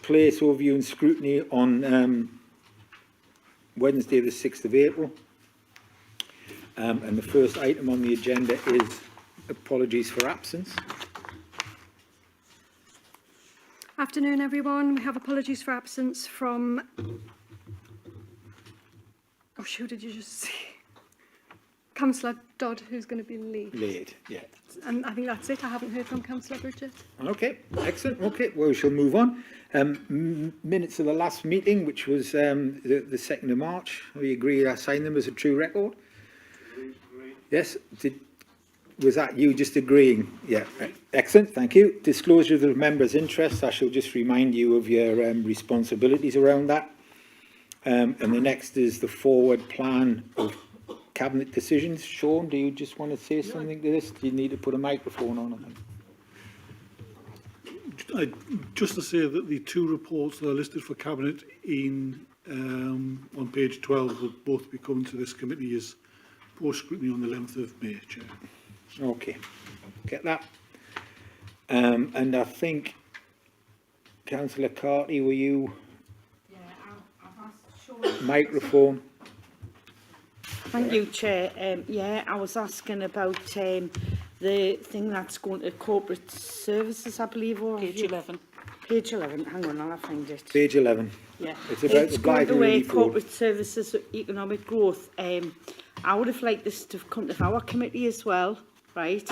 place overview and scrutiny on Wednesday the 6th of April. And the first item on the agenda is apologies for absence. Afternoon, everyone. We have apologies for absence from... Oh, who did you just see? Councillor Dodd, who's going to be late. Late, yeah. And I think that's it. I haven't heard from Councillor Bridget. Okay, excellent. Okay, well, we shall move on. Minutes of the last meeting, which was the 2nd of March. We agree I sign them as a true record? Agreed. Yes. Was that you just agreeing? Yeah, excellent, thank you. Disclosure of the members' interests. I shall just remind you of your responsibilities around that. And the next is the forward plan of Cabinet decisions. Sean, do you just want to say something to this? Do you need to put a microphone on? Just to say that the two reports that are listed for Cabinet in on page 12 will both be coming to this committee as post-scrutiny on the 11th of May, Chair. Okay, get that. And I think, Councillor Carty, were you? Yeah, I've asked Sean. Microphone. Thank you, Chair. Yeah, I was asking about the thing that's going to corporate services, I believe. Or Page 11. Page 11. Hang on, I'll find it. Page 11. Yeah. It's about the going to library corporate services, economic growth. I would have liked this to have come to our committee as well, right?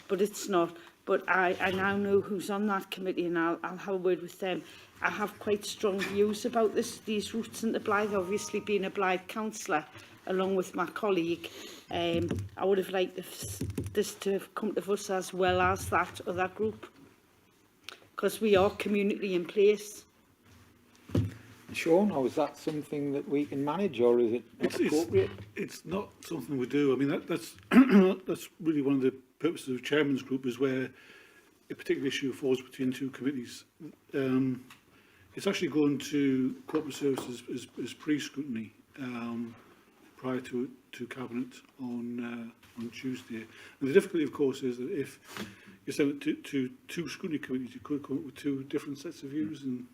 But it's not. But I now know who's on that committee, and I'll have a word with them. I have quite strong views about these routes into Blythe, obviously being a Blythe councillor, along with my colleague. I would have liked this to have come to us as well as that other group, because we are community in place. Sean, or is that something that we can manage, or is it not appropriate? It's not something we do. I mean, that's that's really one of the purposes of Chairman's Group, is where a particular issue falls between two committees. It's actually going to corporate services as pre-scrutiny prior to Cabinet on Tuesday. And the difficulty, of course, is that if you send it to two scrutiny committees, you could come up with two different sets of views. And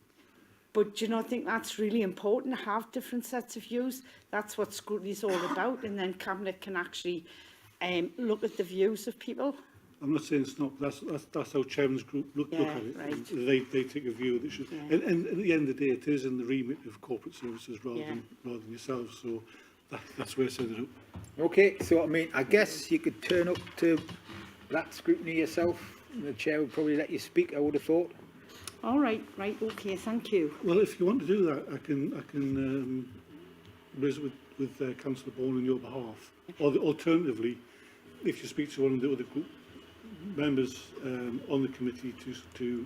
but do you not think that's really important to have different sets of views? That's what scrutiny is all about, and then Cabinet can actually look at the views of people. I'm not saying it's not. That's how Chairman's Group look at it. Right. They take a view that should. Yeah. And at the end of the day, it is in the remit of corporate services rather than yourselves. So that's where I set it up. Okay, so I mean, I guess you could turn up to that scrutiny yourself. The chair would probably let you speak, I would have thought. All right, okay, thank you. Well, if you want to do that, I can raise it with Councillor Bourne on your behalf. Or alternatively, if you speak to one of the other group members on the committee to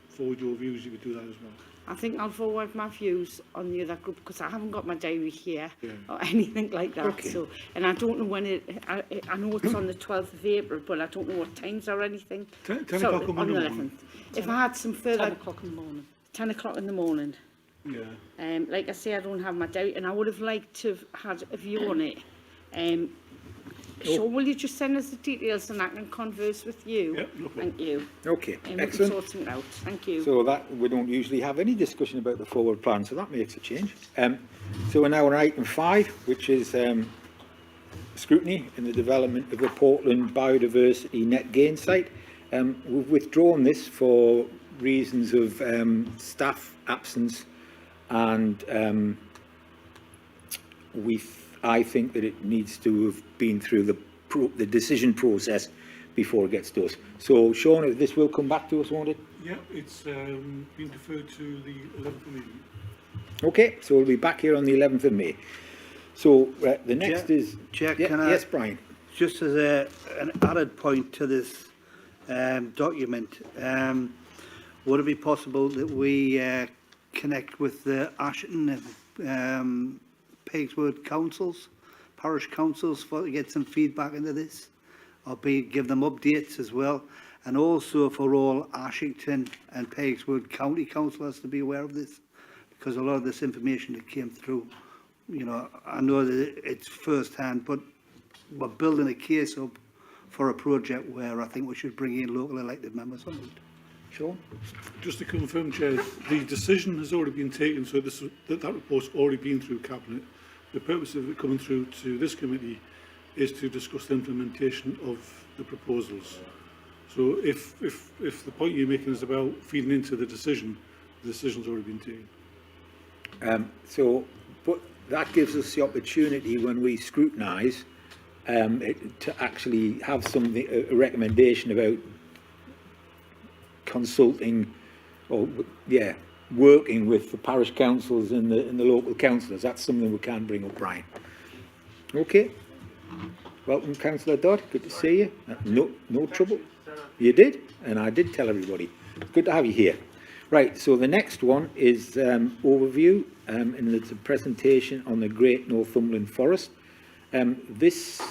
forward your views, you could do that as well. I think I'll forward my views on the other group, because I haven't got my diary here or anything like that. Okay. So, and I don't know when I know it's on the 12th of April, but I don't know what times or anything. 10 o'clock on the 11th. If I had some further... 10 o'clock in the morning. 10 o'clock in the morning. Yeah. Like I say, I don't have my diary, and I would have liked to have had a view on it. So will you just send us the details and I can converse with you? Yep, no problem. Thank you. Okay, and excellent. we can sort something out. Thank you. So that we don't usually have any discussion about the forward plan, so that makes a change. So we're now on item 5, which is scrutiny in the development of the Portland Biodiversity Net Gain site. We've withdrawn this for reasons of staff absence, and I think that it needs to have been through the decision process before it gets to us. So, Sean, this will come back to us, won't it? Yeah, it's been deferred to the 11th of May. Okay, so we'll be back here on the 11th of May. So the next is... Chair, yes, Brian. Just as an added point to this document, would it be possible that we connect with the Ashton and Pegswood councils, parish councils, to get some feedback into this, or give them updates as well, and also for all Ashington and Pegswood county councillors to be aware of this, because a lot of this information that came through, you know, I know that it's first hand, but we're building a case up for a project where I think we should bring in local elected members on it. Sean? Just to confirm, Chair, the decision has already been taken, so that report's already been through Cabinet. The purpose of it coming through to this committee is to discuss the implementation of the proposals. So if the point you're making is about feeding into the decision's already been taken. But that gives us the opportunity when we scrutinise to actually have something, a recommendation about consulting or working with the parish councils and the local councillors. That's something we can bring up, Brian. Okay. Welcome, Councillor Dodd. Good to see you. No trouble. You did, and I did tell everybody. Good to have you here. Right, so the next one is overview, and it's a presentation on the Great Northumberland Forest. This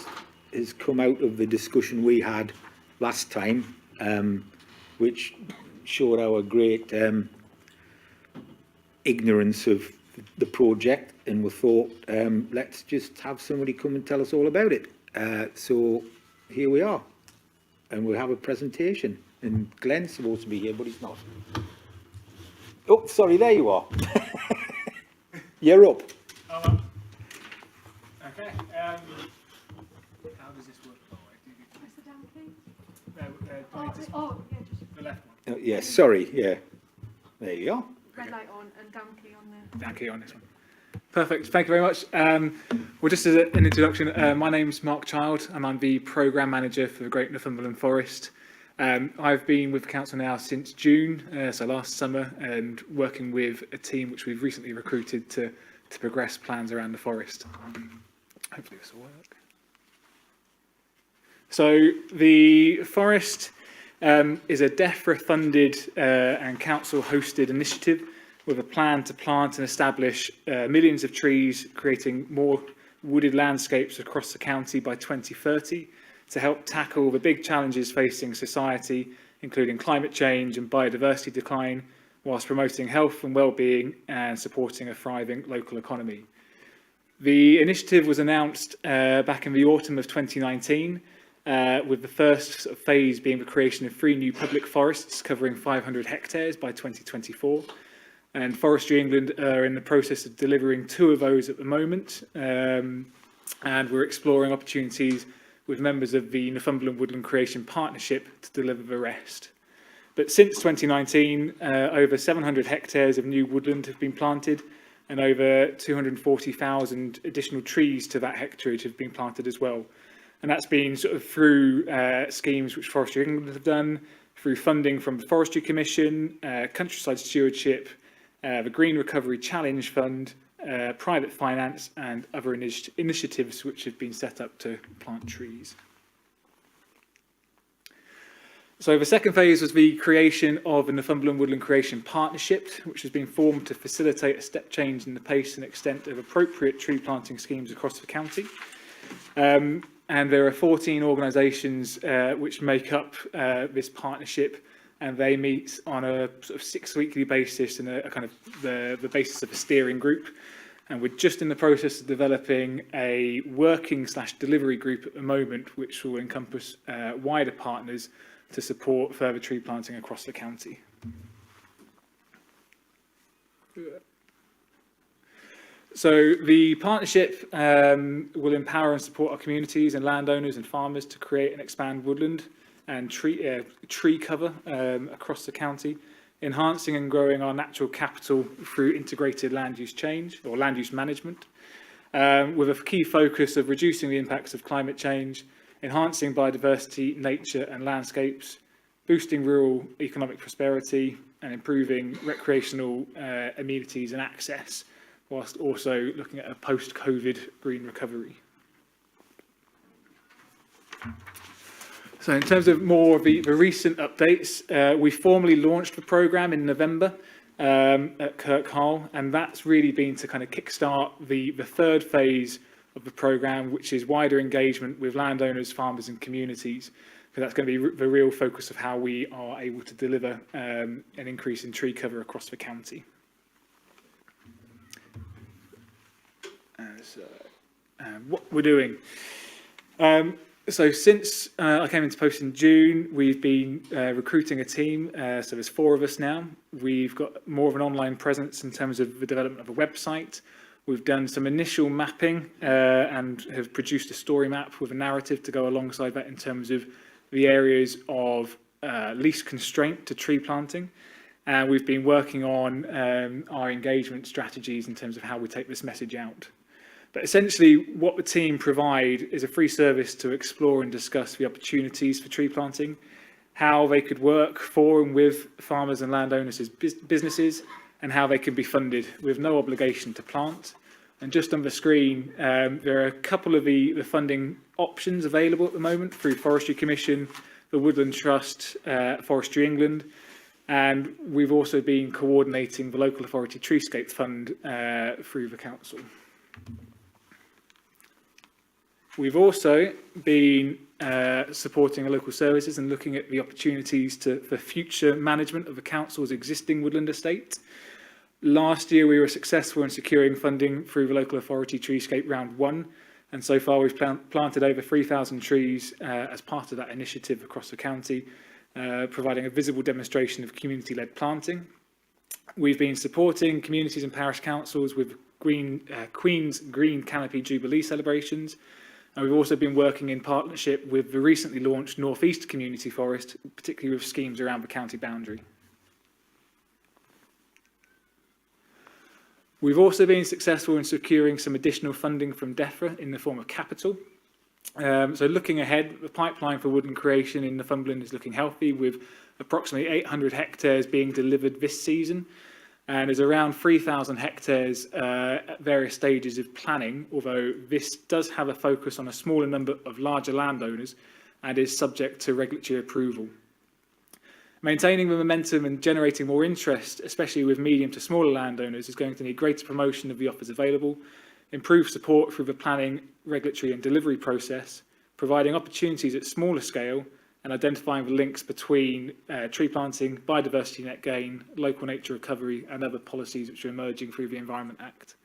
has come out of the discussion we had last time, which showed our great ignorance of the project, and we thought, let's just have somebody come and tell us all about it. So here we are, and we'll have a presentation, and Glenn's supposed to be here, but he's not. Oh, sorry, there you are. You're up. Oh, okay. How does this work? Press the down key. No, just Yeah, just the left one. Oh, yes, sorry, yeah. There you are. red light on and down key on there. Down key on this one. Perfect. Thank you very much. Well, just as an introduction, my name's Mark Child, and I'm the Programme Manager for the Great Northumberland Forest. I've been with the council now since June, so last summer, and working with a team which we've recently recruited to progress plans around the forest. Hopefully this will work. So the forest is a DEFRA-funded and council-hosted initiative with a plan to plant and establish millions of trees, creating more wooded landscapes across the county by 2030 to help tackle the big challenges facing society, including climate change and biodiversity decline, whilst promoting health and well-being and supporting a thriving local economy. The initiative was announced back in the autumn of 2019, with the first phase being the creation of 3 new public forests covering 500 hectares by 2024. And Forestry England are in the process of delivering 2 of those at the moment, and we're exploring opportunities with members of the Northumberland Woodland Creation Partnership to deliver the rest. But since 2019, over 700 hectares of new woodland have been planted, and over 240,000 additional trees to that hectareage have been planted as well. And that's been sort of through schemes which Forestry England have done, through funding from the Forestry Commission, Countryside Stewardship, the Green Recovery Challenge Fund, private finance and other initiatives which have been set up to plant trees. So the second phase was the creation of the Northumberland Woodland Creation Partnership, which has been formed to facilitate a step change in the pace and extent of appropriate tree planting schemes across the county. And there are 14 organisations which make up this partnership, and they meet on a sort of 6-weekly basis in a kind of the basis of a steering group. And we're just in the process of developing a working/delivery group at the moment, which will encompass wider partners to support further tree planting across the county. So the partnership will empower and support our communities and landowners and farmers to create and expand woodland and tree cover across the county, enhancing and growing our natural capital through integrated land use change or land use management, with a key focus of reducing the impacts of climate change, enhancing biodiversity, nature and landscapes, boosting rural economic prosperity and improving recreational amenities and access, whilst also looking at a post-COVID green recovery. So in terms of more of the recent updates, we formally launched the programme in November at Kirkharle, and that's really been to kind of kickstart the third phase of the programme, which is wider engagement with landowners, farmers and communities, because that's going to be the real focus of how we are able to deliver an increase in tree cover across the county. What we're doing. So since I came into post in June, we've been recruiting a team. So there's 4 of us now. We've got more of an online presence in terms of the development of a website. We've done some initial mapping and have produced a story map with a narrative to go alongside that in terms of the areas of least constraint to tree planting. And we've been working on our engagement strategies in terms of how we take this message out. But essentially, what the team provide is a free service to explore and discuss the opportunities for tree planting, how they could work for and with farmers and landowners as businesses, and how they can be funded with no obligation to plant. And just on the screen, there are a couple of the funding options available at the moment through Forestry Commission, the Woodland Trust, Forestry England, and we've also been coordinating the Local Authority Treescape Fund through the council. We've also been supporting local services and looking at the opportunities for future management of the council's existing woodland estate. Last year, we were successful in securing funding through the Local Authority Treescape Round 1, and so far we've planted over 3,000 trees as part of that initiative across the county, providing a visible demonstration of community-led planting. We've been supporting communities and parish councils with Queen's Green Canopy Jubilee celebrations. And we've also been working in partnership with the recently launched North East Community Forest, particularly with schemes around the county boundary. We've also been successful in securing some additional funding from DEFRA in the form of capital. So looking ahead, the pipeline for woodland creation in Northumberland is looking healthy, with approximately 800 hectares being delivered this season. And there's around 3,000 hectares at various stages of planning, although this does have a focus on a smaller number of larger landowners and is subject to regulatory approval. Maintaining the momentum and generating more interest, especially with medium to smaller landowners, is going to need greater promotion of the offers available, improved support through the planning, regulatory and delivery process, providing opportunities at smaller scale, and identifying the links between tree planting, biodiversity net gain, local nature recovery, and other policies which are emerging through the Environment Act.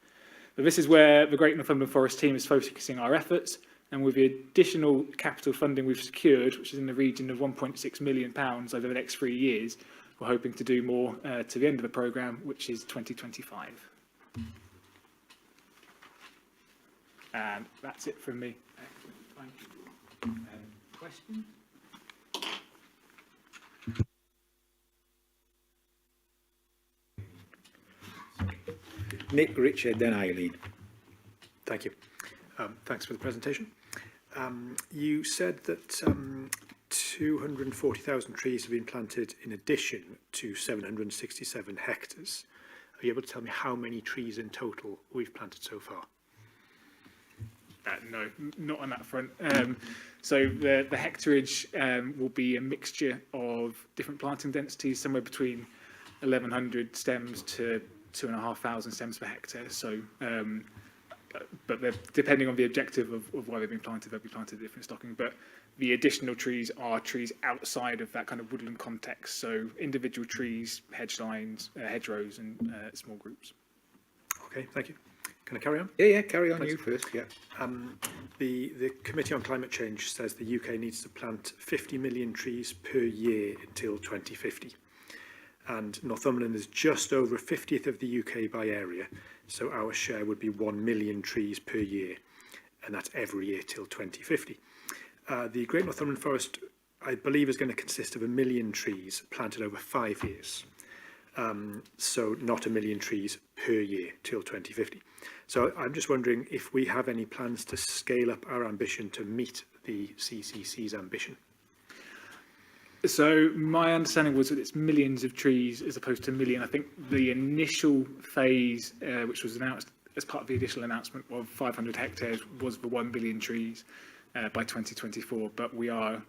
But this is where the Great Northumberland Forest team is focusing our efforts, and with the additional capital funding we've secured, which is in the region of £1.6 million over the next 3 years, we're hoping to do more to the end of the programme, which is 2025. And that's it from me. Thank you. Questions? Nick, Richard, then Eileen. Thank you. Thanks for the presentation. You said that 240,000 trees have been planted in addition to 767 hectares. Are you able to tell me how many trees in total we've planted so far? No, not on that front. So the hectareage will be a mixture of different planting densities, somewhere between 1,100 stems to 2,500 stems per hectare. So, but depending on the objective of why they've been planted, they'll be planted at different stocking. But the additional trees are trees outside of that kind of woodland context. So individual trees, hedge lines, hedgerows, and small groups. Okay, thank you. Can I carry on? Yeah, carry on. Thanks. You first, yeah. The Committee on Climate Change says the UK needs to plant 50 million trees per year until 2050. And Northumberland is just over a 50th of the UK by area, so our share would be 1 million trees per year, and that's every year till 2050. The Great Northumberland Forest, I believe, is going to consist of 1 million trees planted over 5 years. So not 1 million trees per year till 2050. So I'm just wondering if we have any plans to scale up our ambition to meet the CCC's ambition. So my understanding was that it's millions of trees as opposed to 1 million. I think the initial phase, which was announced as part of the additional announcement of 500 hectares, was the 1 billion trees by 2024. But we are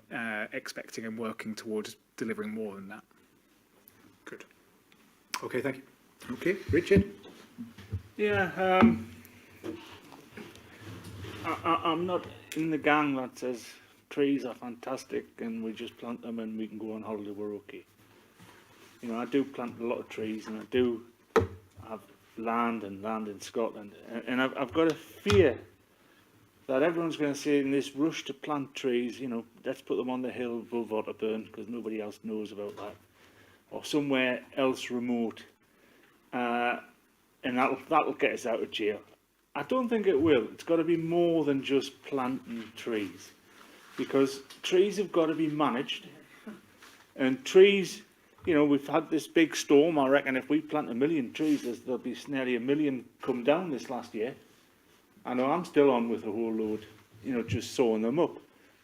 expecting and working towards delivering more than that. Good. Okay, thank you. Okay, Richard. Yeah, I'm not in the gang that says trees are fantastic and we just plant them and we can go on holiday, we're okay. You know, I do plant a lot of trees and I do have land in Scotland, and I've got a fear that everyone's going to say in this rush to plant trees, you know, let's put them on the hill above Otterburn because nobody else knows about that, or somewhere else remote, and that'll get us out of jail. I don't think it will. It's got to be more than just planting trees, because trees have got to be managed, and trees, you know, we've had this big storm. I reckon if we plant 1 million trees, there'll be nearly 1 million come down this last year. I know I'm still on with a whole load, you know, just sawing them up,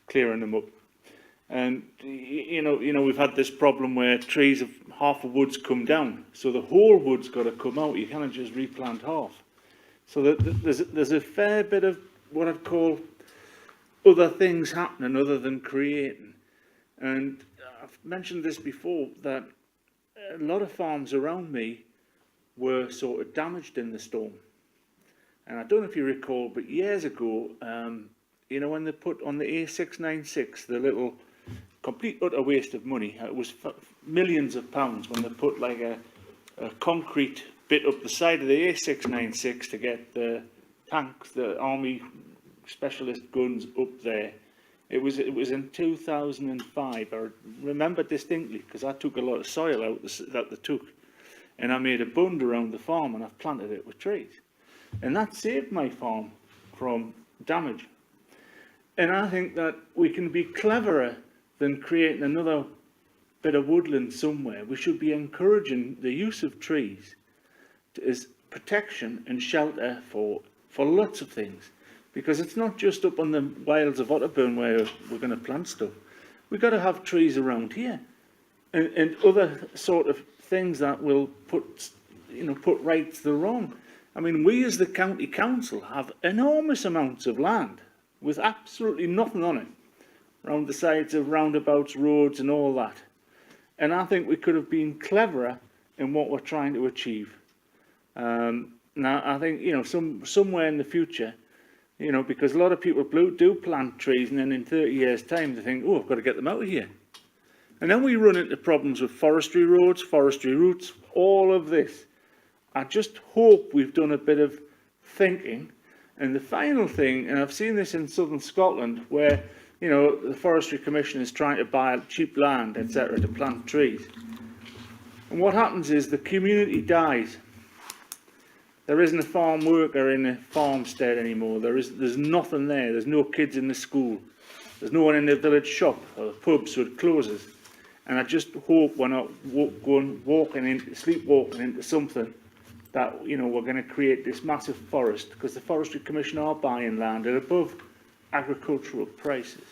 clearing them up. And, you know, we've had this problem where trees of half the wood's come down. So the whole wood's got to come out. You can't just replant half. So there's a fair bit of what I'd call other things happening other than creating. And I've mentioned this before, that a lot of farms around me were sort of damaged in the storm. And I don't know if you recall, but years ago, you know, when they put on the A696, the little complete utter waste of money, it was millions of pounds when they put like a concrete bit up the side of the A696 to get the tanks, the army specialist guns up there. It was in 2005. I remember distinctly because I took a lot of soil out that they took, and I made a bund around the farm and I've planted it with trees. And that saved my farm from damage. And I think that we can be cleverer than creating another bit of woodland somewhere. We should be encouraging the use of trees as protection and shelter for lots of things. Because it's not just up on the wilds of Otterburn where we're going to plant stuff. We've got to have trees around here. And other sort of things that will put right the wrong. I mean, we as the county council have enormous amounts of land with absolutely nothing on it, around the sides of roundabouts, roads and all that. And I think we could have been cleverer in what we're trying to achieve. Now, I think, you know, somewhere in the future, you know, because a lot of people do plant trees and then in 30 years' time they think, oh, I've got to get them out of here. And then we run into problems with forestry roads, forestry routes, all of this. I just hope we've done a bit of thinking. And the final thing, and I've seen this in southern Scotland, where, you know, the Forestry Commission is trying to buy cheap land, etc., to plant trees. And what happens is the community dies. There isn't a farm worker in a farmstead anymore. There's nothing there. There's no kids in the school. There's no one in the village shop or the pub, so it closes. And I just hope we're not sleepwalking into something that, you know, we're going to create this massive forest, because the Forestry Commission are buying land at above agricultural prices.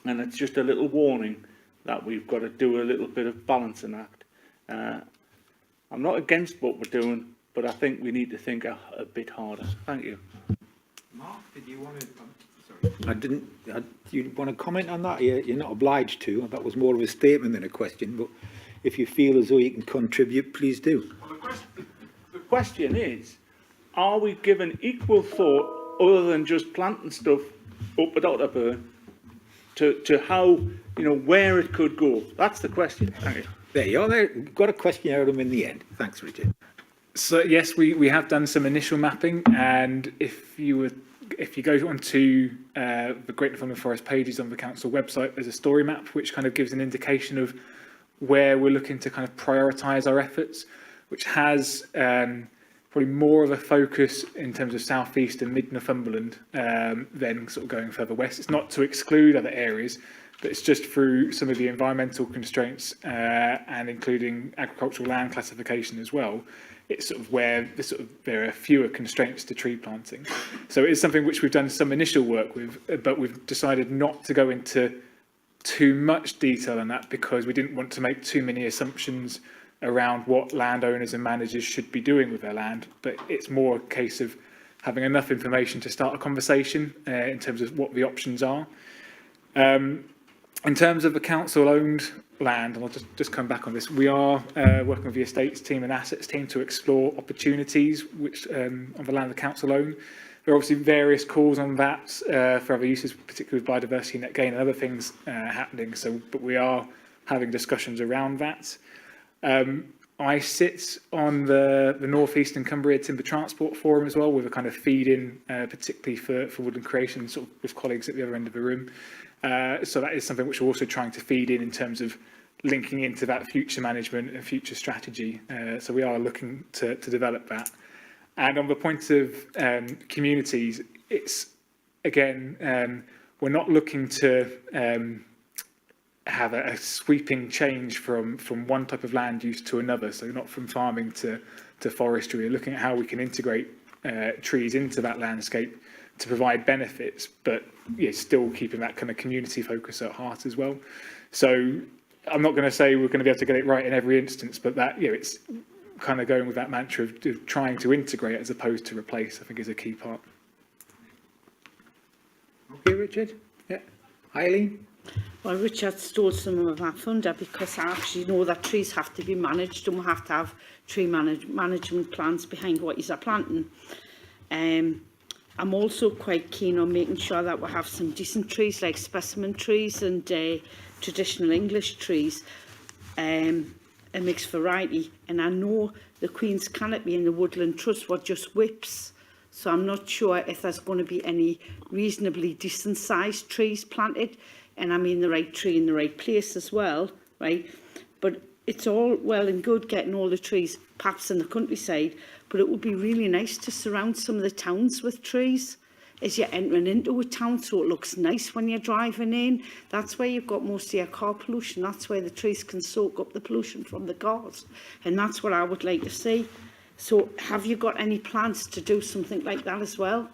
And it's just a little warning that we've got to do a little bit of balancing act. I'm not against what we're doing, but I think we need to think a bit harder. Thank you. Mark, did you want to? Sorry, do you want to comment on that? You're not obliged to. That was more of a statement than a question. But if you feel as though you can contribute, please do. Well, the question is, are we given equal thought, other than just planting stuff up at Otterburn, to how, you know, where it could go? That's the question. Thank you. There you are. There, got a question out of them in the end. Thanks, Richard. So yes, we have done some initial mapping, and if you go onto the Great Northumberland Forest pages on the council website, there's a story map which kind of gives an indication of where we're looking to kind of prioritise our efforts, which has probably more of a focus in terms of South East and Mid Northumberland than sort of going further west. It's not to exclude other areas, but it's just through some of the environmental constraints and including agricultural land classification as well. It's sort of where there are fewer constraints to tree planting. So it is something which we've done some initial work with, but we've decided not to go into too much detail on that because we didn't want to make too many assumptions around what landowners and managers should be doing with their land. But it's more a case of having enough information to start a conversation in terms of what the options are. In terms of the council-owned land, and I'll just come back on this, we are working with the estates team and assets team to explore opportunities which on the land the council own. There are obviously various calls on that for other uses, particularly with biodiversity net gain and other things happening. But we are having discussions around that. On I sit on the North Eastern Cumbria Timber Transport Forum as well, with a kind of feed-in, particularly for woodland creation, sort of with colleagues at the other end of the room. So that is something which we're also trying to feed in terms of linking into that future management and future strategy. So we are looking to develop that. And on the point of communities, it's, again, we're not looking to have a sweeping change from one type of land use to another, so not from farming to forestry. We're looking at how we can integrate trees into that landscape to provide benefits, but still keeping that kind of community focus at heart as well. So I'm not going to say we're going to be able to get it right in every instance, but that it's kind of going with that mantra of trying to integrate as opposed to replace, I think, is a key part. Okay, Richard? Yeah. Eileen? Well, Richard stole some of my thunder, because I actually know that trees have to be managed, and we have to have tree management plans behind what is planting. I'm also quite keen on making sure that we have some decent trees, like specimen trees and traditional English trees, a mixed variety. And I know the Queen's Canopy and the Woodland Trust were just whips, so I'm not sure if there's going to be any reasonably decent sized trees planted. And I mean the right tree in the right place as well, right? But it's all well and good getting all the trees perhaps in the countryside, but it would be really nice to surround some of the towns with trees as you're entering into a town, so it looks nice when you're driving in. That's where you've got most of your car pollution. That's where the trees can soak up the pollution from the cars, and that's what I would like to see. So have you got any plans to do something like that as well?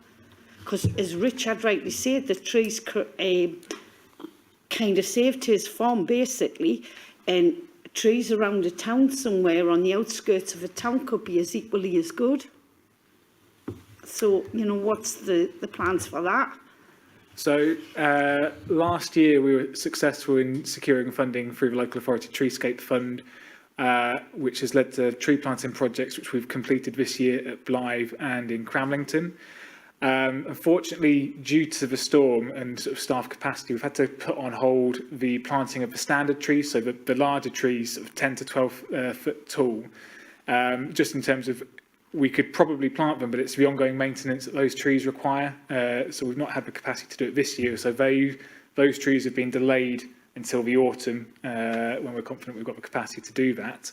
Because as Richard rightly said, the trees kind of saved his farm basically, and trees around a town somewhere on the outskirts of a town could be as equally as good. So, what's the plans for that? So last year we were successful in securing funding through the Local Authority Treescape Fund, which has led to tree planting projects which we've completed this year at Blythe and in Cramlington. Unfortunately, due to the storm and sort of staff capacity, we've had to put on hold the planting of the standard trees, so the larger trees, sort of 10 to 12 foot tall, just in terms of we could probably plant them, but it's the ongoing maintenance that those trees require. So we've not had the capacity to do it this year. So those trees have been delayed until the autumn, when we're confident we've got the capacity to do that.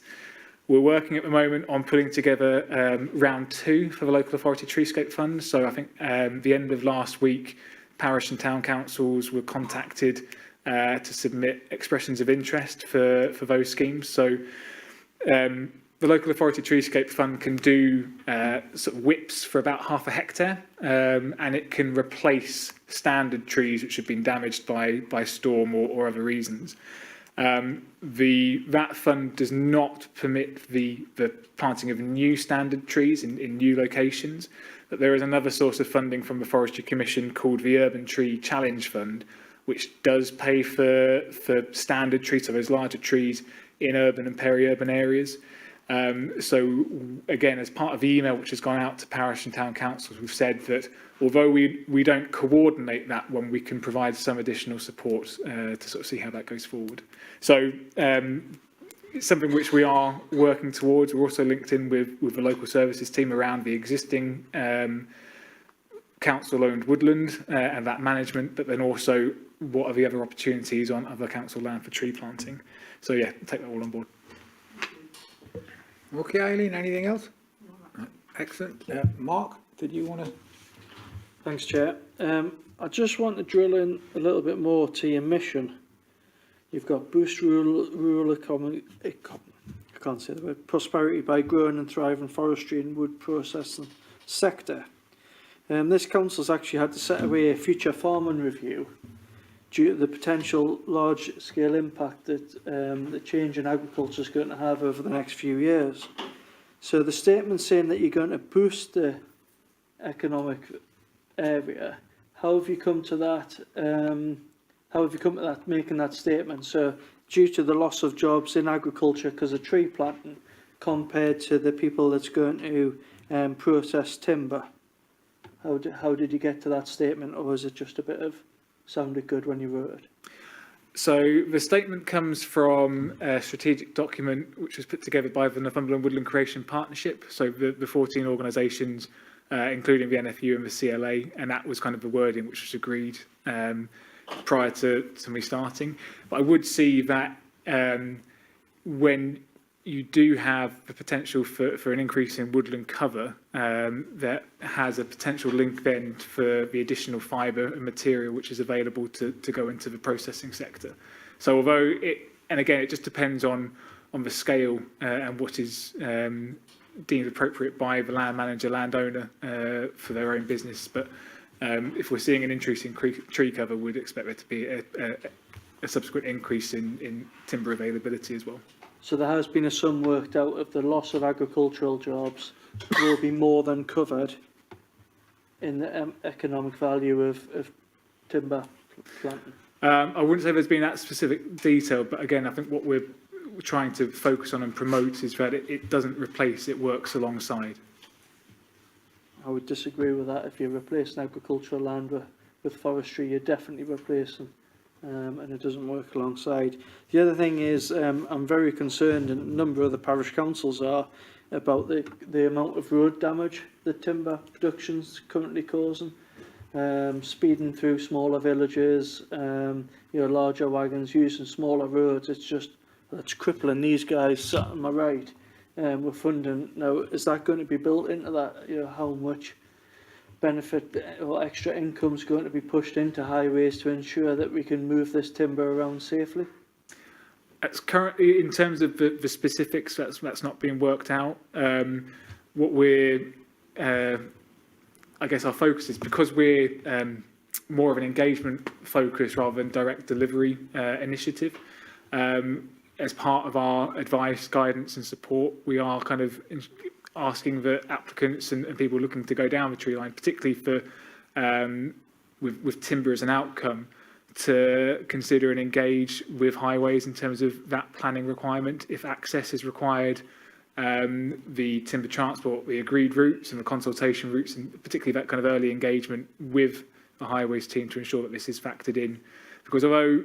We're working at the moment on putting together round 2 for the Local Authority Treescape Fund. So I think the end of last week, parish and town councils were contacted to submit expressions of interest for those schemes. So the Local Authority Treescape Fund can do sort of whips for about half a hectare, and it can replace standard trees which have been damaged by storm or other reasons. That fund does not permit the planting of new standard trees in new locations, but there is another source of funding from the Forestry Commission called the Urban Tree Challenge Fund, which does pay for standard trees, so those larger trees in urban and peri-urban areas. So again, as part of the email which has gone out to parish and town councils, we've said that although we don't coordinate that one, we can provide some additional support to sort of see how that goes forward. So it's something which we are working towards. We're also linked in with the local services team around the existing council-owned woodland and that management, but then also what are the other opportunities on other council land for tree planting. So yeah, take that all on board. Okay, Eileen, anything else? Excellent. Mark, did you want to? Thanks, Chair. I just want to drill in a little bit more to your mission. You've got boost rural economy, I can't say the word, prosperity by growing and thriving forestry and wood processing sector. This council's actually had to set away a future farming review due to the potential large-scale impact that the change in agriculture is going to have over the next few years. So the statement saying that you're going to boost the economic area, how have you come to that? Making that statement? So due to the loss of jobs in agriculture because of tree planting, compared to the people that's going to process timber, how did you get to that statement, or was it just a bit of sounded good when you wrote it? So the statement comes from a strategic document which was put together by the Northumberland Woodland Creation Partnership, so the 14 organisations, including the NFU and the CLA, and that was kind of the wording which was agreed prior to me starting. But I would see that when you do have the potential for an increase in woodland cover, that has a potential link then for the additional fibre and material which is available to go into the processing sector. So although and again, it just depends on the scale and what is deemed appropriate by the land manager, landowner for their own business. But if we're seeing an increase in tree cover, we'd expect there to be a subsequent increase in timber availability as well. So there has been a sum worked out of the loss of agricultural jobs will be more than covered in the economic value of timber planting. I wouldn't say there's been that specific detail, but again, I think what we're trying to focus on and promote is that it doesn't replace, it works alongside. I would disagree with that. If you're replacing agricultural land with forestry, you're definitely replacing. And it doesn't work alongside. The other thing is I'm very concerned, and a number of the parish councils are, about the amount of road damage that timber production's currently causing. Speeding through smaller villages, larger wagons using smaller roads, it's crippling these guys sat on my right with funding. Now, is that going to be built into that? How much benefit or extra income is going to be pushed into highways to ensure that we can move this timber around safely? It's currently, in terms of the specifics, that's not being worked out. What we're, I guess our focus is, because we're more of an engagement focus rather than direct delivery initiative. As part of our advice, guidance and support, we are kind of asking the applicants and people looking to go down the tree line, particularly for with timber as an outcome, to consider and engage with highways in terms of that planning requirement. If access is required, the timber transport, the agreed routes and the consultation routes, and particularly that kind of early engagement with the highways team to ensure that this is factored in. Because although,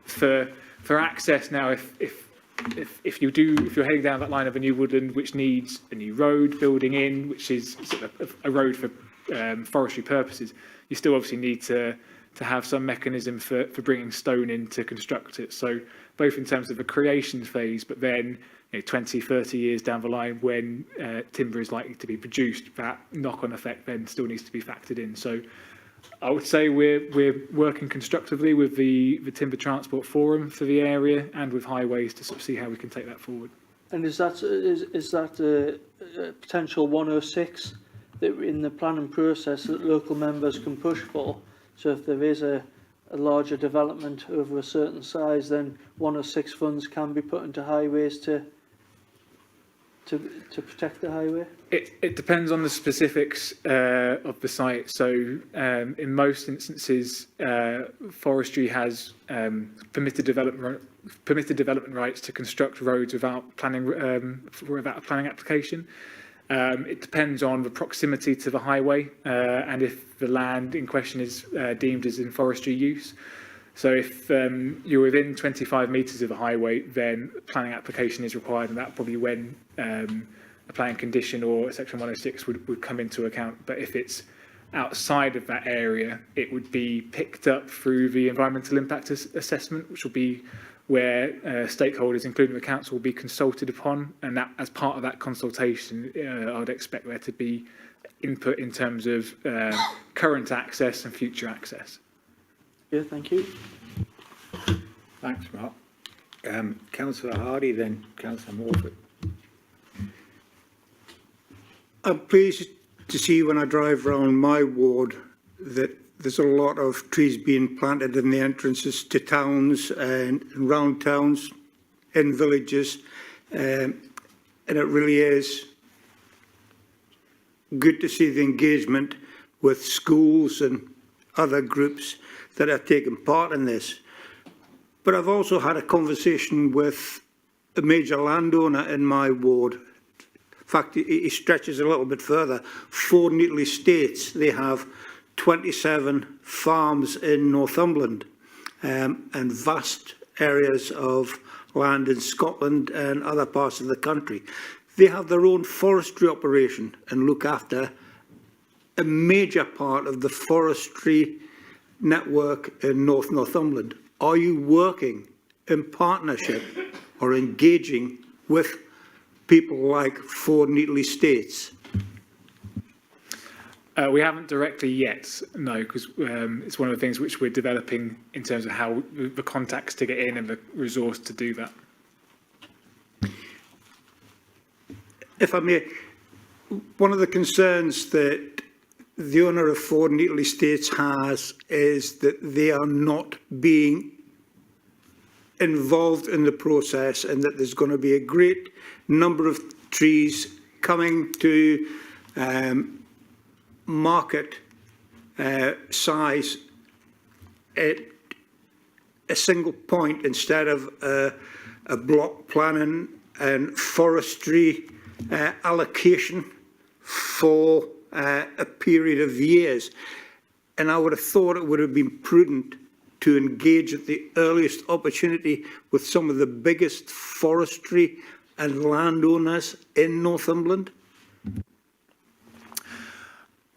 for access now, if you're heading down that line of a new woodland which needs a new road building in, which is sort of a road for forestry purposes, you still obviously need to have some mechanism for bringing stone in to construct it. So both in terms of the creation phase, but then 20, 30 years down the line when timber is likely to be produced, that knock-on effect then still needs to be factored in. So I would say we're working constructively with the Timber Transport Forum for the area and with highways to sort of see how we can take that forward. And is that a potential 106 that in the planning process that local members can push for? So if there is a larger development over a certain size, then 106 funds can be put into highways to protect the highway? It depends on the specifics of the site. So in most instances, forestry has permitted development rights to construct roads without planning without a planning application. It depends on the proximity to the highway and if the land in question is deemed as in forestry use. So if you're within 25 metres of a highway, then planning application is required, and that's probably when a planning condition or Section 106 would come into account. But if it's outside of that area, it would be picked up through the environmental impact assessment, which will be where stakeholders, including the council, will be consulted upon. And that, as part of that consultation, I would expect there to be input in terms of current access and future access. Yeah, thank you. Thanks, Mark. Councillor Hardy, then Councillor Morford. I'm pleased to see when I drive around my ward that there's a lot of trees being planted in the entrances to towns and around towns, in villages, and it really is good to see the engagement with schools and other groups that are taking part in this. But I've also had a conversation with a major landowner in my ward. In fact, he stretches a little bit further. 4 Neatley states, they have 27 farms in Northumberland. and vast areas of land in Scotland and other parts of the country. They have their own forestry operation and look after a major part of the forestry network in North Northumberland. Are you working in partnership or engaging with people like Ford Neatley Estates? We haven't directly yet, no, because it's one of the things which we're developing in terms of how the contacts to get in and the resource to do that. If I may, one of the concerns that the owner of Ford Neatley Estates has is that they are not being involved in the process, and that there's going to be a great number of trees coming to market size at a single point instead of a block planning and forestry allocation for a period of years. And I would have thought it would have been prudent to engage at the earliest opportunity with some of the biggest forestry and landowners in Northumberland.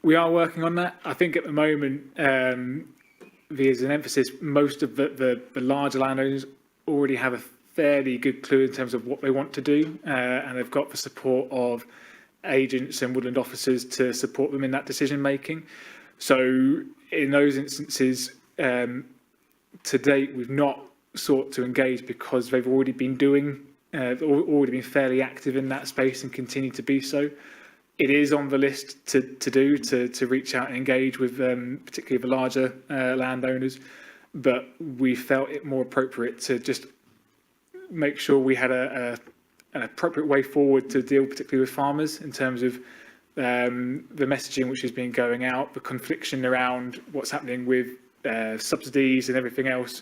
We are working on that. I think at the moment, there's an emphasis, most of the larger landowners already have a fairly good clue in terms of what they want to do, and they've got the support of agents and woodland officers to support them in that decision making. So in those instances, to date, we've not sought to engage because they've already been fairly active in that space and continue to be so. It is on the list to reach out and engage with particularly the larger landowners, but we felt it more appropriate to just make sure we had an appropriate way forward to deal particularly with farmers in terms of the messaging which has been going out, the confliction around what's happening with subsidies and everything else.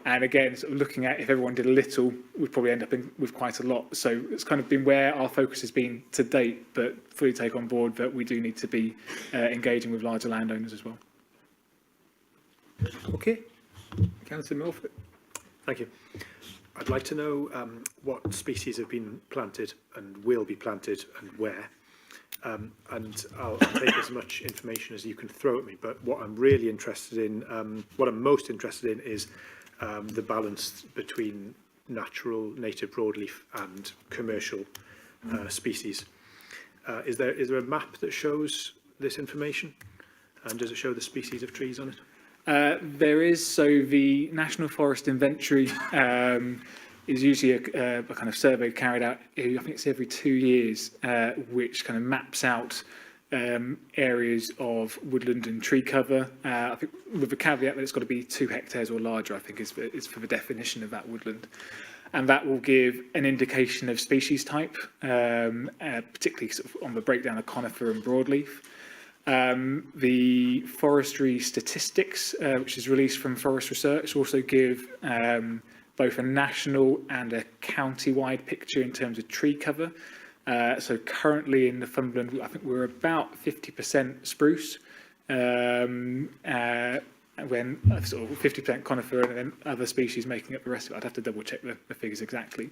And again, sort of looking at if everyone did a little, we'd probably end up with quite a lot. So it's kind of been where our focus has been to date, but fully take on board that we do need to be engaging with larger landowners as well. Okay. Councillor Milford. Thank you. I'd like to know what species have been planted and will be planted and where. And I'll take as much information as you can throw at me. But what I'm really interested in, what I'm most interested in is the balance between natural, native broadleaf and commercial species. Is there a map that shows this information? And does it show the species of trees on it? There is. So the National Forest Inventory is usually a kind of survey carried out, I think it's every 2 years, which kind of maps out areas of woodland and tree cover. I think with the caveat that it's got to be 2 hectares or larger, I think is for the definition of that woodland. And that will give an indication of species type, particularly sort of on the breakdown of conifer and broadleaf. The forestry statistics, which is released from Forest Research, also give both a national and a county-wide picture in terms of tree cover. So currently in Northumberland, I think we're about 50% spruce, when sort of 50% conifer and then other species making up the rest of it. I'd have to double check the figures exactly.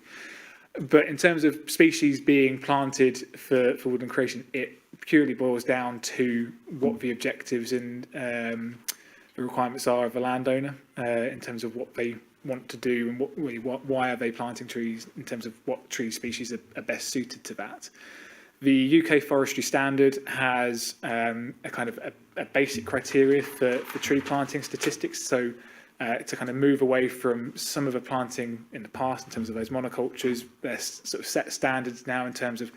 But in terms of species being planted for woodland creation, it purely boils down to what the objectives and the requirements are of a landowner in terms of what they want to do and why are they planting trees in terms of what tree species are best suited to that. The UK Forestry Standard has a kind of a basic criteria for tree planting statistics. So to kind of move away from some of the planting in the past in terms of those monocultures, there's sort of set standards now in terms of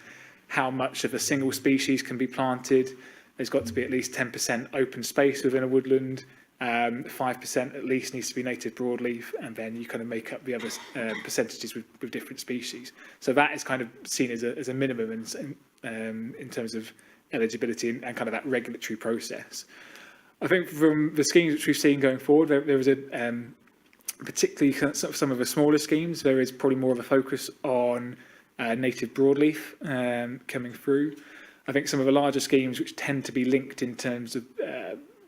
how much of a single species can be planted. There's got to be at least 10% open space within a woodland. 5% at least needs to be native broadleaf, and then you kind of make up the other percentages with different species. So that is kind of seen as a minimum in terms of eligibility and kind of that regulatory process. I think from the schemes which we've seen going forward, there was a particularly some of the smaller schemes, there is probably more of a focus on native broadleaf coming through. I think some of the larger schemes which tend to be linked in terms of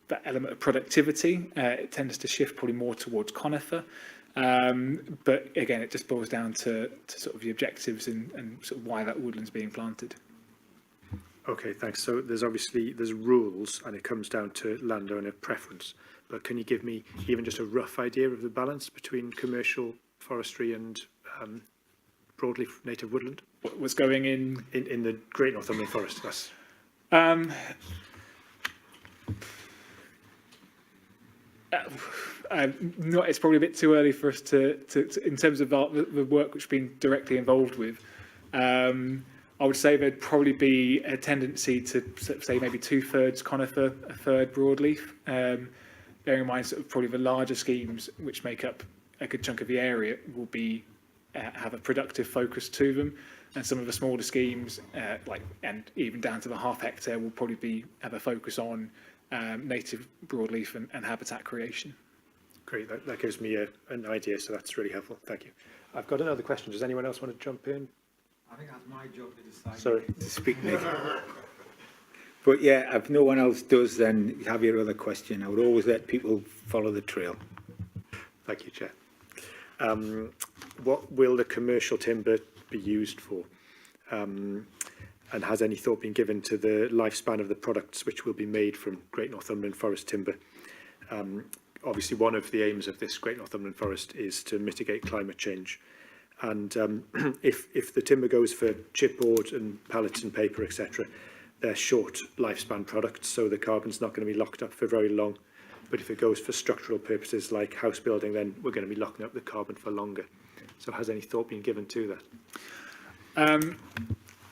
that element of productivity, it tends to shift probably more towards conifer. But again, it just boils down to sort of the objectives and sort of why that woodland's being planted. Okay, thanks. So there's rules, and it comes down to landowner preference. But can you give me even just a rough idea of the balance between commercial forestry and broadleaf native woodland What's going in? in the Great Northumberland Forest? That's It's probably a bit too early for us to in terms of the work which we've been directly involved with. I would say there'd probably be a tendency to say maybe 2/3 conifer, 1/3 broadleaf. Bearing in mind sort of probably the larger schemes which make up a good chunk of the area will be have a productive focus to them, and some of the smaller schemes and even down to the ½ hectare will probably have a focus on native broadleaf and habitat creation. great. That gives me an idea, so that's really helpful. Thank you. I've got another question. Does anyone else want to jump in? I think that's my job to decide. Sorry. To speak, Nick. But yeah, if no one else does, then have your other question. I would always let people follow the trail. Thank you, Chair. What will the commercial timber be used for? And has any thought been given to the lifespan of the products which will be made from Great Northumberland Forest timber? Obviously, one of the aims of this Great Northumberland Forest is to mitigate climate change. And if the timber goes for chipboard and pallets and paper, etc., they're short lifespan products, so the carbon's not going to be locked up for very long. But if it goes for structural purposes like house building, then we're going to be locking up the carbon for longer. So has any thought been given to that?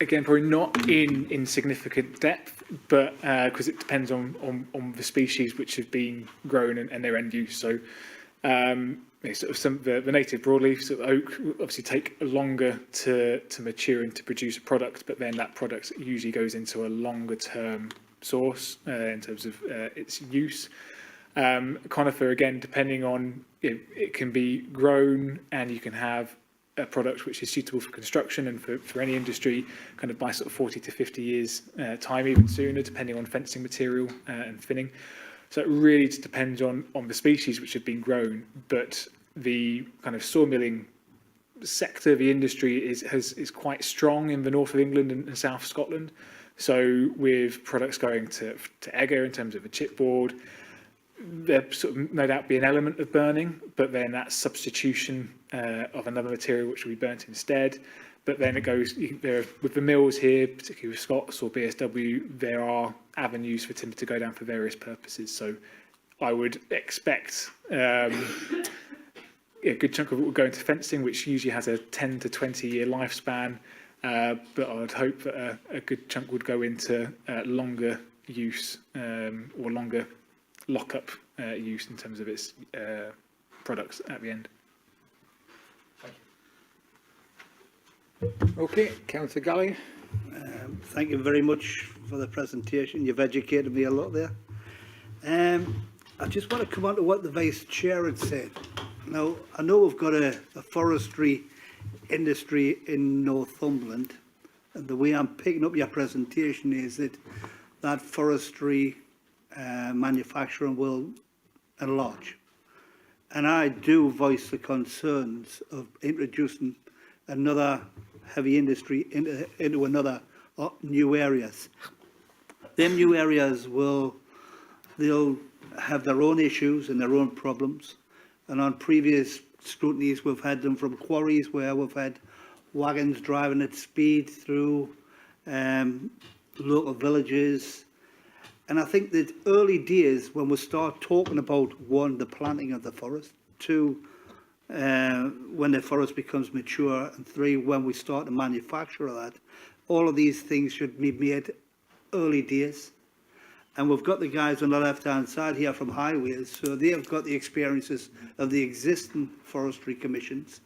Again, probably not in significant depth, but because it depends on the species which have been grown and their end use. So sort of some of the native broadleaf, sort of oak, obviously take longer to mature and to produce a product, but then that product usually goes into a longer term source in terms of its use. Conifer, again, depending on it can be grown, and you can have a product which is suitable for construction and for any industry kind of by sort of 40 to 50 years time, even sooner, depending on fencing material and thinning. So it really just depends on the species which have been grown, but the kind of sawmilling sector of the industry is quite strong in the north of England and south of Scotland. So with products going to Egger in terms of a chipboard, there sort of no doubt be an element of burning, but then that substitution of another material which will be burnt instead. But then it goes with the mills here, particularly with Scots or BSW, there are avenues for timber to go down for various purposes. So I would expect a good chunk of it will go into fencing, which usually has a 10 to 20 year lifespan. But I would hope that a good chunk would go into longer use or longer lock-up use in terms of its products at the end. Okay, Councillor Gallagher. Thank you very much for the presentation. You've educated me a lot there. I just want to come on to what the Vice Chair had said. Now, I know we've got a forestry industry in Northumberland, and the way I'm picking up your presentation is that forestry manufacturing will enlarge. And I do voice the concerns of introducing another heavy industry into another new areas. Them new areas they'll have their own issues and their own problems. And on previous scrutinies, we've had them from quarries where we've had wagons driving at speed through local villages. And I think that early days, when we start talking about, one, the planting of the forest, two, when the forest becomes mature, and three, when we start to manufacture that, all of these things should be made early days. And we've got the guys on the left-hand side here from Highways, so they've got the experiences of the existing forestry commissions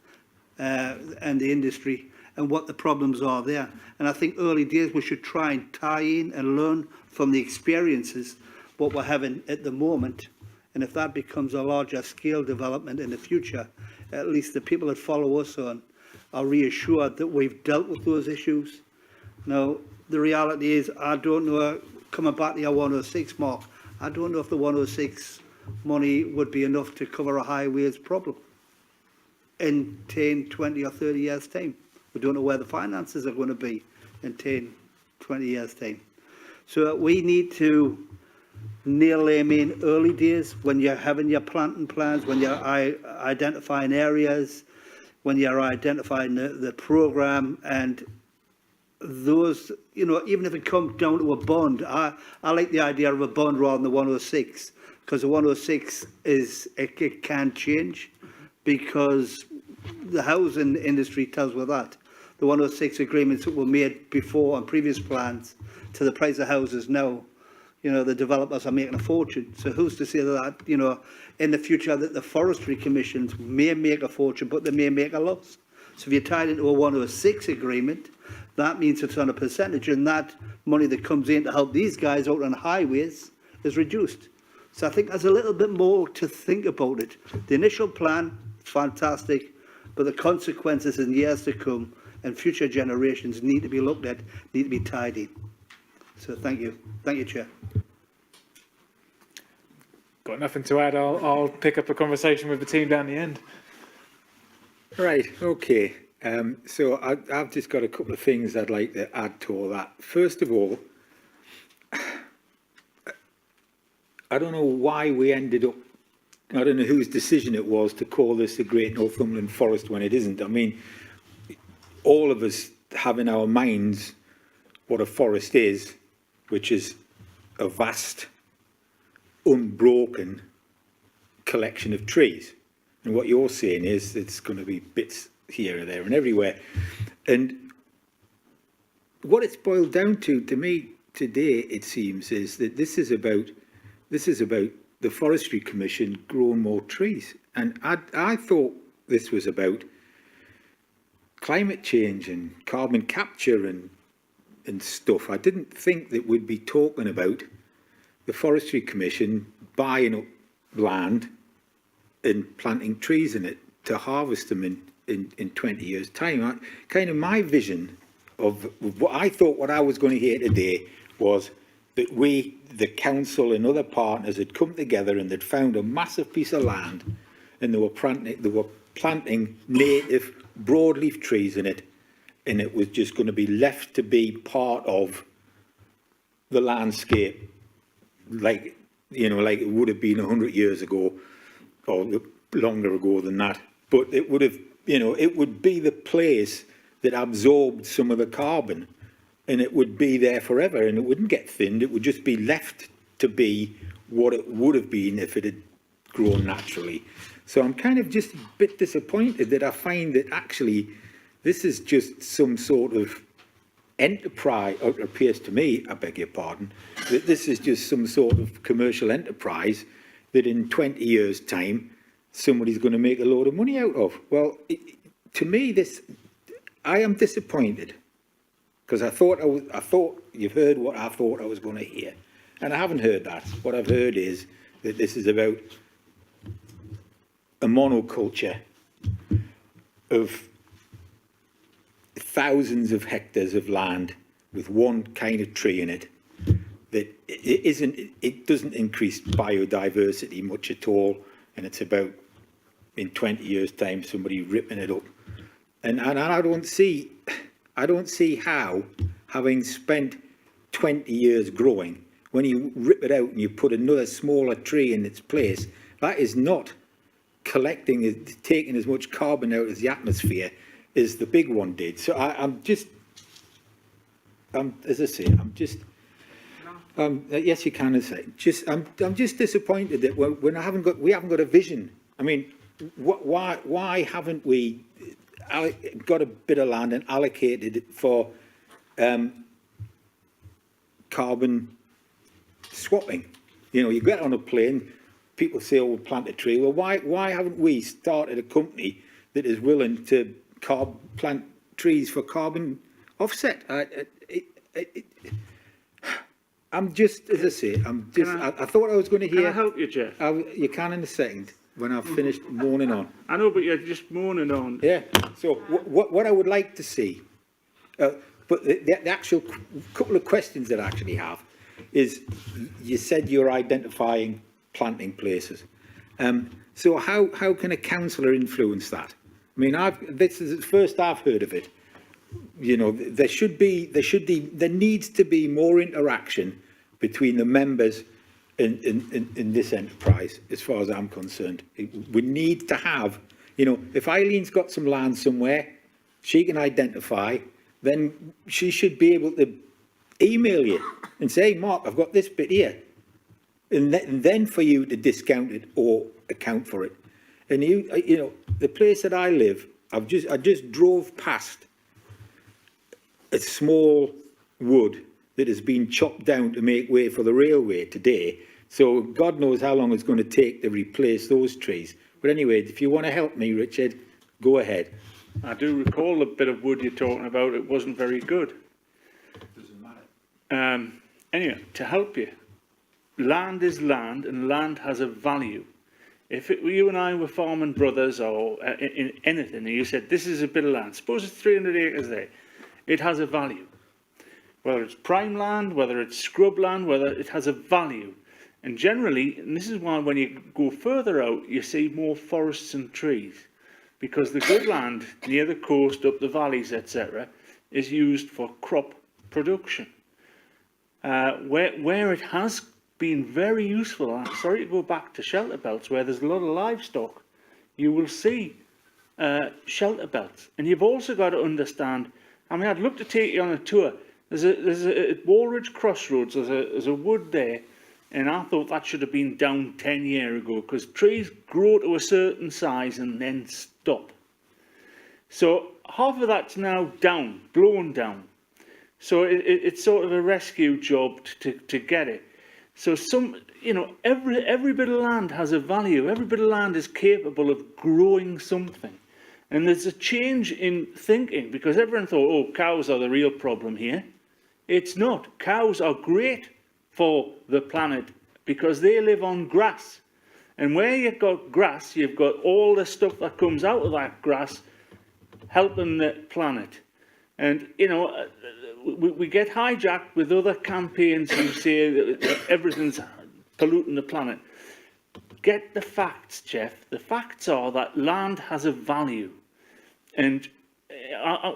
and the industry and what the problems are there. And I think early days we should try and tie in and learn from the experiences what we're having at the moment. And if that becomes a larger scale development in the future, at least the people that follow us on are reassured that we've dealt with those issues. Now, the reality is, I don't know, coming back to your 106 mark, I don't know if the 106 money would be enough to cover a highways problem in 10, 20 or 30 years' time. We don't know where the finances are going to be in 10, 20 years' time. So we need to nail them in early days when you're having your planting plans, when you're identifying areas, when you're identifying the programme, and those, you know, even if it comes down to a bond, I like the idea of a bond rather than the 106, because the 106 it can change, because the housing industry tells us that. The 106 agreements that were made before on previous plans to the price of houses now, you know, the developers are making a fortune. So who's to say that, you know, in the future that the forestry commissions may make a fortune, but they may make a loss. So if you're tied into a 106 agreement, that means it's on a percentage, and that money that comes in to help these guys out on highways is reduced. So I think there's a little bit more to think about it. The initial plan, fantastic, but the consequences in years to come and future generations need to be looked at, need to be tied in. So thank you. Thank you, Chair. Got nothing to add. I'll pick up a conversation with the team down the end. Right, okay. So I've just got a couple of things I'd like to add to all that. First of all, I don't know why we ended up, I don't know whose decision it was to call this the Great Northumberland Forest when it isn't. I mean, all of us have in our minds what a forest is, which is a vast, unbroken collection of trees. And what you're saying is it's going to be bits here, there and everywhere. And what it's boiled down to me today, it seems, is that this is about the Forestry Commission growing more trees. And I thought this was about climate change and carbon capture and stuff. I didn't think that we'd be talking about the Forestry Commission buying up land and planting trees in it to harvest them in 20 years' time. My vision of what I thought what I was going to hear today was that we, the council and other partners, had come together and they'd found a massive piece of land and they were planting native broadleaf trees in it, and it was just going to be left to be part of the landscape, like, you know, like it would have been 100 years ago or longer ago than that. But it would have, you know, it would be the place that absorbed some of the carbon, and it would be there forever, and it wouldn't get thinned. It would just be left to be what it would have been if it had grown naturally. So I'm kind of just a bit disappointed that I find that actually this is just some sort of enterprise, or it appears to me, I beg your pardon, that this is just some sort of commercial enterprise that in 20 years' time somebody's going to make a load of money out of. Well, to me, I am disappointed, because I thought you've heard what I thought I was going to hear, and I haven't heard that. What I've heard is that this is about a monoculture of thousands of hectares of land with one kind of tree in it, that it doesn't increase biodiversity much at all, and it's about, in 20 years' time, somebody ripping it up. And I don't see how, having spent 20 years growing, when you rip it out and you put another smaller tree in its place, that is not taking as much carbon out of the atmosphere as the big one did. So as I say, yes, you can say. I'm just disappointed that we haven't got a vision. I mean, why haven't we got a bit of land and allocated it for carbon swapping? You know, you get on a plane, people say, "Oh, we'll plant a tree." Well, why haven't we started a company that is willing to plant trees for carbon offset? I'm just, as I say, I thought I was going to hear. Can I help you, Jeff? You can in a second, when I've finished moaning on. I know, but you're just moaning on. Yeah, so what I would like to see, but the actual couple of questions that I actually have, is you said you're identifying planting places. So how can a councillor influence that? I mean, this is the first I've heard of it. You know, there needs to be more interaction between the members in this enterprise, as far as I'm concerned. We need to have, you know, if Eileen's got some land somewhere, she can identify, then she should be able to email you and say, Mark, I've got this bit here. And then for you to discount it or account for it. And you know, the place that I live, I just drove past a small wood that has been chopped down to make way for the railway today. So God knows how long it's going to take to replace those trees. But anyway, if you want to help me, Richard, go ahead. I do recall the bit of wood you're talking about. It wasn't very good. Doesn't matter. Anyway, to help you, land is land, and land has a value. If you and I were farming brothers or in anything, and you said, this is a bit of land, suppose it's 300 acres there, it has a value. Whether it's prime land, whether it's scrub land, whether it has a value. And generally, and this is why when you go further out, you see more forests and trees. Because the good land near the coast, up the valleys, etc., is used for crop production. Where it has been very useful, I'm sorry to go back to shelter belts, where there's a lot of livestock, you will see shelter belts. And you've also got to understand, I mean, I'd love to take you on a tour. There's at Woolridge Crossroads, there's a wood there, and I thought that should have been down 10 years ago, because trees grow to a certain size and then stop. So half of that's now down, blown down. So it's sort of a rescue job to get it. So you know, every bit of land has a value. Every bit of land is capable of growing something. And there's a change in thinking, because everyone thought, oh, cows are the real problem here. It's not. Cows are great for the planet because they live on grass. And where you've got grass, you've got all the stuff that comes out of that grass helping the planet. And, you know, we get hijacked with other campaigns who say that everything's polluting the planet. Get the facts, Jeff. The facts are that land has a value. And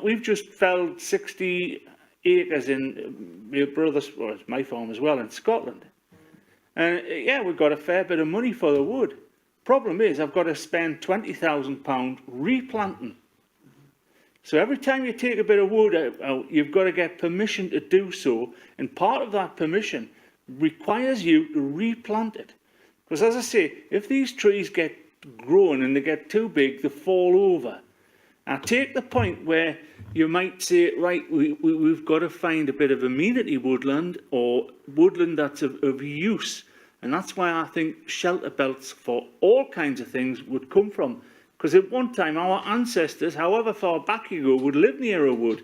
we've just felled 60 acres in my brother's, well, it's my farm as well, in Scotland. And yeah, we've got a fair bit of money for the wood. Problem is, I've got to spend £20,000 replanting. So every time you take a bit of wood out, you've got to get permission to do so. And part of that permission requires you to replant it. Because as I say, if these trees get grown and they get too big, they fall over. Now take the point where you might say, right, we've got to find a bit of amenity woodland or woodland that's of use. And that's why I think shelter belts for all kinds of things would come from. Because at one time, our ancestors, however far back you go, would live near a wood.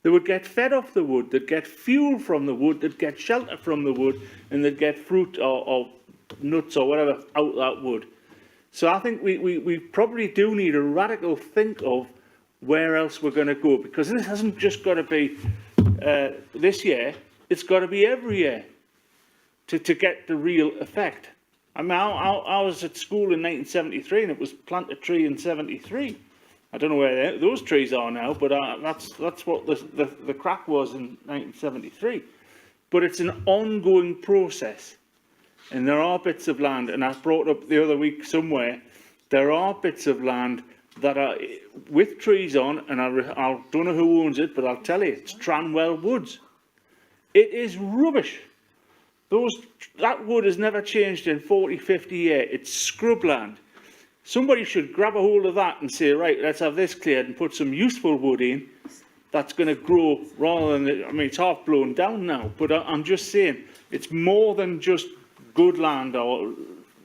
They would get fed off the wood, they'd get fuel from the wood, they'd get shelter from the wood, and they'd get fruit or nuts or whatever out of that wood. So I think we probably do need a radical think of where else we're going to go, because this hasn't just got to be this year, it's got to be every year to get the real effect. I mean, I was at school in 1973 and it was plant a tree in 73. I don't know where those trees are now, but that's what the crack was in 1973. But it's an ongoing process. And there are bits of land, and I brought up the other week somewhere, there are bits of land that are with trees on, and I don't know who owns it, but I'll tell you, it's Tranwell Woods. It is rubbish. That wood has never changed in 40, 50 years. It's scrubland. Somebody should grab a hold of that and say, right, let's have this cleared and put some useful wood in that's going to grow rather than, I mean, it's half blown down now, but I'm just saying, it's more than just good land or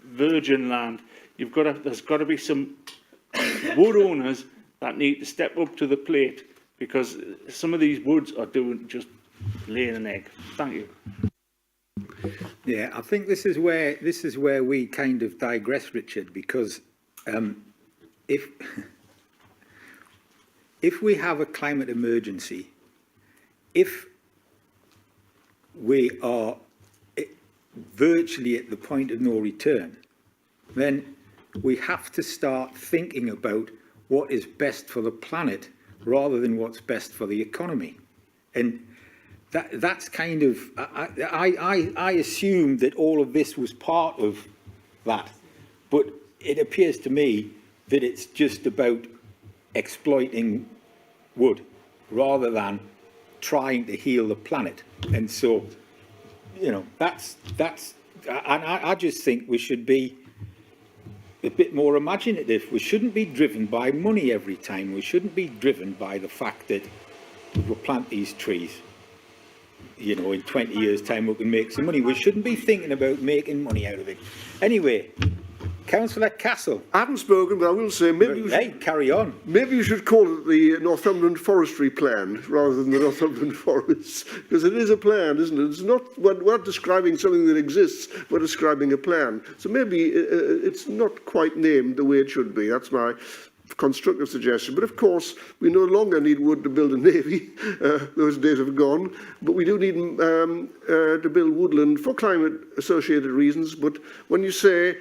virgin land. There's got to be some wood owners that need to step up to the plate, because some of these woods are doing just laying an egg. Thank you. Yeah, I think this is where we kind of digress, Richard, because if we have a climate emergency, if we are virtually at the point of no return, then we have to start thinking about what is best for the planet rather than what's best for the economy. And that's kind of, I assumed that all of this was part of that, but it appears to me that it's just about exploiting wood rather than trying to heal the planet. And so, you know, I just think we should be a bit more imaginative. We shouldn't be driven by money every time. We shouldn't be driven by the fact that we'll plant these trees. You know, in 20 years' time we can make some money. We shouldn't be thinking about making money out of it. Anyway, Councillor Castle. I haven't spoken, but I will say maybe you should, hey, carry on. maybe you should call it the Northumberland Forestry Plan rather than the Northumberland Forests, because it is a plan, isn't it? It's not, we're not describing something that exists, we're describing a plan. So maybe it's not quite named the way it should be. That's my constructive suggestion. But of course, we no longer need wood to build a navy. Those days have gone. But we do need to build woodland for climate-associated reasons. But when you say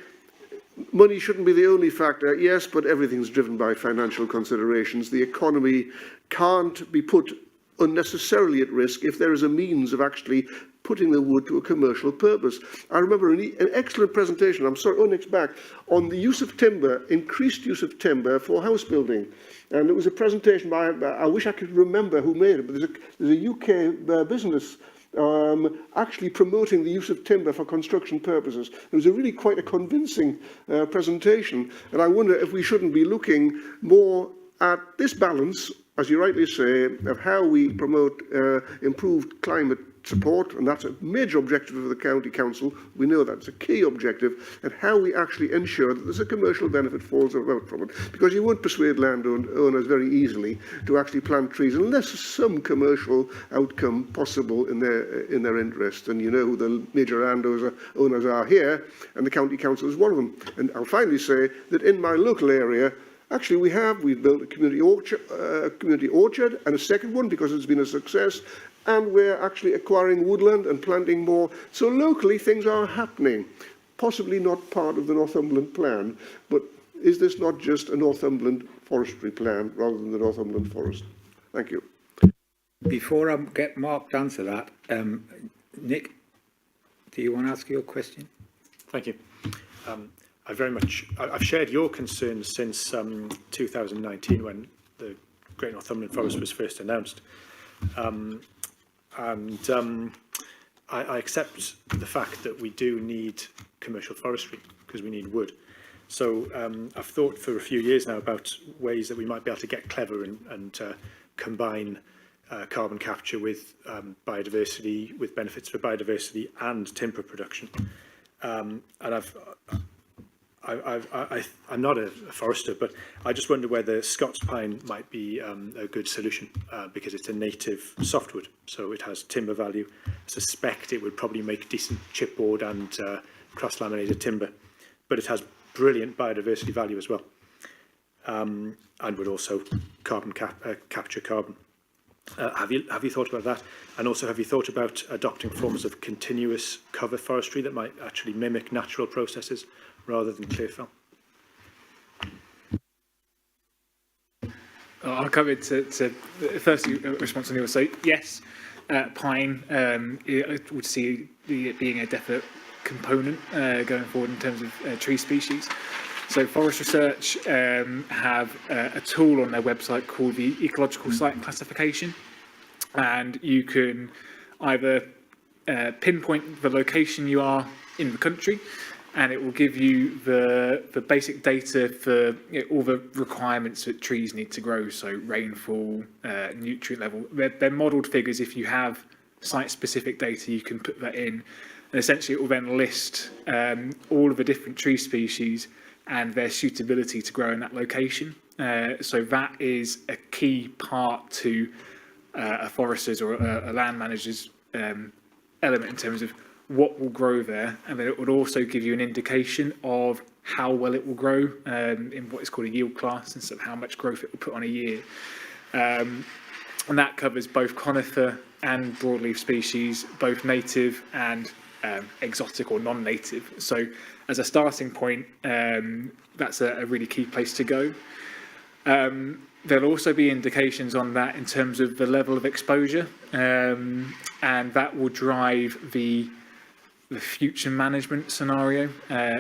money shouldn't be the only factor, yes, but everything's driven by financial considerations. The economy can't be put unnecessarily at risk if there is a means of actually putting the wood to a commercial purpose. I remember an excellent presentation, I'm sorry, next back, on the use of timber, increased use of timber for house building. And it was a presentation by, I wish I could remember who made it, but there's a UK business actually promoting the use of timber for construction purposes. It was really quite a convincing presentation, and I wonder if we shouldn't be looking more at this balance, as you rightly say, of how we promote improved climate support, and that's a major objective of the County Council. We know that's a key objective, and how we actually ensure that there's a commercial benefit falls out from it. Because you won't persuade landowners very easily to actually plant trees unless there's some commercial outcome possible in their interest. And you know who the major landowners are here, and the County Council is one of them. And I'll finally say that in my local area, actually we've built a community orchard and a second one because it's been a success. And we're actually acquiring woodland and planting more. So locally, things are happening. Possibly not part of the Northumberland plan, but is this not just a Northumberland forestry plan rather than the Northumberland forest? Thank you. Before I get Mark to answer that, Nick, do you want to ask your question? Thank you. I've shared your concerns since 2019 when the Great Northumberland Forest was first announced. I accept the fact that we do need commercial forestry because we need wood. So I've thought for a few years now about ways that we might be able to get clever and combine carbon capture with biodiversity, with benefits for biodiversity and timber production. And I'm not a forester, but I just wonder whether Scots pine might be a good solution because it's a native softwood, so it has timber value. I suspect it would probably make decent chipboard and cross-laminated timber, but it has brilliant biodiversity value as well, and would also capture carbon. Have you thought about that? And also, have you thought about adopting forms of continuous cover forestry that might actually mimic natural processes rather than clear fell? I'll come into firstly response on yours. So yes, pine I would see it being a definite component going forward in terms of tree species. So Forest Research have a tool on their website called the Ecological Site Classification, and you can either pinpoint the location you are in the country, and it will give you the basic data for all the requirements that trees need to grow, so rainfall, nutrient level. They're modelled figures. If you have site-specific data, you can put that in, and essentially it will then list all of the different tree species and their suitability to grow in that location. So that is a key part to a forester's or a land manager's element in terms of what will grow there, and then it would also give you an indication of how well it will grow in what is called a yield class, and so how much growth it will put on a year. And that covers both conifer and broadleaf species, both native and exotic or non-native. So as a starting point, that's a really key place to go. There'll also be indications on that in terms of the level of exposure, and that will drive the future management scenario.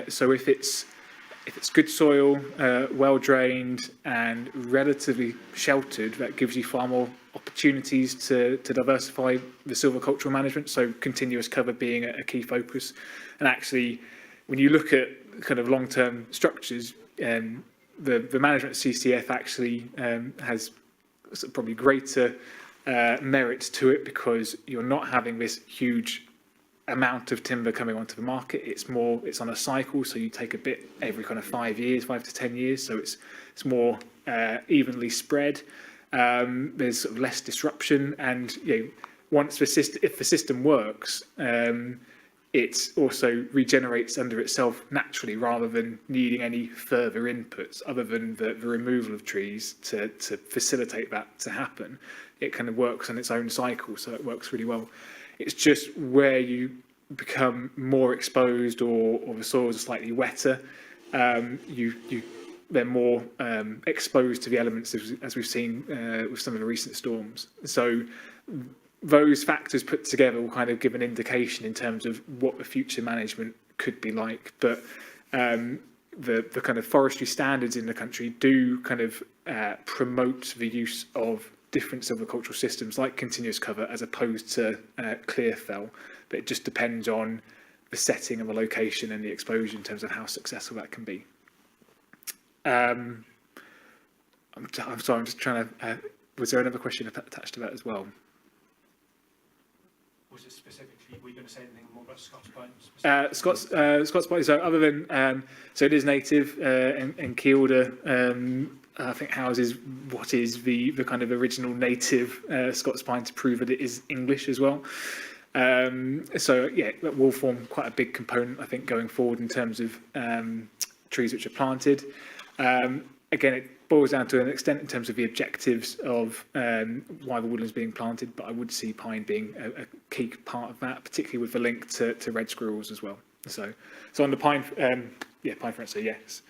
So if it's good soil, well drained and relatively sheltered, that gives you far more opportunities to diversify the silvicultural management. So continuous cover being a key focus. And actually, when you look at kind of long-term structures, the management of CCF actually has probably greater merits to it, because you're not having this huge amount of timber coming onto the market. It's on a cycle, so you take a bit every kind of 5 years, 5 to 10 years, so it's more evenly spread. There's sort of less disruption, and once if the system works, it also regenerates under itself naturally, rather than needing any further inputs other than the removal of trees to facilitate that to happen. It kind of works on its own cycle, so it works really well. It's just where you become more exposed, or the soils are slightly wetter, they're more exposed to the elements, as we've seen with some of the recent storms. So those factors put together will kind of give an indication in terms of what the future management could be like. But the kind of forestry standards in the country do kind of promote the use of different silvicultural systems like continuous cover as opposed to clear fell, but it just depends on the setting and the location and the exposure in terms of how successful that can be. I'm sorry, I'm just trying to, was there another question attached to that as well? Was it specifically, were you going to say anything more about Scots Pine? Scots Pine, so other than, so it is native, and Kielder, I think houses what is the kind of original native Scots Pine, to prove that it is English as well. So yeah, that will form quite a big component, I think, going forward in terms of trees which are planted. Again, it boils down to an extent in terms of the objectives of why the woodland's being planted, but I would see pine being a key part of that, particularly with the link to red squirrels as well. So on the pine, pine for instance, yes.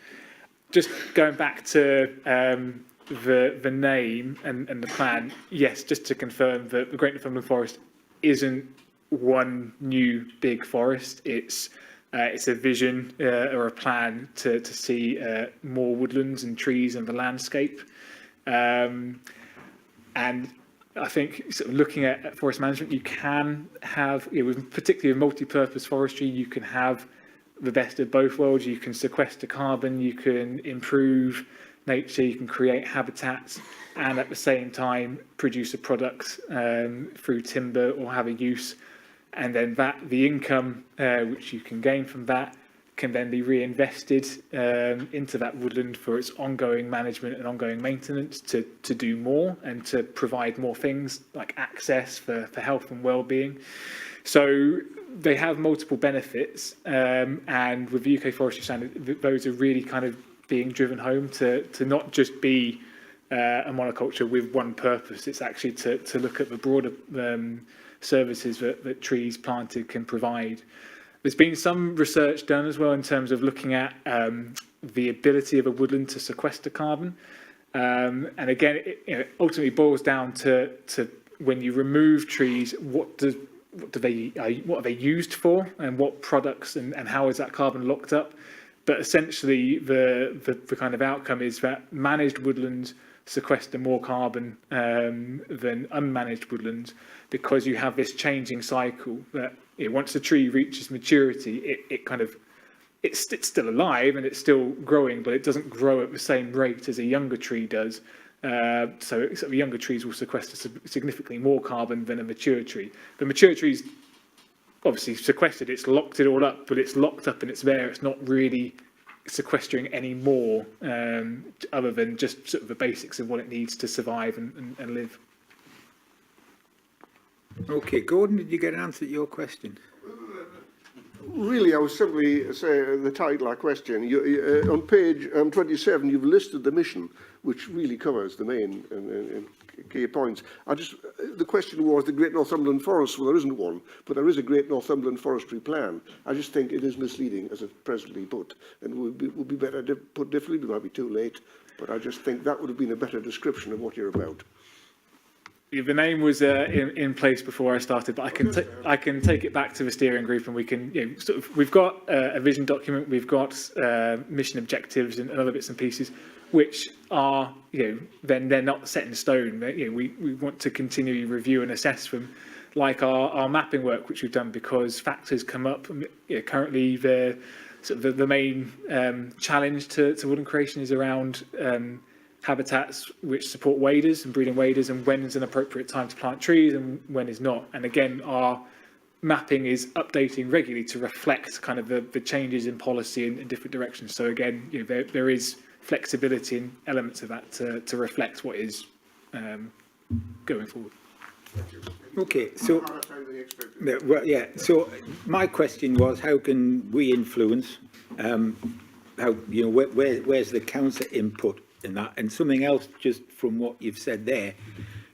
Just going back to the name and the plan, yes, just to confirm that the Great Northumberland Forest isn't one new big forest. It's a vision or a plan to see more woodlands and trees in the landscape. And I think sort of looking at forest management, you can have, with particularly with multi-purpose forestry, you can have the best of both worlds. You can sequester carbon, you can improve nature, you can create habitats, and at the same time produce a product through timber or have a use. And then the income which you can gain from that can then be reinvested into that woodland for its ongoing management and ongoing maintenance to do more and to provide more things like access for health and well-being. So they have multiple benefits, and with the UK Forestry Standard, those are really kind of being driven home to not just be a monoculture with one purpose. It's actually to look at the broader services that trees planted can provide. There's been some research done as well in terms of looking at the ability of a woodland to sequester carbon, and again, it ultimately boils down to when you remove trees, what are they used for, and what products, and how is that carbon locked up? But essentially, the kind of outcome is that managed woodlands sequester more carbon than unmanaged woodlands, because you have this changing cycle that once a tree reaches maturity, it's still alive and it's still growing, but it doesn't grow at the same rate as a younger tree does. So younger trees will sequester significantly more carbon than a mature tree. The mature tree's obviously sequestered, it's locked it all up, but it's locked up and it's there. It's not really sequestering any more other than just sort of the basics of what it needs to survive and live. Okay, Gordon, did you get an answer to your question? Really, I was simply say the title of our question. On page 27, you've listed the mission, which really covers the main and key points. The question was the Great Northumberland Forest. Well, there isn't one, but there is a Great Northumberland Forestry Plan. I just think it is misleading as it's presently put, and would be better put differently. We might be too late, but I just think that would have been a better description of what you're about. Yeah, the name was in place before I started, but I can take it back to the steering group, and we can we've got a vision document, we've got mission objectives and other bits and pieces, which are then they're not set in stone. We want to continually review and assess them, like our mapping work, which we've done, because factors come up. Currently, the main challenge to woodland creation is around habitats which support waders and breeding waders, and when is an appropriate time to plant trees and when is not. And again, our mapping is updating regularly to reflect kind of the changes in policy in different directions. So again, there is flexibility in elements of that to reflect what is going forward. Okay, so so my question was, how can we influence? Where's the council input in that? And something else, just from what you've said there,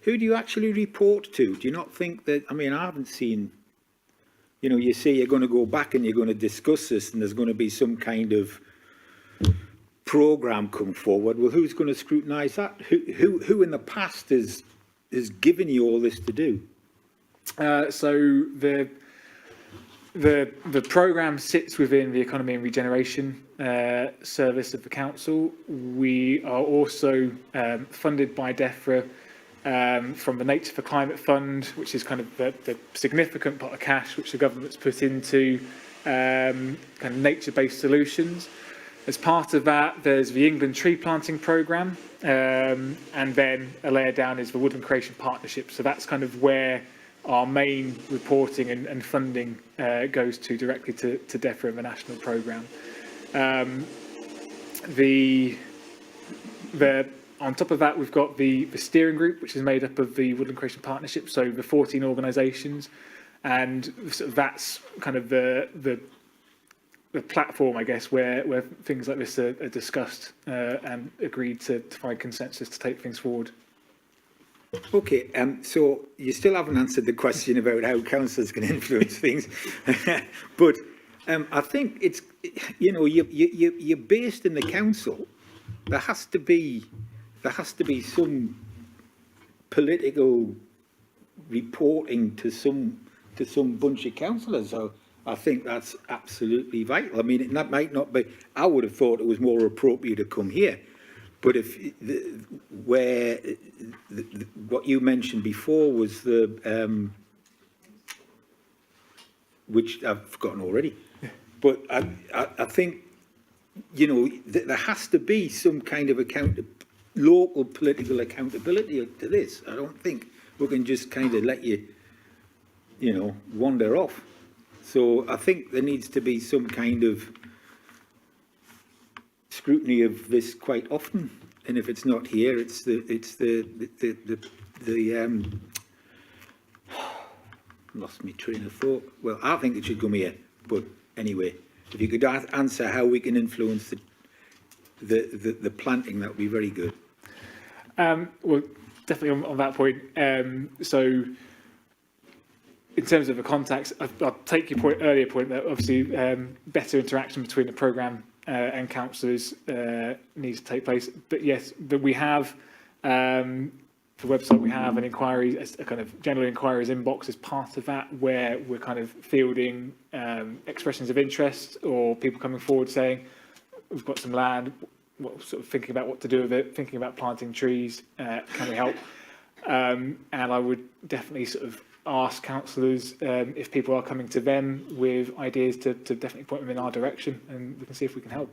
who do you actually report to? Do you not think that? I mean, I haven't seen. You say you're going to go back and you're going to discuss this, and there's going to be some kind of program come forward. Well, who's going to scrutinise that? Who in the past has given you all this to do? So the programme sits within the Economy and Regeneration Service of the Council. We are also funded by DEFRA from the Nature for Climate Fund, which is kind of the significant pot of cash which the government's put into kind of nature-based solutions. As part of that, there's the England Tree Planting Programme, and then a layer down is the Woodland Creation Partnership. So that's kind of where our main reporting and funding goes to directly to DEFRA and the national programme. On top of that, we've got the steering group, which is made up of the Woodland Creation Partnership, so the 14 organisations, and that's kind of the platform, I guess, where things like this are discussed and agreed to find consensus to take things forward. Okay, so you still haven't answered the question about how councillors can influence things, but I think it's you're based in the council. There has to be some political reporting to some bunch of councillors. So I think that's absolutely vital. I mean, that might not be. I would have thought it was more appropriate to come here. But what you mentioned before was which I've forgotten already. But I think, there has to be some kind of local political accountability to this. I don't think we can just kind of let you, wander off. So I think there needs to be some kind of scrutiny of this quite often, and if it's not here, it's the lost my train of thought. Well, I think it should come here, but anyway, if you could answer how we can influence the planting, that would be very good. Well, definitely on that point. So, in terms of the contacts, I'll take your earlier point that obviously better interaction between the programme and councillors needs to take place. But yes, we have the website. We have an inquiry, a kind of general inquiries inbox as part of that, where we're kind of fielding expressions of interest or people coming forward saying, "We've got some land, sort of thinking about what to do with it, thinking about planting trees. Can we help?" And I would definitely sort of ask councillors if people are coming to them with ideas to definitely point them in our direction, and we can see if we can help.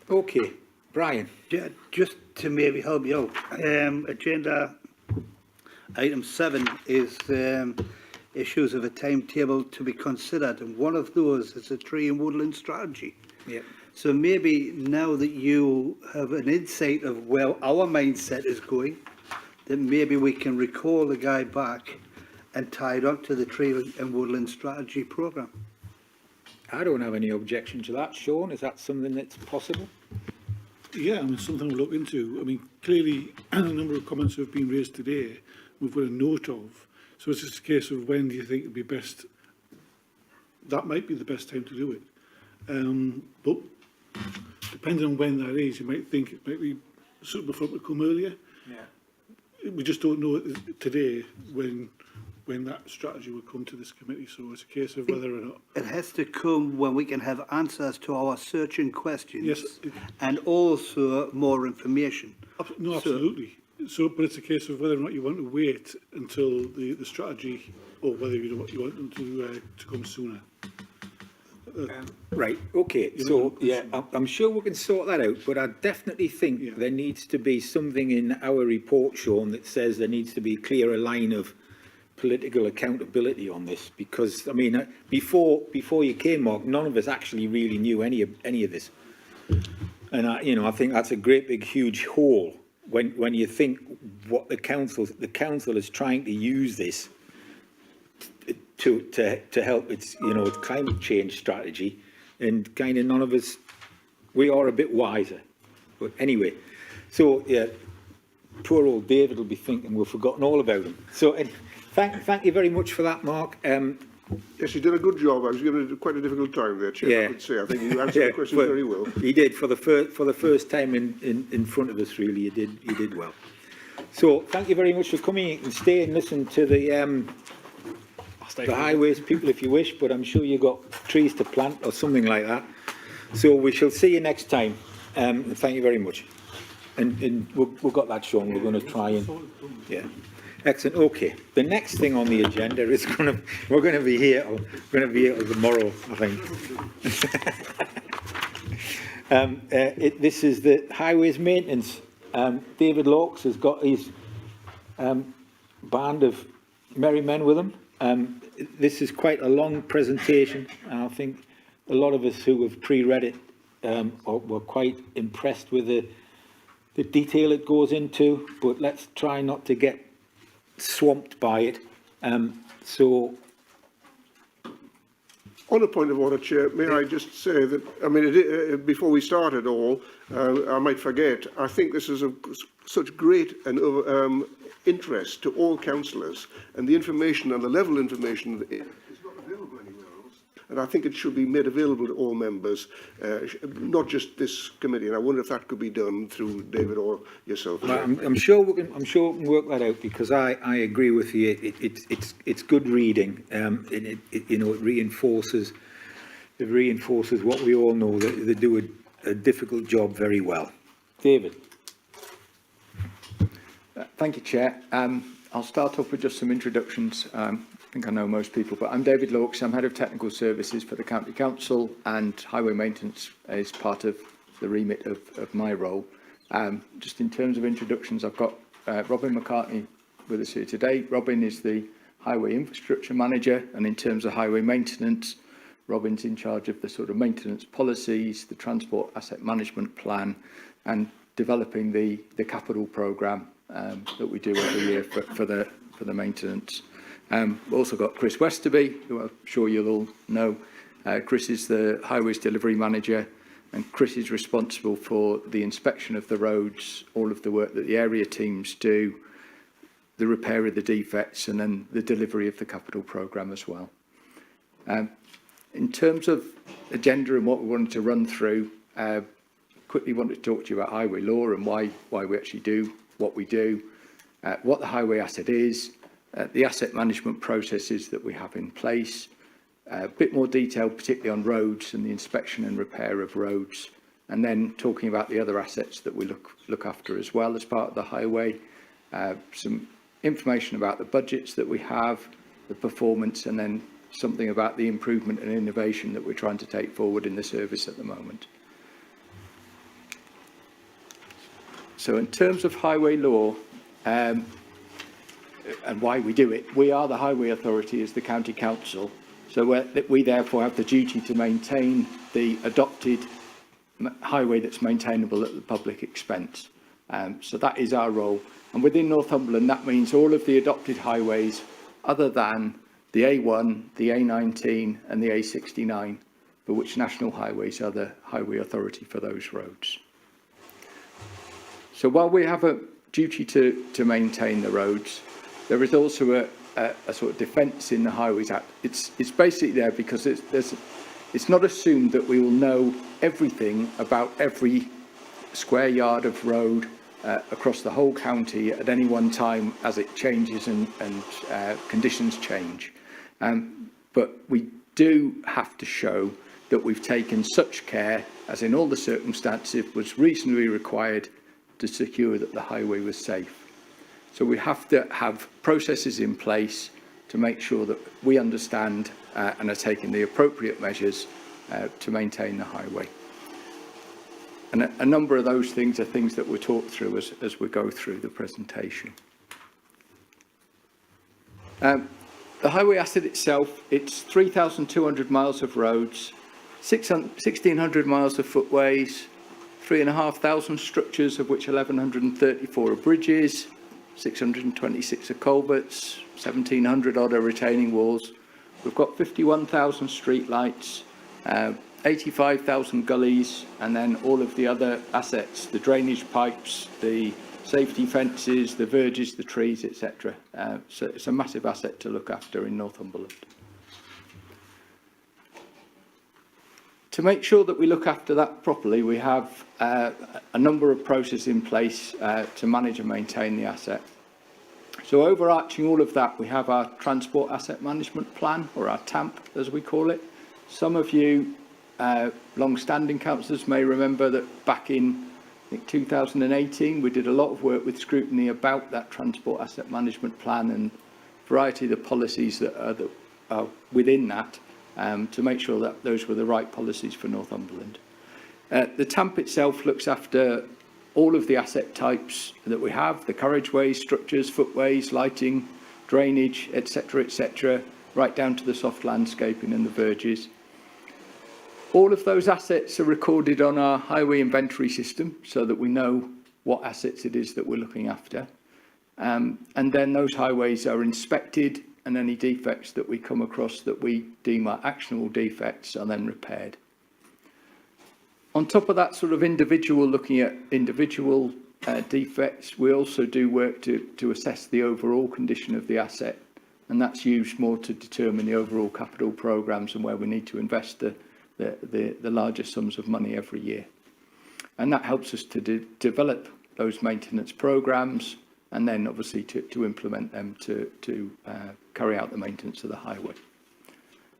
Okay, Brian. Yeah, just to maybe help you out, agenda item 7 is issues of a timetable to be considered, and one of those is a tree and woodland strategy. Yeah. So maybe now that you have an insight of where our mindset is going, then maybe we can recall the guy back and tie it up to the tree and woodland strategy programme. I don't have any objection to that. Sean, is that something that's possible? Yeah, I mean, something we'll look into. I mean, clearly, a number of comments have been raised today, we've got a note of. So it's just a case of when do you think would be best, that might be the best time to do it. But depending on when that is, you might think it might be suitable for it to come earlier. Yeah. We just don't know today when that strategy will come to this committee. So it's a case of whether or not. It has to come when we can have answers to our searching questions. Yes. And also more information. No, absolutely. So, but it's a case of whether or not you want to wait until the strategy, or whether you want them to come sooner. Right, okay, so, yeah, I'm sure we can sort that out, but I definitely think Yeah. there needs to be something in our report, Sean, that says there needs to be a clearer line of political accountability on this, because, I mean, before you came, Mark, none of us actually really knew any of this. And I think that's a great big huge hole when you think what the council is trying to use this to help its its climate change strategy, and kind of none of us, we are a bit wiser. But anyway, so yeah, poor old David will be thinking we've forgotten all about him. So thank you very much for that, Mark. Yes, you did a good job. I was giving it quite a difficult time there, Chair. Yeah. I would say. I think you answered the question very well. He did for the first time in front of us. Really, you did well. So thank you very much for coming. You can stay and listen to the highways people if you wish, but I'm sure you've got trees to plant or something like that. So we shall see you next time. And thank you very much. And we've got that, Sean. We're going to try and yeah. Excellent. Okay. The next thing on the agenda is we're going to be here till tomorrow, I think. This is the highways maintenance. David Lawkes has got his band of merry men with him. This is quite a long presentation, and I think a lot of us who have pre-read it were quite impressed with the detail it goes into, but let's try not to get swamped by it. So On a point of order, Chair, may I just say that, I mean, before we start at all, I might forget, I think this is of such great interest to all councillors, and the information and the level of information is not available anywhere else. And I think it should be made available to all members, not just this committee. And I wonder if that could be done through David or yourself. I'm sure we can work that out, because I agree with you. It's good reading. It reinforces what we all know, that they do a difficult job very well. David. Thank you, Chair. I'll start off with just some introductions. I think I know most people, but I'm David Lawkes. I'm Head of Technical Services for the County Council, and highway maintenance is part of the remit of my role. Just in terms of introductions, I've got Robin McCartney with us here today. Robin is the Highway Infrastructure Manager, and in terms of highway maintenance, Robin's in charge of the sort of maintenance policies, the Transport Asset Management Plan, and developing the capital programme that we do every year for the maintenance. We've also got Chris Westerby, who I'm sure you'll all know. Chris is the Highways Delivery Manager, and Chris is responsible for the inspection of the roads, all of the work that the area teams do, the repair of the defects, and then the delivery of the capital programme as well. In terms of agenda and what we wanted to run through, quickly wanted to talk to you about highway law and why we actually do what we do, what the highway asset is, the asset management processes that we have in place, a bit more detail particularly on roads and the inspection and repair of roads, and then talking about the other assets that we look after as well as part of the highway, some information about the budgets that we have, the performance, and then something about the improvement and innovation that we're trying to take forward in the service at the moment. So in terms of highway law and why we do it, we are the Highway Authority as the County Council, so we therefore have the duty to maintain the adopted highway that's maintainable at the public expense. So that is our role. And within Northumberland, that means all of the adopted highways other than the A1, the A19 and the A69 for which National Highways are the highway authority for those roads. So while we have a duty to maintain the roads, there is also a sort of defence in the Highways Act. It's basically there because it's not assumed that we will know everything about every square yard of road across the whole county at any one time as it changes and conditions change. But we do have to show that we've taken such care as in all the circumstances was reasonably required to secure that the highway was safe. So we have to have processes in place to make sure that we understand and are taking the appropriate measures to maintain the highway. And a number of those things are things that we'll talk through as we go through the presentation. The highway asset itself, it's 3,200 miles of roads, 1,600 miles of footways, 3,500 structures, of which 1,134 are bridges, 626 are culverts, 1,700 odd are retaining walls. We've got 51,000 street lights, 85,000 gullies, and then all of the other assets, the drainage pipes, the safety fences, the verges, the trees, etc. So it's a massive asset to look after in Northumberland. To make sure that we look after that properly, we have a number of processes in place to manage and maintain the asset. So overarching all of that, we have our Transport Asset Management Plan, or our TAMP as we call it. Some of you long-standing councillors may remember that back in I think 2018 we did a lot of work with scrutiny about that Transport Asset Management Plan and a variety of the policies that are within that to make sure that those were the right policies for Northumberland. The TAMP itself looks after all of the asset types that we have, the carriageways, structures, footways, lighting, drainage, etc., right down to the soft landscaping and the verges. All of those assets are recorded on our highway inventory system so that we know what assets it is that we're looking after. And then those highways are inspected and any defects that we come across that we deem are actionable defects are then repaired. On top of that sort of looking at individual defects, we also do work to assess the overall condition of the asset, and that's used more to determine the overall capital programmes and where we need to invest the larger sums of money every year. And that helps us to develop those maintenance programmes and then obviously to implement them to carry out the maintenance of the highway.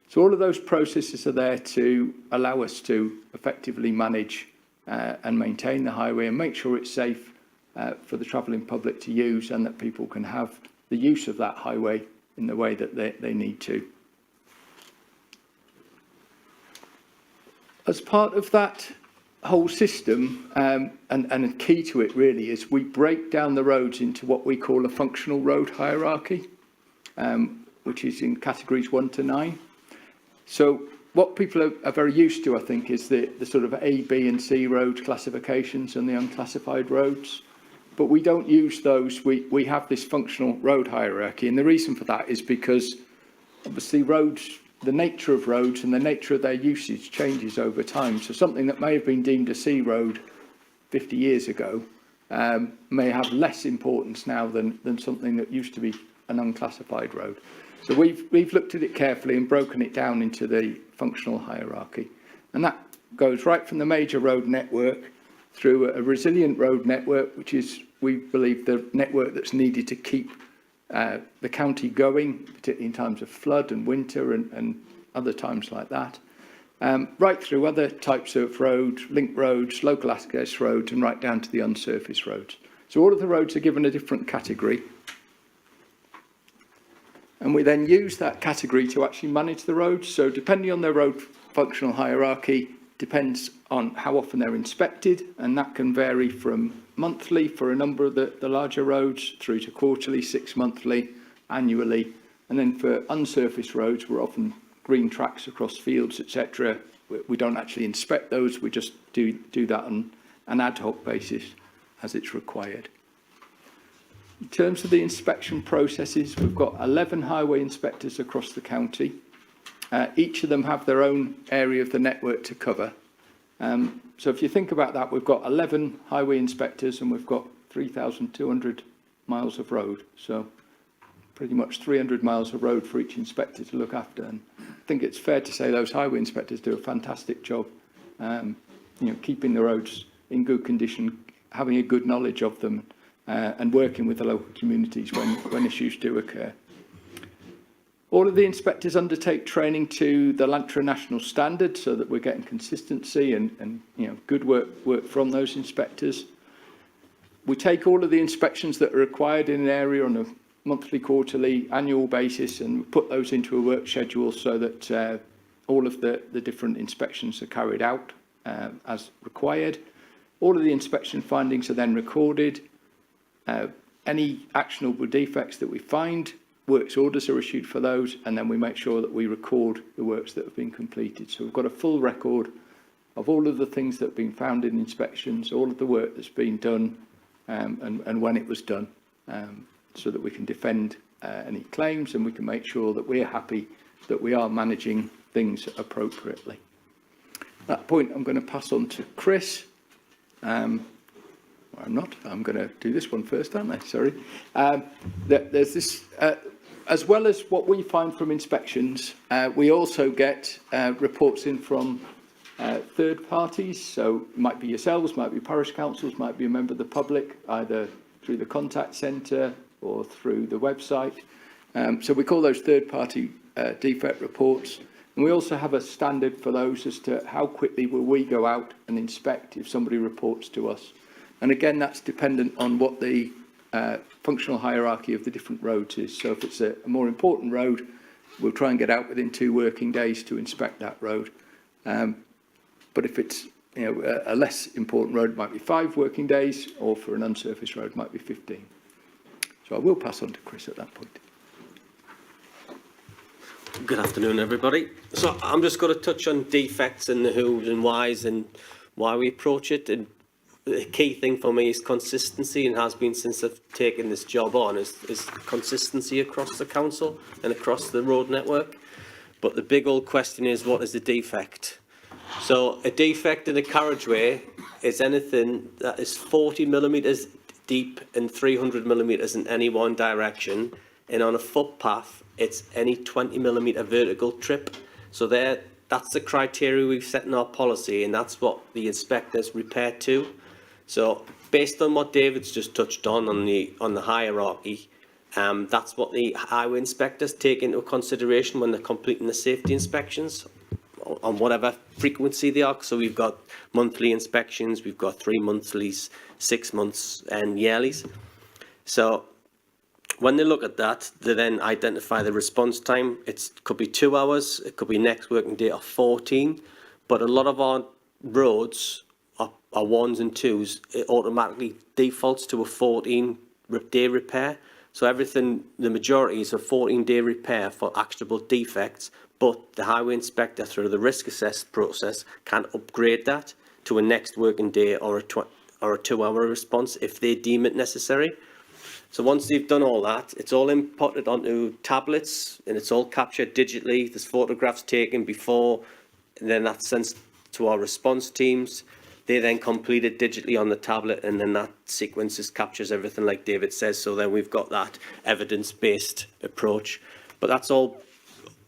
So all of those processes are there to allow us to effectively manage and maintain the highway and make sure it's safe for the travelling public to use and that people can have the use of that highway in the way that they need to. As part of that whole system, and a key to it really is we break down the roads into what we call a functional road hierarchy, which is in categories 1 to 9. So what people are very used to, I think, is the sort of A, B and C road classifications and the unclassified roads. But we don't use those. We have this functional road hierarchy. And the reason for that is because obviously roads, the nature of roads and the nature of their usage changes over time. So something that may have been deemed a C road 50 years ago may have less importance now than something that used to be an unclassified road. So we've looked at it carefully and broken it down into the functional hierarchy. And that goes right from the major road network through a resilient road network, which is, we believe, the network that's needed to keep the county going, particularly in times of flood and winter and other times like that. Right through other types of roads, link roads, local access roads, and right down to the unsurfaced roads. So all of the roads are given a different category. And we then use that category to actually manage the roads. So depending on their road functional hierarchy, depends on how often they're inspected, and that can vary from monthly for a number of the larger roads through to quarterly, 6 monthly, annually. And then for unsurfaced roads, we're often green tracks across fields, etc. We don't actually inspect those, we just do that on an ad hoc basis as it's required. In terms of the inspection processes, we've got 11 highway inspectors across the county. Each of them have their own area of the network to cover. So if you think about that, we've got 11 highway inspectors and we've got 3,200 miles of road. So pretty much 300 miles of road for each inspector to look after. And I think it's fair to say those highway inspectors do a fantastic job, keeping the roads in good condition, having a good knowledge of them, and working with the local communities when issues do occur. All of the inspectors undertake training to the LANTRA national standard so that we're getting consistency and good work from those inspectors. We take all of the inspections that are required in an area on a monthly, quarterly, annual basis and put those into a work schedule so that all of the different inspections are carried out as required. All of the inspection findings are then recorded. Any actionable defects that we find, works orders are issued for those, and then we make sure that we record the works that have been completed. So we've got a full record of all of the things that have been found in inspections, all of the work that's been done, and when it was done, so that we can defend any claims and we can make sure that we're happy that we are managing things appropriately. At that point, I'm going to pass on to Chris. I'm not. I'm going to do this one first, aren't I? Sorry. There's this, as well as what we find from inspections, we also get reports in from third parties. So it might be yourselves, might be parish councils, might be a member of the public, either through the contact centre or through the website. So we call those third party defect reports. And we also have a standard for those as to how quickly will we go out and inspect if somebody reports to us. And again, that's dependent on what the functional hierarchy of the different roads is. So if it's a more important road, we'll try and get out within 2 working days to inspect that road. But if it's a less important road, it might be 5 working days, or for an unsurfaced road, it might be 15. So I will pass on to Chris at that point. Good afternoon, everybody. So I'm just going to touch on defects and the who's and whys and why we approach it. And the key thing for me is consistency, and has been since I've taken this job on, is consistency across the council and across the road network. But the big old question is, what is the defect? So a defect in a carriageway is anything that is 40 millimetres deep and 300 millimetres in any one direction, and on a footpath it's any 20 millimetre vertical trip. So that's the criteria we've set in our policy, and that's what the inspectors repair to. So based on what David's just touched on the hierarchy, that's what the highway inspectors take into consideration when they're completing the safety inspections on whatever frequency they are. So we've got monthly inspections, we've got 3 monthlies, 6 months and yearlies. So when they look at that, they then identify the response time. It could be 2 hours, it could be next working day or 14, but a lot of our roads are 1s and 2s. It automatically defaults to a 14-day repair. So everything, the majority is a 14-day repair for actionable defects, but the highway inspector, through the risk assessment process, can upgrade that to a next working day or a 2-hour response if they deem it necessary. So once they've done all that, it's all inputted onto tablets and it's all captured digitally. There's photographs taken before, and then that's sent to our response teams. They then complete it digitally on the tablet, and then that sequence captures everything like David says. So then we've got that evidence-based approach. But that's all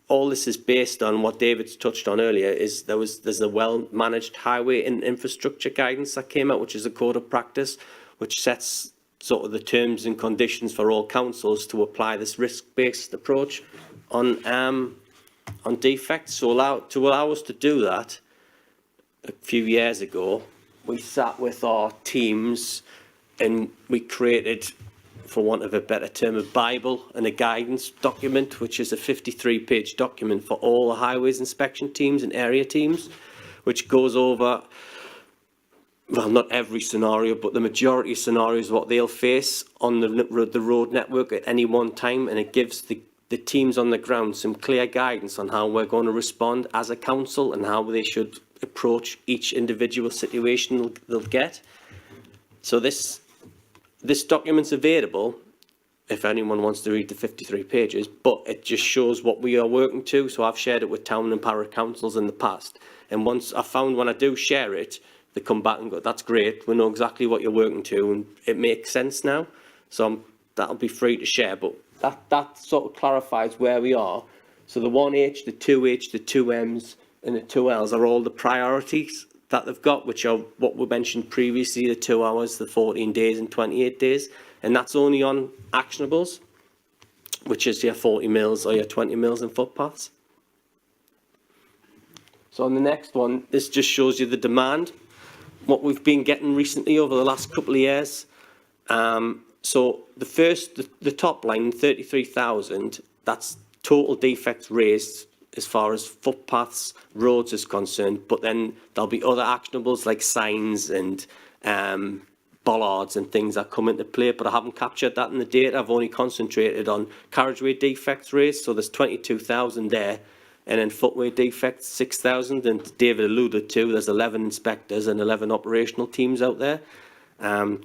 this is based on what David's touched on earlier, is there's a well-managed highway and infrastructure guidance that came out, which is a code of practice, which sets sort of the terms and conditions for all councils to apply this risk-based approach on defects. So to allow us to do that, a few years ago, we sat with our teams and we created, for want of a better term, a Bible and a guidance document, which is a 53-page document for all the highways inspection teams and area teams, which goes over, well, not every scenario, but the majority of scenarios, what they'll face on the road network at any one time, and it gives the teams on the ground some clear guidance on how we're going to respond as a council and how they should approach each individual situation they'll get. So this document's available if anyone wants to read the 53 pages, but it just shows what we are working to. So I've shared it with town and parish councils in the past. And once I found when I do share it, they come back and go, that's great, we know exactly what you're working to, and it makes sense now. So that'll be free to share, but that sort of clarifies where we are. So the 1H, the 2H, the 2Ms and the 2Ls are all the priorities that they've got, which are what we mentioned previously, the 2 hours, the 14 days and 28 days. And that's only on actionables, which is your 40 mils or your 20 mils in footpaths. So on the next one, this just shows you the demand, what we've been getting recently over the last couple of years. So the top line, 33,000, that's total defects raised as far as footpaths, roads is concerned, but then there'll be other actionables like signs and bollards and things that come into play, but I haven't captured that in the data. I've only concentrated on carriageway defects raised, so there's 22,000 there, and then footway defects, 6,000, and David alluded to, there's 11 inspectors and 11 operational teams out there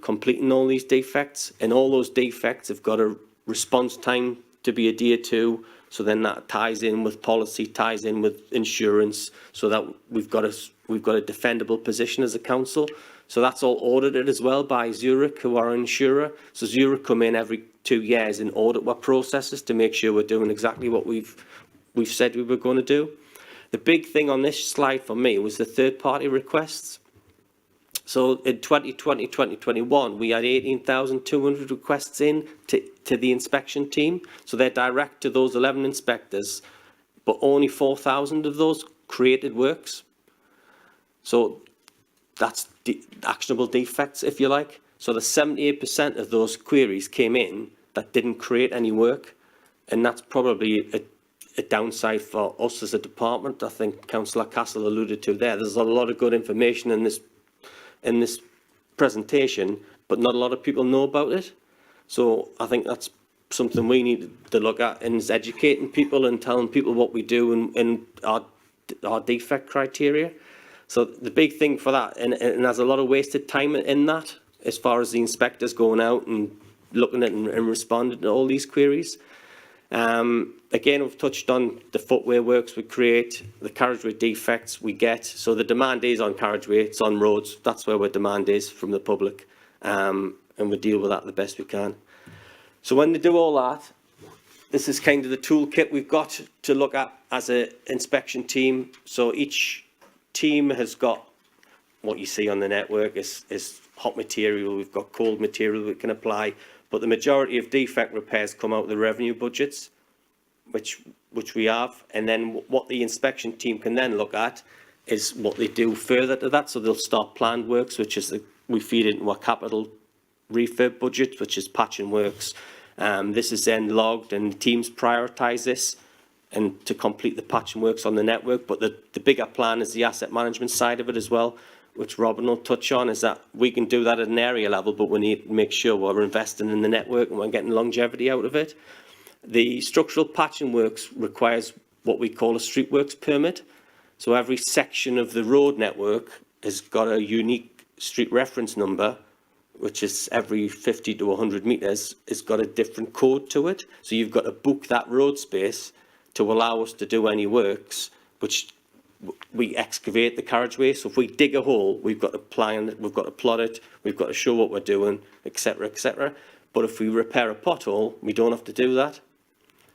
completing all these defects, and all those defects have got a response time to be adhered to, so then that ties in with policy, ties in with insurance, so that we've got a defendable position as a council. So that's all audited as well by Zurich, who are our insurer. So Zurich come in every 2 years and audit our processes to make sure we're doing exactly what we've said we were going to do. The big thing on this slide for me was the third-party requests. So in 2020, 2021, we had 18,200 requests in to the inspection team. So they're direct to those 11 inspectors, but only 4,000 of those created works. So that's actionable defects, if you like. So the 78% of those queries came in that didn't create any work. And that's probably a downside for us as a department. I think Councillor Castle alluded to there. There's a lot of good information in this presentation, but not a lot of people know about it. So I think that's something we need to look at, and is educating people and telling people what we do and our defect criteria. So the big thing for that, and there's a lot of wasted time in that, as far as the inspectors going out and looking at and responding to all these queries. Again, we've touched on the footway works we create, the carriageway defects we get. So the demand is on carriageway, it's on roads. That's where our demand is from the public, and we deal with that the best we can. So when they do all that, this is kind of the toolkit we've got to look at as an inspection team. So each team has got what you see on the network is hot material. We've got cold material we can apply. But the majority of defect repairs come out of the revenue budgets, which we have. And then what the inspection team can then look at is what they do further to that. So they'll start planned works, which is we feed into our capital refurb budget, which is patching works. This is then logged, and the teams prioritise this and to complete the patching works on the network. But the bigger plan is the asset management side of it as well, which Robin will touch on, is that we can do that at an area level, but we need to make sure we're investing in the network and we're getting longevity out of it. The structural patching works requires what we call a street works permit. So every section of the road network has got a unique street reference number, which is every 50 to 100 metres, it's got a different code to it. So you've got to book that road space to allow us to do any works, which we excavate the carriageway. So if we dig a hole, we've got to plan it, we've got to plot it, we've got to show what we're doing, etc., etc. But if we repair a pothole, we don't have to do that.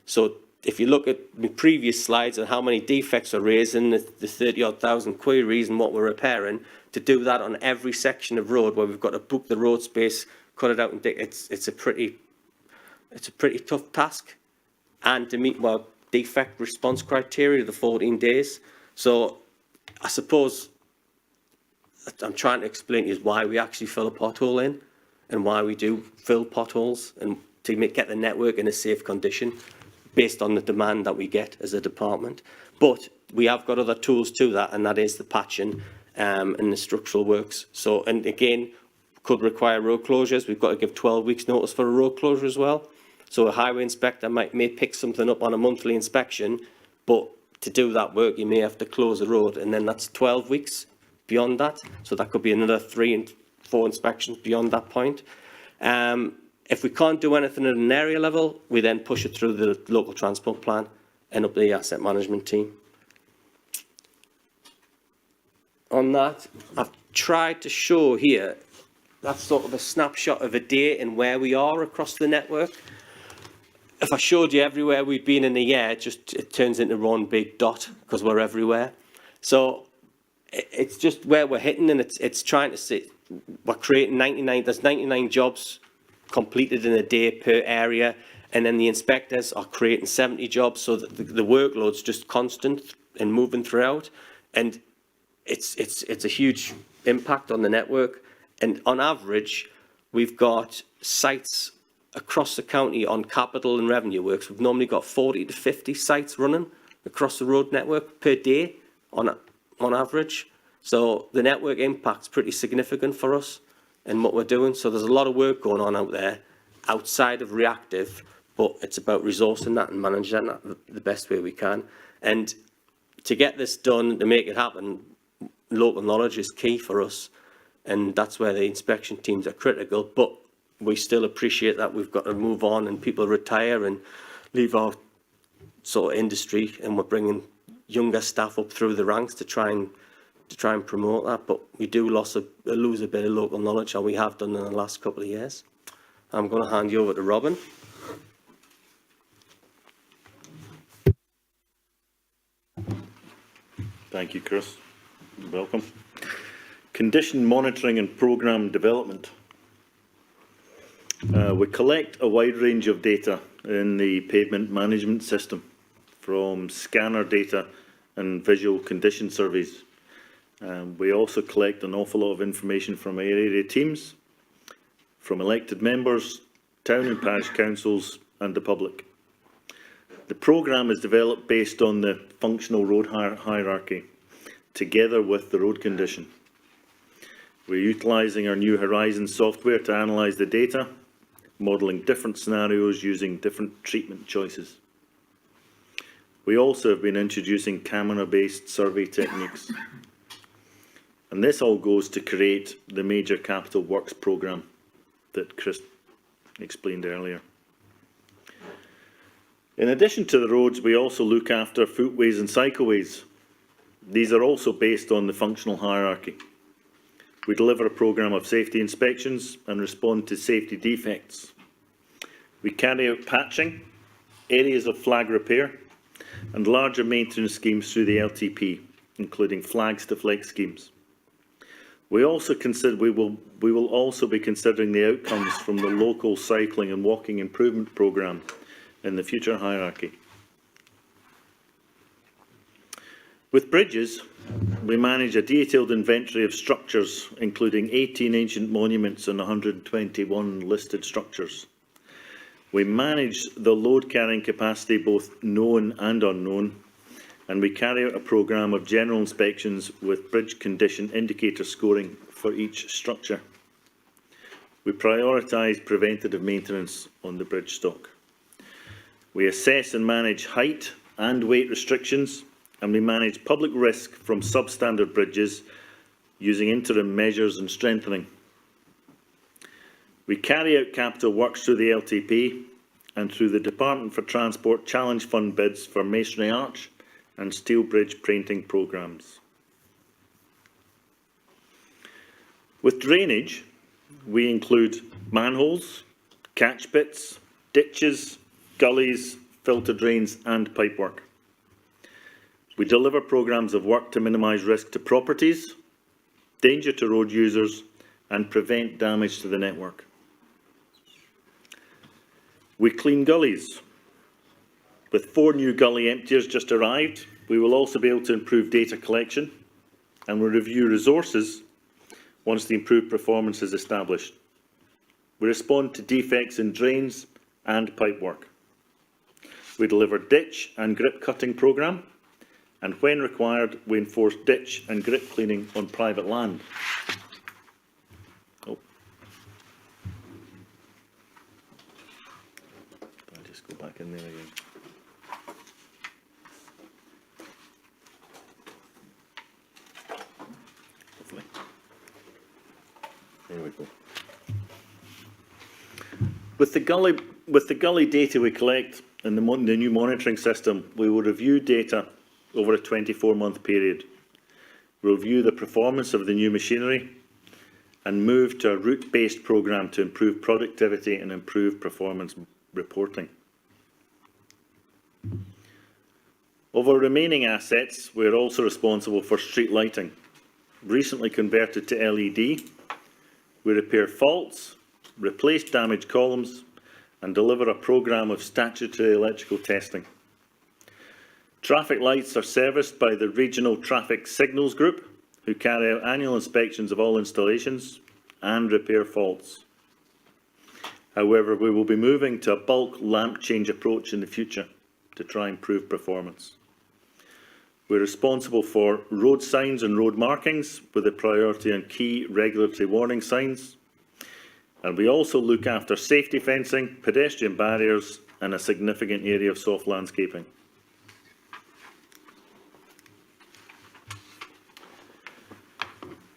So if you look at my previous slides and how many defects are raised in the 30-odd thousand queries and what we're repairing, to do that on every section of road where we've got to book the road space, cut it out and dig, it's a pretty tough task. And to meet our defect response criteria, the 14 days. So I suppose I'm trying to explain to you why we actually fill a pothole in and why we do fill potholes, and to get the network in a safe condition based on the demand that we get as a department. But we have got other tools to that, and that is the patching and the structural works. So, and again, could require road closures. We've got to give 12 weeks notice for a road closure as well. So a highway inspector may pick something up on a monthly inspection, but to do that work, you may have to close the road, and then that's 12 weeks beyond that. So that could be another 3 and 4 inspections beyond that point. If we can't do anything at an area level, we then push it through the local transport plan and up the asset management team. On that, I've tried to show here, that's sort of a snapshot of a day and where we are across the network. If I showed you everywhere we've been in a year, it turns into one big dot because we're everywhere. So it's just where we're hitting, and it's trying to see, we're creating 99 jobs completed in a day per area, and then the inspectors are creating 70 jobs, so that the workload's just constant and moving throughout, and it's a huge impact on the network. And on average, we've got sites across the county on capital and revenue works. We've normally got 40 to 50 sites running across the road network per day on average. So the network impact's pretty significant for us in what we're doing. So there's a lot of work going on out there outside of reactive, but it's about resourcing that and managing that the best way we can. And to get this done, to make it happen, local knowledge is key for us. And that's where the inspection teams are critical. But we still appreciate that we've got to move on and people retire and leave our sort of industry, and we're bringing younger staff up through the ranks to try and promote that. But we do lose a bit of local knowledge, and we have done in the last couple of years. I'm going to hand you over to Robin. Thank you, Chris. Welcome. Condition monitoring and programme development. We collect a wide range of data in the pavement management system, from scanner data and visual condition surveys. We also collect an awful lot of information from our area teams, from elected members, town and parish councils and the public. The programme is developed based on the functional road hierarchy, together with the road condition. We're utilising our new Horizon software to analyse the data, modelling different scenarios using different treatment choices. We also have been introducing camera-based survey techniques. And this all goes to create the major capital works programme that Chris explained earlier. In addition to the roads, we also look after footways and cycleways. These are also based on the functional hierarchy. We deliver a programme of safety inspections and respond to safety defects. We carry out patching, areas of flag repair, and larger maintenance schemes through the LTP, including flags to flex schemes. We will also be considering the outcomes from the local cycling and walking improvement programme in the future hierarchy. With bridges, we manage a detailed inventory of structures, including 18 ancient monuments and 121 listed structures. We manage the load carrying capacity, both known and unknown, and we carry out a programme of general inspections with bridge condition indicator scoring for each structure. We prioritise preventative maintenance on the bridge stock. We assess and manage height and weight restrictions, and we manage public risk from substandard bridges using interim measures and strengthening. We carry out capital works through the LTP and through the Department for Transport Challenge Fund bids for masonry arch and steel bridge painting programmes. With drainage, we include manholes, catch pits, ditches, gullies, filter drains and pipework. We deliver programmes of work to minimise risk to properties, danger to road users and prevent damage to the network. We clean gullies. With 4 new gully emptiers just arrived, we will also be able to improve data collection, and we'll review resources once the improved performance is established. We respond to defects in drains and pipework. We deliver ditch and grip cutting programme, and when required, we enforce ditch and grip cleaning on private land. I'll just go back in there again. Hopefully. There we go. With the gully data we collect in the new monitoring system, we will review data over a 24-month period. We'll review the performance of the new machinery and move to a route-based programme to improve productivity and improve performance reporting. Of our remaining assets, we are also responsible for street lighting. Recently converted to LED, we repair faults, replace damaged columns and deliver a programme of statutory electrical testing. Traffic lights are serviced by the Regional Traffic Signals Group, who carry out annual inspections of all installations and repair faults. However, we will be moving to a bulk lamp change approach in the future to try and improve performance. We're responsible for road signs and road markings with a priority on key regulatory warning signs. And we also look after safety fencing, pedestrian barriers and a significant area of soft landscaping.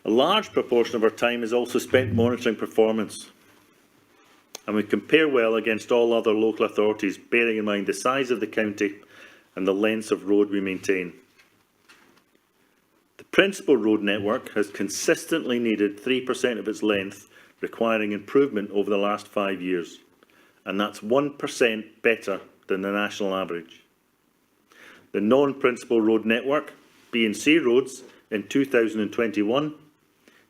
A large proportion of our time is also spent monitoring performance, and we compare well against all other local authorities, bearing in mind the size of the county and the lengths of road we maintain. The principal road network has consistently needed 3% of its length, requiring improvement over the last 5 years, and that's 1% better than the national average. The non-principal road network, B&C roads, in 2021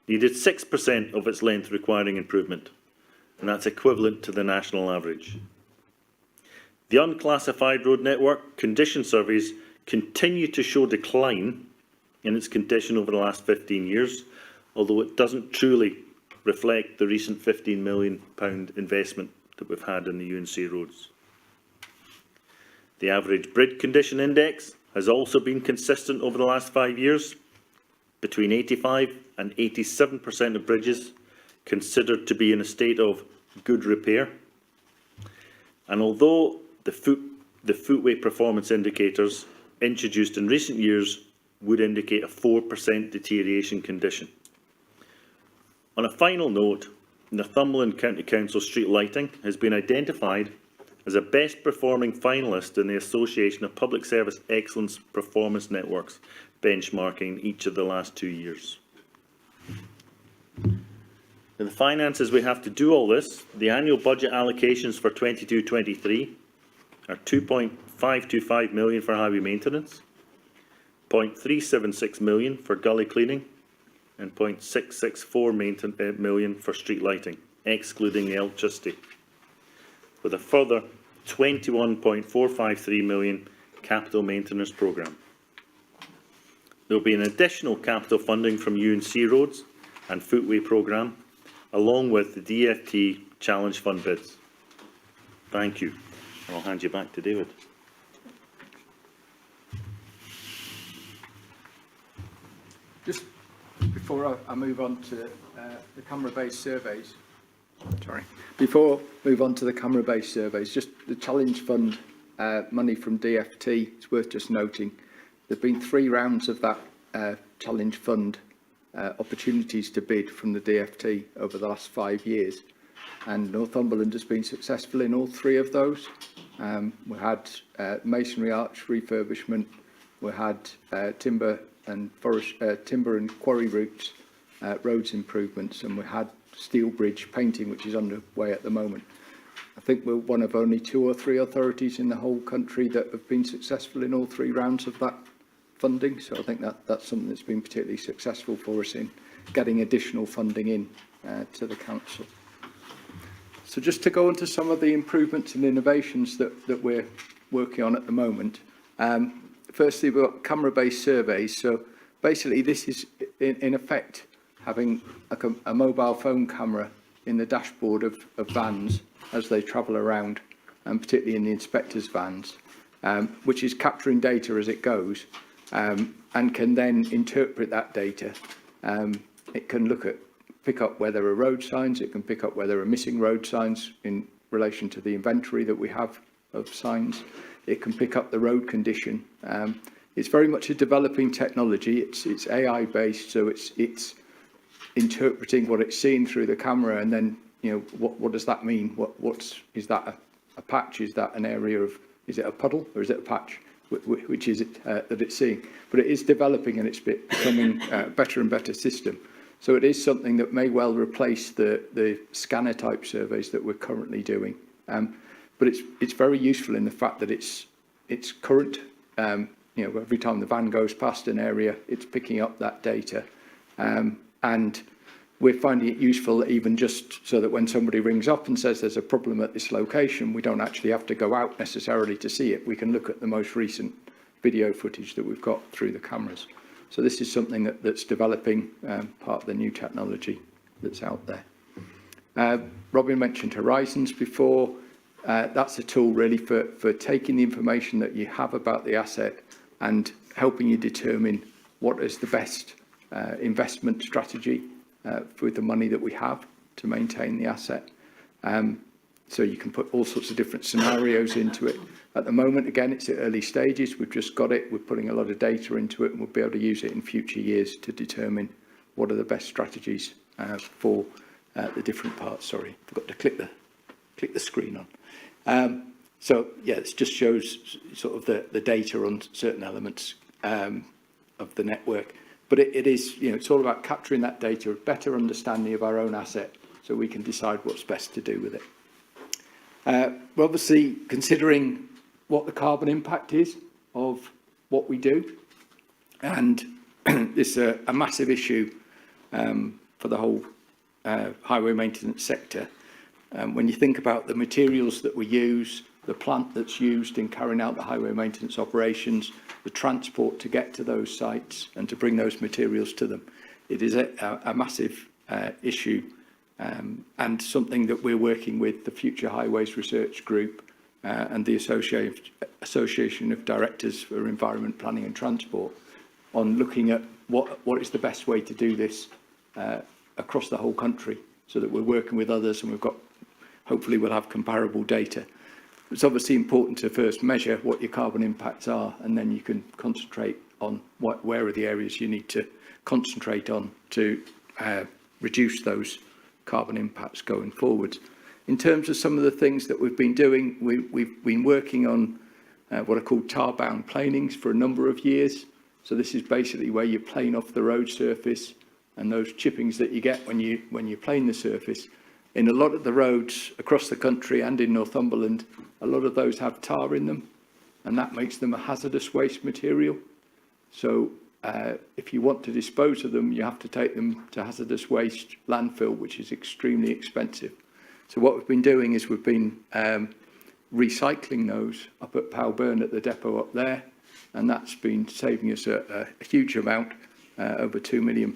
needed 6% of its length requiring improvement, and that's equivalent to the national average. The unclassified road network condition surveys continue to show decline in its condition over the last 15 years, although it doesn't truly reflect the recent £15 million investment that we've had in the UNC roads. The average bridge condition index has also been consistent over the last 5 years, between 85 and 87% of bridges considered to be in a state of good repair. And although the footway performance indicators introduced in recent years would indicate a 4% deterioration condition. On a final note, Northumberland County Council street lighting has been identified as a best performing finalist in the Association of Public Service Excellence Performance Networks benchmarking each of the last 2 years. In the finances, we have to do all this. The annual budget allocations for 22-23 are £2.525 million for highway maintenance, £0.376 million for gully cleaning, and £0.664 million for street lighting, excluding the electricity, with a further £21.453 million capital maintenance programme. There will be an additional capital funding from UNC roads and footway programme, along with the DFT Challenge Fund bids. Thank you. And I'll hand you back to David. Just before I move on to the camera-based surveys, before I move on to the camera-based surveys, just the Challenge Fund money from DFT, it's worth just noting. There have been 3 rounds of that Challenge Fund opportunities to bid from the DFT over the last 5 years, and Northumberland has been successful in all 3 of those. We had masonry arch refurbishment, we had timber and quarry routes, roads improvements, and we had steel bridge painting, which is underway at the moment. I think we're one of only 2 or 3 authorities in the whole country that have been successful in all 3 rounds of that funding, so I think that's something that's been particularly successful for us in getting additional funding in to the council. So just to go into some of the improvements and innovations that we're working on at the moment. Firstly, we've got camera-based surveys. So basically this is in effect having a mobile phone camera in the dashboard of vans as they travel around, and particularly in the inspectors' vans, which is capturing data as it goes, and can then interpret that data. It can pick up where there are road signs, it can pick up where there are missing road signs in relation to the inventory that we have of signs. It can pick up the road condition. It's very much a developing technology. It's AI based, so it's interpreting what it's seeing through the camera and then you know, what does that mean? Is that a patch? Is that an area of, is it a puddle or is it a patch? Which is it that it's seeing? But it is developing and it's becoming a better and better system. So it is something that may well replace the scanner type surveys that we're currently doing. But it's very useful in the fact that it's current. You know, every time the van goes past an area, it's picking up that data. And we're finding it useful even just so that when somebody rings up and says there's a problem at this location, we don't actually have to go out necessarily to see it. We can look at the most recent video footage that we've got through the cameras. So this is something that's developing, part of the new technology that's out there. Robin mentioned Horizons before. That's a tool really for taking the information that you have about the asset and helping you determine what is the best investment strategy for the money that we have to maintain the asset. So you can put all sorts of different scenarios into it. At the moment, again, it's at early stages. We've just got it. We're putting a lot of data into it, and we'll be able to use it in future years to determine what are the best strategies for the different parts. Sorry, forgot to click the screen on. So yeah, it just shows sort of the data on certain elements of the network. But it is, you know, it's all about capturing that data, a better understanding of our own asset, so we can decide what's best to do with it. We're obviously considering what the carbon impact is of what we do, and it's a massive issue for the whole highway maintenance sector. When you think about the materials that we use, the plant that's used in carrying out the highway maintenance operations, the transport to get to those sites and to bring those materials to them, it is a massive issue, and something that we're working with the Future Highways Research Group and the Association of Directors for Environment, Planning and Transport on looking at what is the best way to do this across the whole country, so that we're working with others and hopefully we'll have comparable data. It's obviously important to first measure what your carbon impacts are, and then you can concentrate on where are the areas you need to concentrate on to reduce those carbon impacts going forward. In terms of some of the things that we've been doing, we've been working on what are called tar-bound planings for a number of years. So this is basically where you plane off the road surface, and those chippings that you get when you plane the surface. In a lot of the roads across the country and in Northumberland, a lot of those have tar in them, and that makes them a hazardous waste material. So if you want to dispose of them, you have to take them to hazardous waste landfill, which is extremely expensive. So what we've been doing is we've been recycling those up at Powburn at the depot up there, and that's been saving us a huge amount, over £2 million,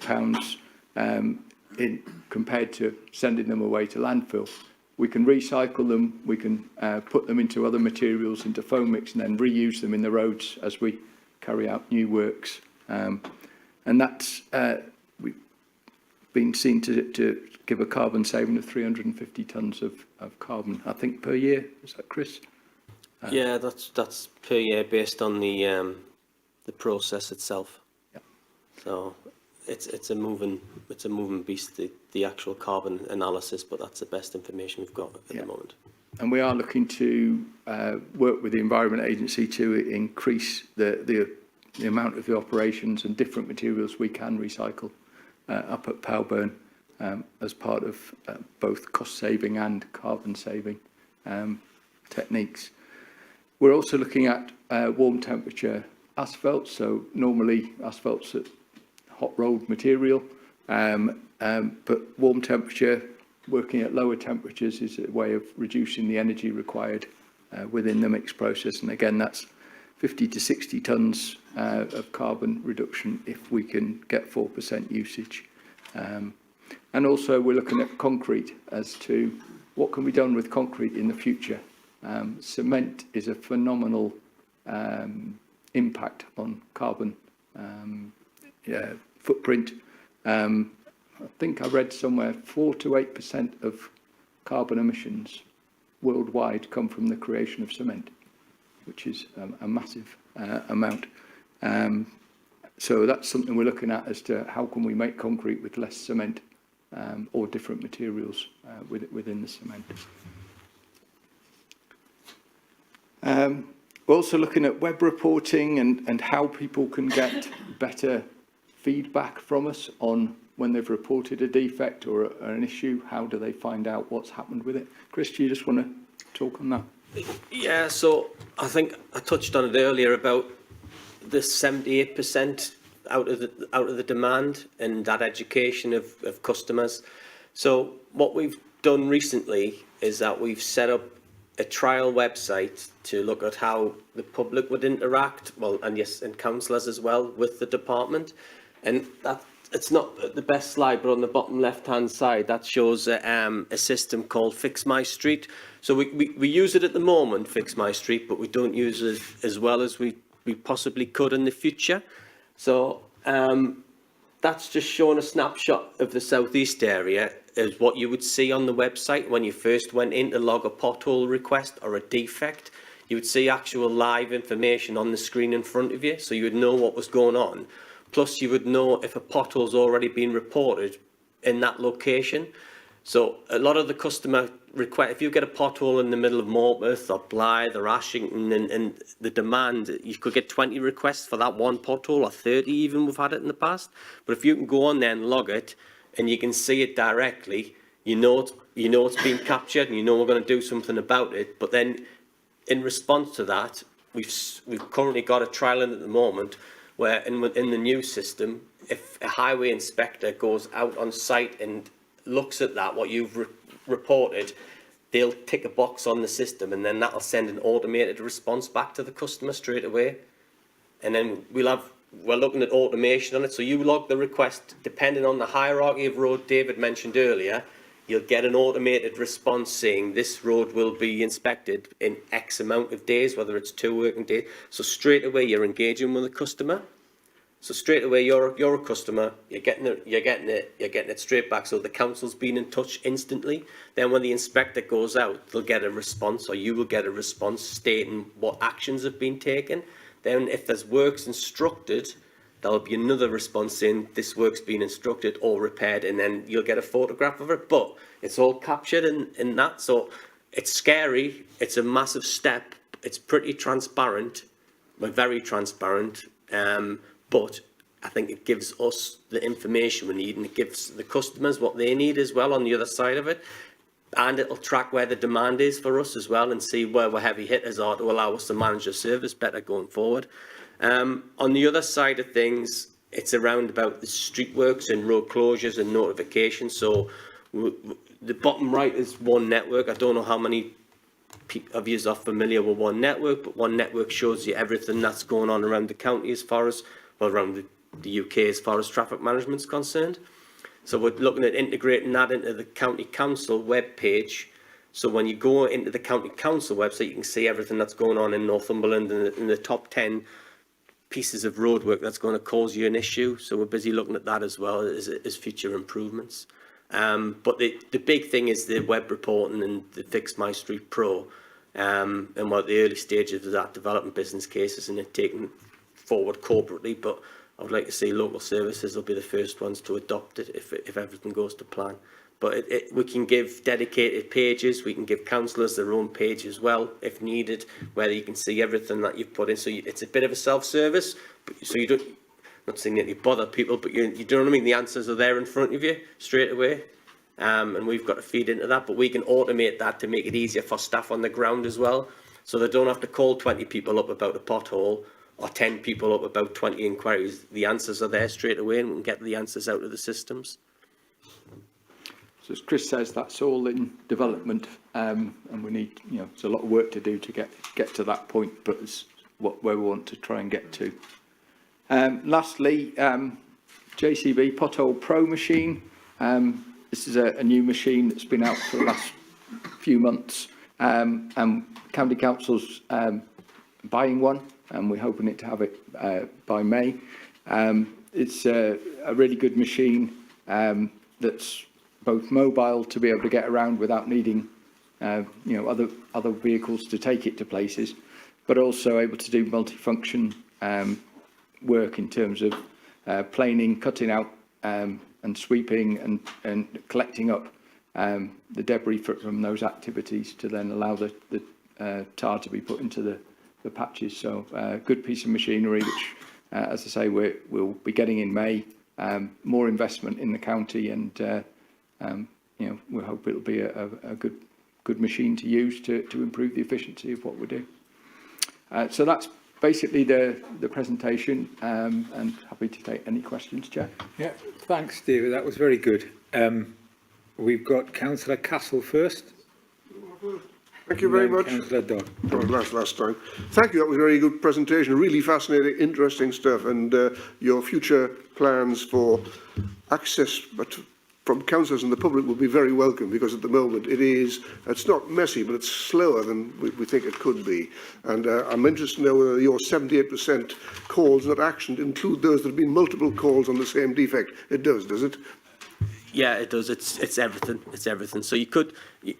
compared to sending them away to landfill. We can recycle them, we can put them into other materials, into foam mix, and then reuse them in the roads as we carry out new works. And that's we've been seen to give a carbon saving of 350 tonnes of carbon, I think, per year. Is that, Chris? Yeah, that's per year based on the process itself. Yeah. So it's a moving beast, the actual carbon analysis, but that's the best information we've got at the moment. And we are looking to work with the Environment Agency to increase the amount of the operations and different materials we can recycle up at Powburn as part of both cost saving and carbon saving techniques. We're also looking at warm temperature asphalt. So normally asphalt's at hot rolled material, but warm temperature, working at lower temperatures, is a way of reducing the energy required within the mix process. And again, that's 50 to 60 tonnes of carbon reduction if we can get 4% usage. And also we're looking at concrete as to what can be done with concrete in the future. Cement is a phenomenal impact on carbon footprint. I think I read somewhere 4 to 8% of carbon emissions worldwide come from the creation of cement, which is a massive amount. So that's something we're looking at as to how can we make concrete with less cement or different materials within the cement. We're also looking at web reporting and how people can get better feedback from us on when they've reported a defect or an issue. How do they find out what's happened with it? Chris, do you just want to talk on that? Yeah, so I think I touched on it earlier about the 78% out of the demand and that education of customers. So what we've done recently is that we've set up a trial website to look at how the public would interact, well, and yes, and councillors as well, with the department. And that, it's not the best slide, but on the bottom left-hand side, that shows a system called Fix My Street. So we use it at the moment, Fix My Street, but we don't use it as well as we possibly could in the future. So that's just showing a snapshot of the southeast area is what you would see on the website when you first went in to log a pothole request or a defect. You would see actual live information on the screen in front of you, so you would know what was going on. Plus, you would know if a pothole's already been reported in that location. So a lot of the customer request, if you get a pothole in the middle of Morpeth or Blythe or Ashington, and the demand, you could get 20 requests for that one pothole, or 30 even, we've had it in the past. But if you can go on there and log it, and you can see it directly, you know it's been captured, and you know we're going to do something about it. But then, in response to that, we've currently got a trial in at the moment where in the new system, if a highway inspector goes out on site and looks at that, what you've reported, they'll tick a box on the system, and then that'll send an automated response back to the customer straight away. And then we're looking at automation on it. So you log the request, depending on the hierarchy of road David mentioned earlier, you'll get an automated response saying this road will be inspected in X amount of days, whether it's 2 working days. So straight away you're engaging with the customer. So straight away you're a customer, you're getting it straight back. So the council's been in touch instantly. Then when the inspector goes out, they'll get a response, or you will get a response stating what actions have been taken. Then if there's works instructed, there'll be another response saying this work's been instructed or repaired, and then you'll get a photograph of it. But it's all captured in that. So it's scary. It's a massive step. It's pretty transparent. We're very transparent. But I think it gives us the information we need, and it gives the customers what they need as well on the other side of it. And it'll track where the demand is for us as well, and see where our heavy hitters are to allow us to manage the service better going forward. On the other side of things, it's around about the street works and road closures and notifications. So the bottom right is One Network. I don't know how many of you are familiar with One Network, but One Network shows you everything that's going on around the county as far as, well, around the UK as far as traffic management is concerned. So we're looking at integrating that into the County Council web page. So when you go into the County Council website, you can see everything that's going on in Northumberland and in the top 10 pieces of roadwork that's going to cause you an issue. So we're busy looking at that as well as future improvements. But the big thing is the web reporting and the Fix My Street Pro. And we're at the early stages of that, developing business cases and it taking forward corporately. But I would like to see local services will be the first ones to adopt it if everything goes to plan. But we can give dedicated pages, we can give councillors their own page as well, if needed, where you can see everything that you've put in. So it's a bit of a self-service, so you don't, not saying that you bother people, but you know what I mean, the answers are there in front of you straight away. And we've got to feed into that, but we can automate that to make it easier for staff on the ground as well. So they don't have to call 20 people up about a pothole, or 10 people up about 20 inquiries. The answers are there straight away, and we can get the answers out of the systems. So as Chris says, that's all in development, and we need, there's a lot of work to do to get to that point, but it's where we want to try and get to. Lastly, JCB Pothole Pro machine. This is a new machine that's been out for the last few months, and County Council's buying one, and we're hoping to have it by May. It's a really good machine that's both mobile to be able to get around without needing other vehicles to take it to places, but also able to do multifunction work in terms of planing, cutting out and sweeping and collecting up the debris from those activities to then allow the tar to be put into the patches. So good piece of machinery, which, as I say, we'll be getting in May. More investment in the county, and you know, we hope it'll be a good machine to use to improve the efficiency of what we do. So that's basically the presentation, and happy to take any questions, Chair. Yeah, thanks, David. That was very good. We've got Councillor Castle first. Thank you very much. Councillor Dodd. Oh, last time. Thank you. That was a very good presentation. Really fascinating, interesting stuff. And your future plans for access, but from councillors and the public, will be very welcome, because at the moment it's not messy, but it's slower than we think it could be. And I'm interested to know whether your 78% calls not actioned include those that have been multiple calls on the same defect. It does it? Yeah, it does. It's everything. It's everything. So you could,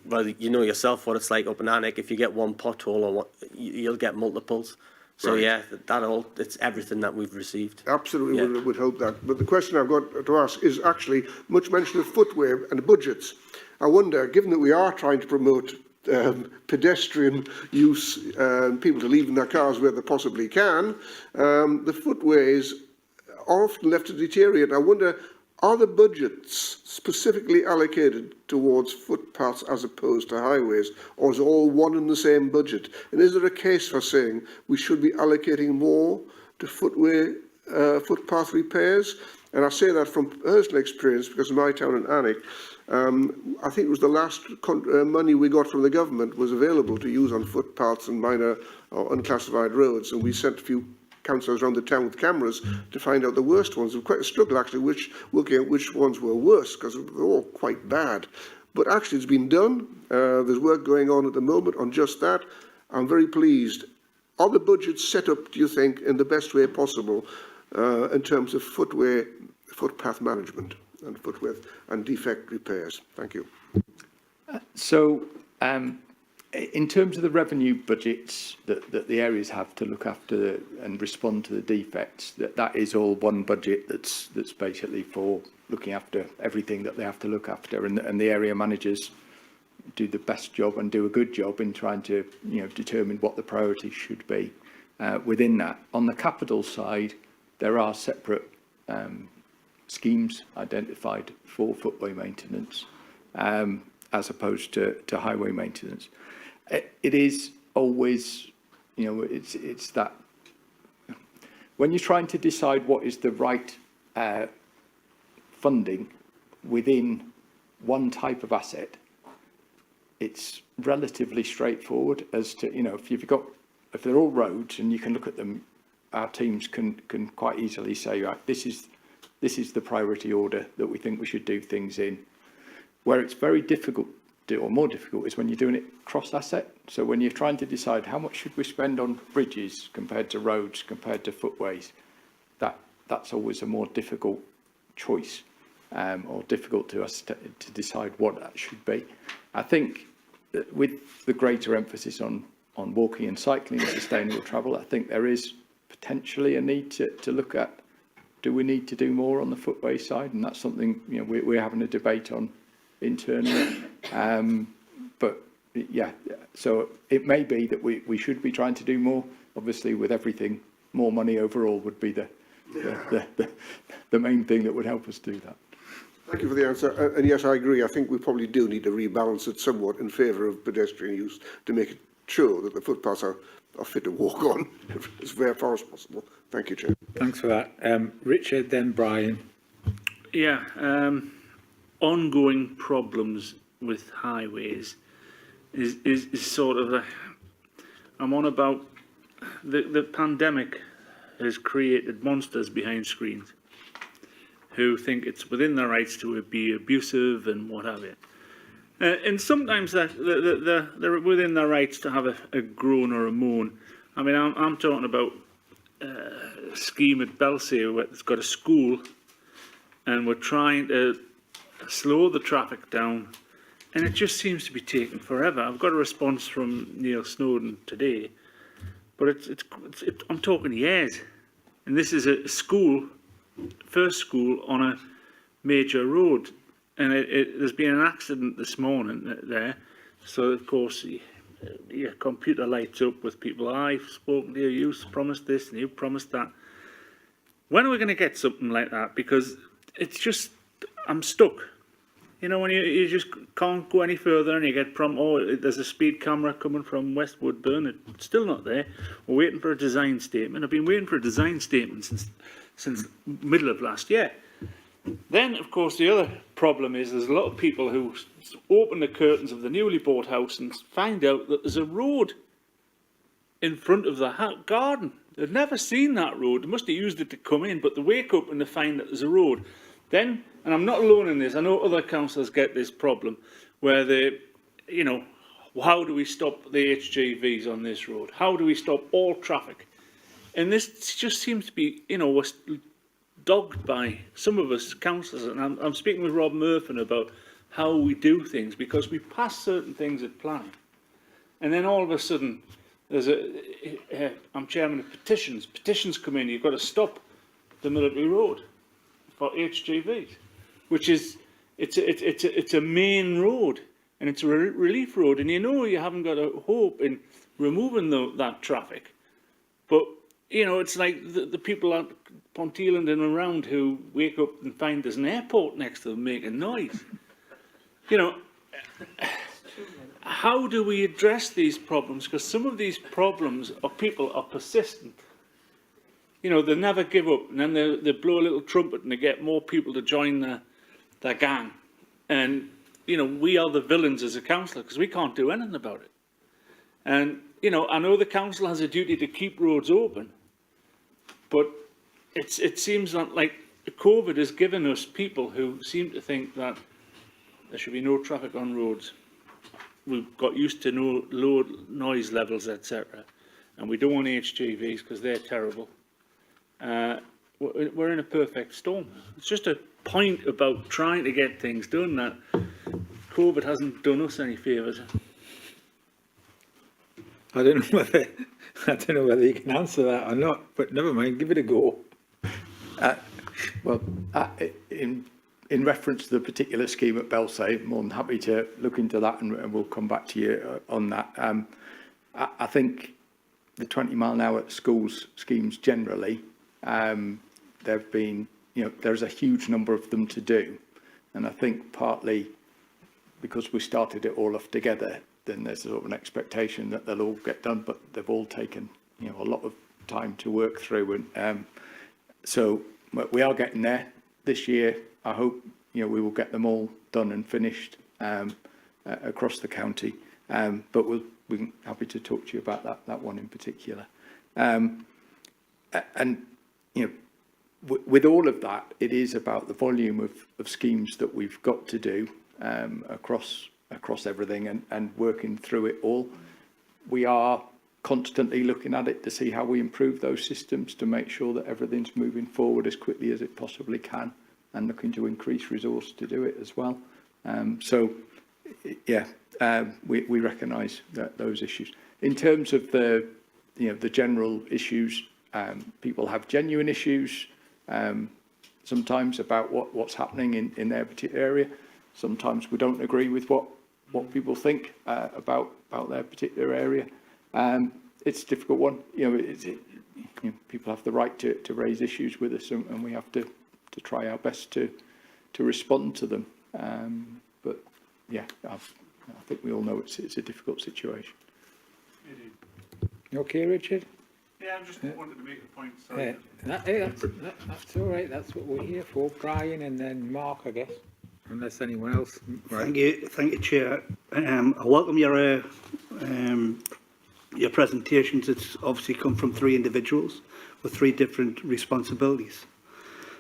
well, you know yourself what it's like up in Alnwick. If you get one pothole, or what, you'll get multiples. So Right. yeah, it's everything that we've received. Absolutely, Yeah. would hope that. But the question I've got to ask is actually much mention of footwear and budgets. I wonder, given that we are trying to promote pedestrian use and people to leave in their cars where they possibly can, the footwear is often left to deteriorate. I wonder, are the budgets specifically allocated towards footpaths as opposed to highways, or is it all one and the same budget? And is there a case for saying we should be allocating more to footpath repairs? And I say that from personal experience, because in my town in Alnwick, I think it was the last money we got from the government was available to use on footpaths and minor or unclassified roads, and we sent a few councillors around the town with cameras to find out the worst ones. It was quite a struggle, actually, working out which ones were worse, because they're all quite bad. But actually, it's been done. There's work going on at the moment on just that. I'm very pleased. Are the budgets set up, do you think, in the best way possible in terms of footpath management and footwear and defect repairs? Thank you. So, in terms of the revenue budgets that the areas have to look after and respond to the defects, that is all one budget that's basically for looking after everything that they have to look after, and the area managers do the best job and do a good job in trying to, you know, determine what the priorities should be within that. On the capital side, there are separate schemes identified for footway maintenance as opposed to highway maintenance. It is always, you know, it's that when you're trying to decide what is the right funding within one type of asset, it's relatively straightforward as to, you know, if they're all roads and you can look at them, our teams can quite easily say, right, this is the priority order that we think we should do things in. Where it's very difficult, or more difficult, is when you're doing it cross-asset. So when you're trying to decide how much should we spend on bridges compared to roads, compared to footways, that's always a more difficult choice, or difficult to us to decide what that should be. I think that with the greater emphasis on walking and cycling and sustainable travel, I think there is potentially a need to look at, do we need to do more on the footway side? And that's something, you know, we're having a debate on internally. But yeah, so it may be that we should be trying to do more. Obviously, with everything, more money overall would be the main thing that would help us do that. Thank you for the answer. And yes, I agree. I think we probably do need to rebalance it somewhat in favour of pedestrian use to make it sure that the footpaths are fit to walk on as far as possible. Thank you, Chair. Thanks for that. Richard, then Brian. Yeah, ongoing problems with highways is sort of I'm on about the pandemic has created monsters behind screens who think it's within their rights to be abusive and what have you. And sometimes they're within their rights to have a groan or a moan. I mean, I'm talking about a scheme at Belsier where it's got a school and we're trying to slow the traffic down, and it just seems to be taking forever. I've got a response from Neil Snowden today, but I'm talking years. And this is a school, first school on a major road. And there's been an accident this morning there. So, of course, your computer lights up with people. I've spoken to you, you've promised this and you've promised that. When are we going to get something like that? Because it's just, I'm stuck. You know, when you just can't go any further and you get there's a speed camera coming from West Woodburn. It's still not there. We're waiting for a design statement. I've been waiting for a design statement since middle of last year. Then, of course, the other problem is there's a lot of people who open the curtains of the newly bought house and find out that there's a road in front of the garden. They've never seen that road. They must have used it to come in, but they wake up and they find that there's a road. Then, and I'm not alone in this, I know other councillors get this problem, where they, you know, how do we stop the HGVs on this road? How do we stop all traffic? And this just seems to be, you know, was dogged by some of us councillors, and I'm speaking with Rob Murphy about how we do things, because we pass certain things at planning, and then all of a sudden, I'm chairman of petitions. Petitions come in. You've got to stop the military road for HGVs, which is it's a main road and it's a relief road, and you know you haven't got a hope in removing that traffic, but you know it's like the people at Ponteland and around who wake up and find there's an airport next to them making noise. You know. How do we address these problems? Because some of these problems of people are persistent. You know, they never give up, and then they blow a little trumpet and they get more people to join their gang. And, you know, we are the villains as a councillor because we can't do anything about it. And, you know, I know the council has a duty to keep roads open, but it seems like COVID has given us people who seem to think that there should be no traffic on roads. We've got used to no low noise levels, etc. And we don't want HGVs because they're terrible. We're in a perfect storm. It's just a point about trying to get things done that COVID hasn't done us any favours. I don't know whether you can answer that or not, but never mind, give it a go. In reference to the particular scheme at Belsay, I'm more than happy to look into that and we'll come back to you on that. I think the 20-mile-an-hour schools schemes generally, there've been, you know, there's a huge number of them to do. And I think partly because we started it all off together, then there's sort of an expectation that they'll all get done, but they've all taken, you know, a lot of time to work through. And so we are getting there this year. I hope, you know, we will get them all done and finished across the county. But we're happy to talk to you about that one in particular. And you know, with all of that, it is about the volume of schemes that we've got to do across everything and working through it all. We are constantly looking at it to see how we improve those systems to make sure that everything's moving forward as quickly as it possibly can, and looking to increase resource to do it as well. We recognise those issues. In terms of the general issues, people have genuine issues sometimes about what's happening in their particular area. Sometimes we don't agree with what people think about their particular area. It's a difficult one. People have the right to raise issues with us, and we have to try our best to respond to them. But yeah, I think we all know it's a difficult situation. You okay, Richard? Yeah, I just wanted to make a point. Sorry. That's all right. That's what we're here for. Brian and then Mark, I guess. Unless anyone else. Right. Thank you, Chair. I welcome your presentations. It's obviously come from three individuals with three different responsibilities.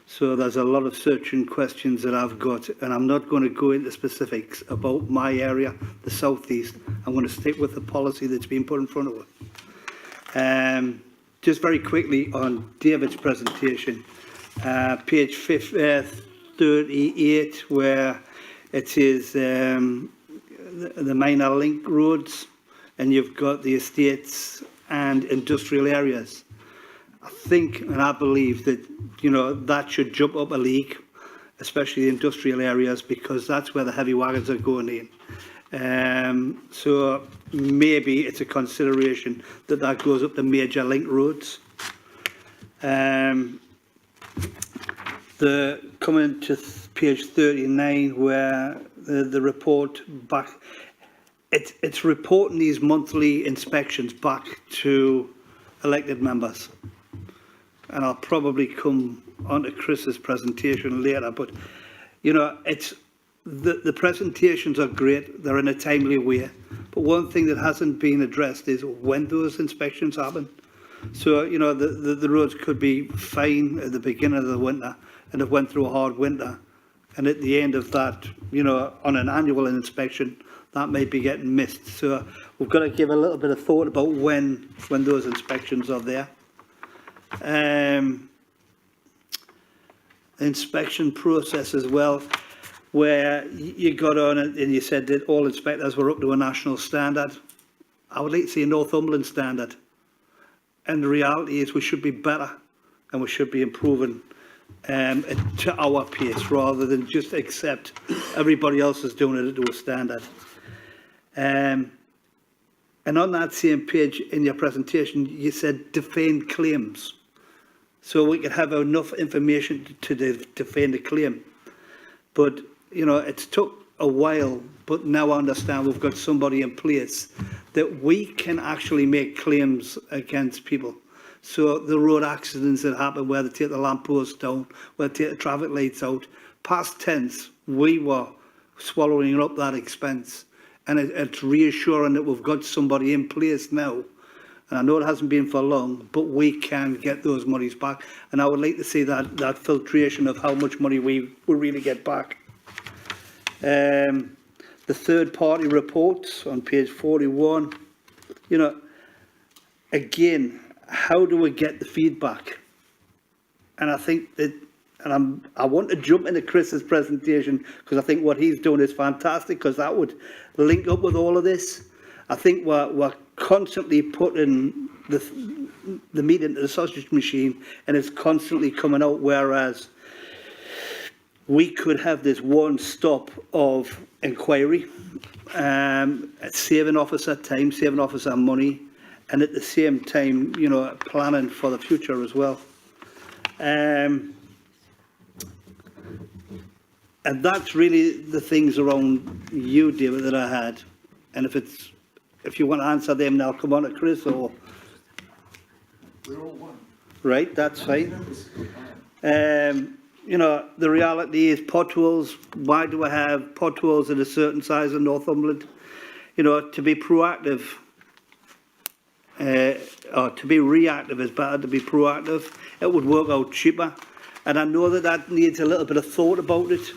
So there's a lot of searching questions that I've got, and I'm not going to go into specifics about my area, the southeast. I'm going to stick with the policy that's been put in front of us. Just very quickly on David's presentation, page 38, where it is the minor link roads, and you've got the estates and industrial areas. I think and I believe that, you know, that should jump up a league. especially the industrial areas, because that's where the heavy wagons are going in. So maybe it's a consideration that that goes up the major link roads. The coming to page 39, where the report back, it's reporting these monthly inspections back to elected members. And I'll probably come on to Chris's presentation later, but you know, it's the presentations are great, they're in a timely way, but one thing that hasn't been addressed is when those inspections happen. So, you know, the roads could be fine at the beginning of the winter and have went through a hard winter, and at the end of that, you know, on an annual inspection, that may be getting missed. So we've got to give a little bit of thought about when those inspections are there. Inspection process as well, where you got on and you said that all inspectors were up to a national standard. I would like to see a Northumberland standard. And the reality is we should be better and we should be improving to our pace rather than just accept everybody else is doing it to a standard. And on that same page in your presentation, you said defend claims. So we could have enough information to defend a claim. But, you know, it's took a while, but now I understand we've got somebody in place that we can actually make claims against people. So the road accidents that happen where they take the lamppost down, where they take the traffic lights out, past tense, we were swallowing up that expense. And it's reassuring that we've got somebody in place now. And I know it hasn't been for long, but we can get those monies back. And I would like to see that filtration of how much money we will really get back. The third-party reports on page 41, you know, again, how do we get the feedback? And I think that, and I want to jump into Chris's presentation because I think what he's doing is fantastic, because that would link up with all of this. I think we're constantly putting the meat into the sausage machine and it's constantly coming out, whereas we could have this one stop of inquiry, saving officer time, saving officer money, and at the same time, you know, planning for the future as well. And that's really the things around you, David, that I had. And if you want to answer them now, come on to Chris, or... We're all one. Right, that's fine. You know, the reality is potholes. Why do I have potholes at a certain size in Northumberland? You know, to be proactive, or to be reactive is better to be proactive. It would work out cheaper. And I know that needs a little bit of thought about it.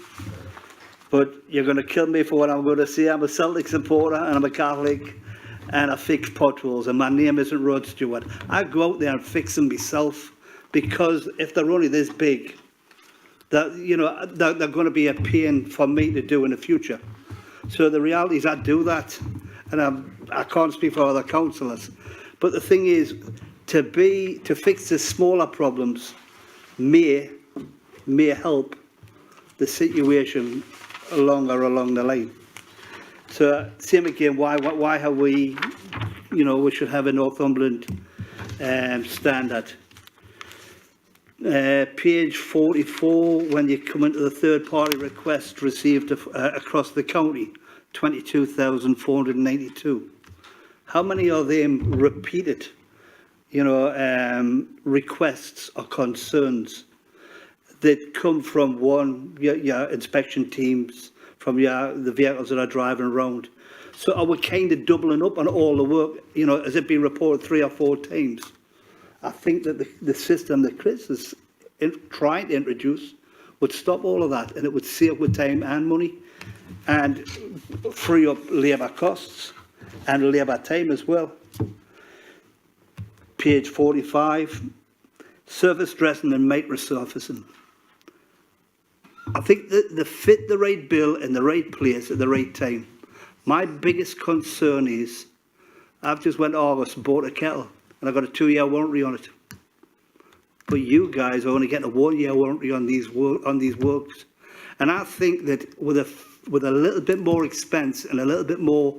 But you're going to kill me for what I'm going to say. I'm a Celtic supporter and I'm a Catholic and I fix potholes, and my name isn't Rod Stewart. I go out there and fix them myself, because if they're only this big, that, you know, they're going to be a pain for me to do in the future. So the reality is I do that, and I can't speak for other councillors. But the thing is, to fix the smaller problems may help the situation along the line. So same again, why have we, you know, we should have a Northumberland standard. Page 44, when you come into the third-party request received across the county, 22,492. How many of them repeated, you know, requests or concerns that come from your inspection teams, from the vehicles that are driving around? So are we kind of doubling up on all the work? You know, has it been reported 3 or 4 times? I think that the system that Chris is trying to introduce would stop all of that, and it would save with time and money and free up labour costs and labour time as well. Page 45, surface dressing and mite resurfacing. I think that they fit the right bill in the right place at the right time. My biggest concern is, I've just went to August and bought a kettle, and I've got a 2-year warranty on it. But you guys are only getting a 1-year warranty on these works. And I think that with a little bit more expense and a little bit more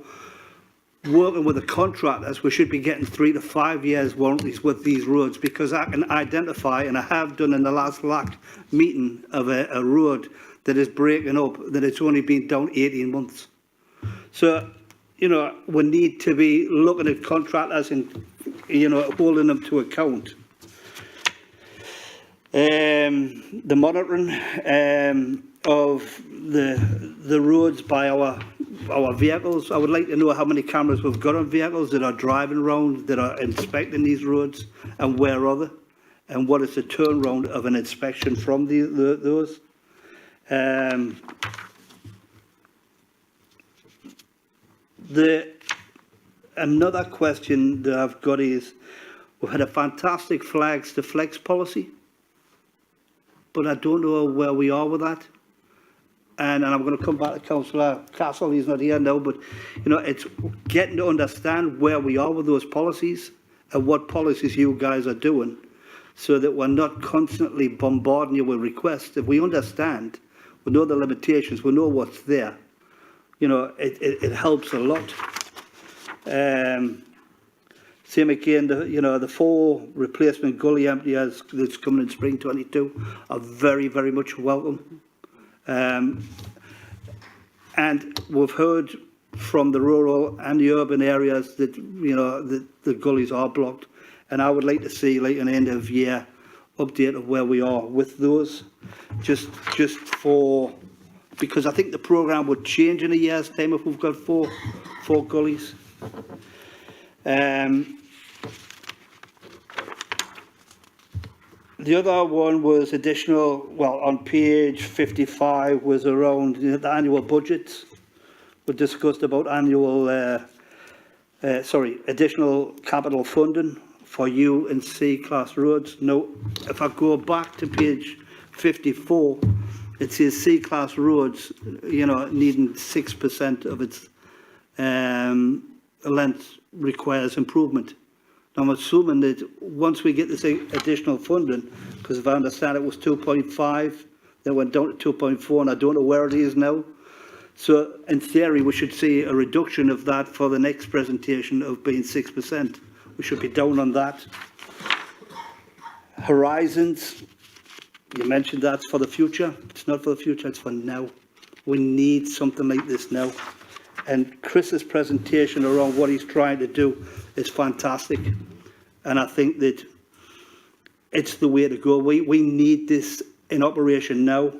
working with the contractors, we should be getting 3 to 5 years warranties with these roads, because I can identify, and I have done in the last LAC meeting, of a road that is breaking up, that it's only been down 18 months. So, you know, we need to be looking at contractors and, you know, holding them to account. The monitoring of the roads by our vehicles. I would like to know how many cameras we've got on vehicles that are driving around, that are inspecting these roads, and where are they, and what is the turnaround of an inspection from those. Another question that I've got is, we've had a fantastic flags to flex policy, but I don't know where we are with that. And I'm going to come back to Councillor Castle, he's not here now, but, you know, it's getting to understand where we are with those policies and what policies you guys are doing, so that we're not constantly bombarding you with requests. If we understand, we know the limitations, we know what's there, you know, it helps a lot. Same again, the 4 replacement gully emptiers that's coming in spring 22 are very, very much welcome. And we've heard from the rural and the urban areas that, you know, the gullies are blocked. And I would like to see, like, an end of year update of where we are with those, just for, because I think the programme would change in a year's time if we've got four gullies. The other one was additional, well, on page 55 was around the annual budgets. We discussed about annual, additional capital funding for U and C class roads. Now, if I go back to page 54, it says C class roads, you know, needing 6% of its length requires improvement. I'm assuming that once we get this additional funding, because if I understand it was 2.5, then went down to 2.4, and I don't know where it is now. So in theory, we should see a reduction of that for the next presentation of being 6%. We should be down on that. Horizons, you mentioned that's for the future. It's not for the future, it's for now. We need something like this now. And Chris's presentation around what he's trying to do is fantastic. And I think that it's the way to go. We need this in operation now.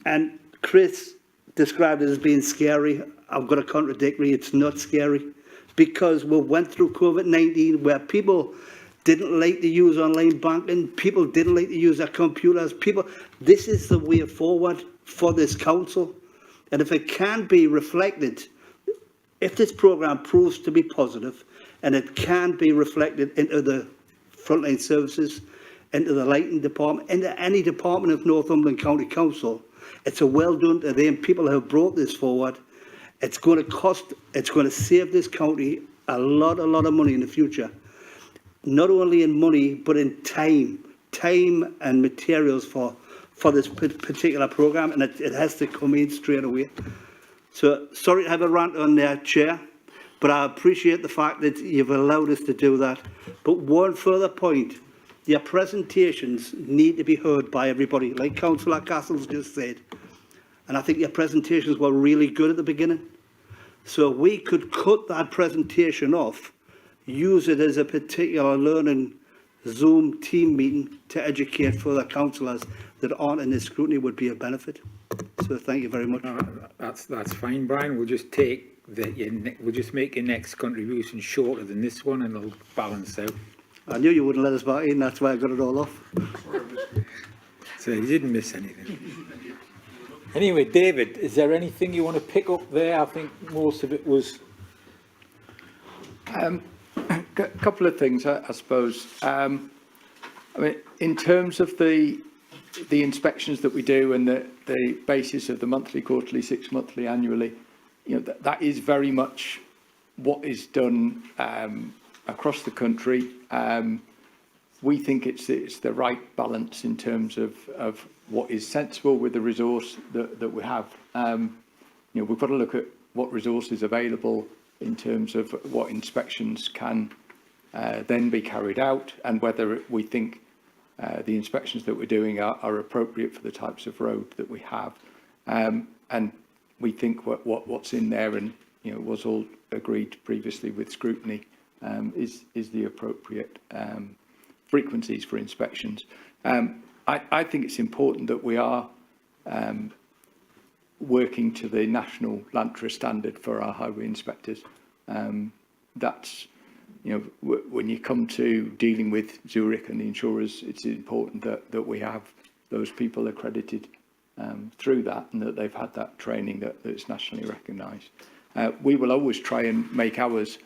And Chris described it as being scary. I've got a contradictory. It's not scary, because we went through COVID-19 where people didn't like to use online banking. People didn't like to use their computers. This is the way forward for this council. And if it can be reflected, if this programme proves to be positive, and it can be reflected into the frontline services, into the lighting department, into any department of Northumberland County Council, it's a well done to them people who have brought this forward. It's going to save this county a lot of money in the future. Not only in money, but in time and materials for this particular programme, and it has to come in straight away. So, sorry to have a rant on there, Chair, but I appreciate the fact that you've allowed us to do that. But one further point, your presentations need to be heard by everybody, like Councillor Castle's just said. And I think your presentations were really good at the beginning. So we could cut that presentation off, use it as a particular learning Zoom team meeting to educate further councillors that aren't in this scrutiny would be a benefit. So thank you very much. That's fine, Brian. We'll just take we'll just make your next contribution shorter than this one, and it'll balance out. I knew you wouldn't let us back in. That's why I got it all off. So you didn't miss anything. Anyway, David, is there anything you want to pick up there? I think most of it was. A couple of things, I suppose. I mean, in terms of the inspections that we do and the basis of the monthly, quarterly, 6 monthly, annually, you know, that is very much what is done across the country. we think it's the right balance in terms of what is sensible with the resource that we have. You know, we've got to look at what resource is available in terms of what inspections can then be carried out, and whether we think the inspections that we're doing are appropriate for the types of road that we have. And we think what's in there, and you know, was all agreed previously with scrutiny, is the appropriate frequencies for inspections. I think it's important that we are working to the national LANTRA standard for our highway inspectors. That's, you know, when you come to dealing with Zurich and the insurers, it's important that we have those people accredited through that, and that they've had that training that's nationally recognised. We will always try and make ours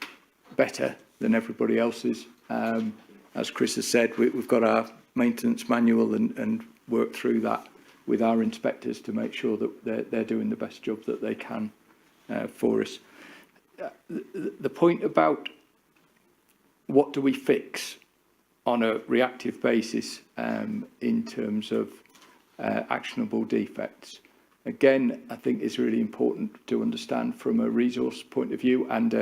better than everybody else's. As Chris has said, we've got our maintenance manual and work through that with our inspectors to make sure that they're doing the best job that they can for us. The point about what do we fix on a reactive basis in terms of actionable defects, again, I think is really important to understand from a resource point of view, and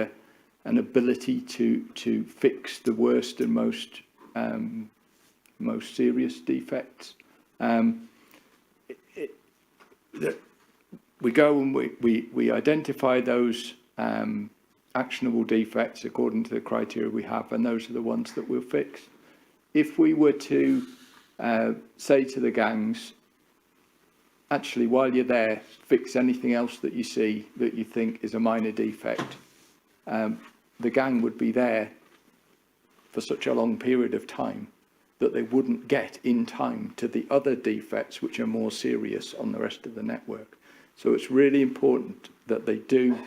an ability to fix the worst and most serious defects. We go and we identify those actionable defects according to the criteria we have, and those are the ones that we'll fix. If we were to say to the gangs, actually, while you're there, fix anything else that you see that you think is a minor defect, the gang would be there for such a long period of time that they wouldn't get in time to the other defects which are more serious on the rest of the network. So it's really important that they do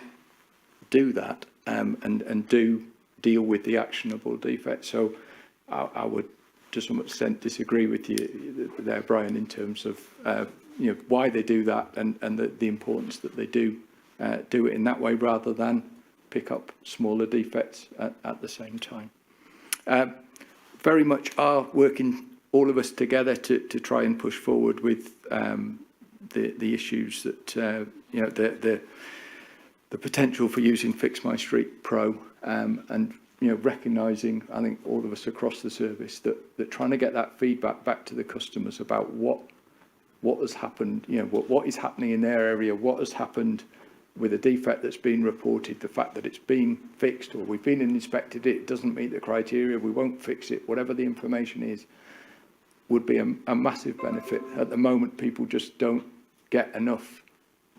that and do deal with the actionable defects. So I would to some extent disagree with you there, Brian, in terms of you know, why they do that, and the importance that they do it in that way, rather than pick up smaller defects at the same time. Very much are working, all of us together, to try and push forward with the issues that you know, the potential for using Fix My Street Pro, and you know, recognising, I think all of us across the service, that trying to get that feedback back to the customers about what has happened, you know, what is happening in their area, what has happened with a defect that's been reported, the fact that it's been fixed, or we've been and inspected it, it doesn't meet the criteria, we won't fix it, whatever the information is, would be a massive benefit. At the moment, people just don't get enough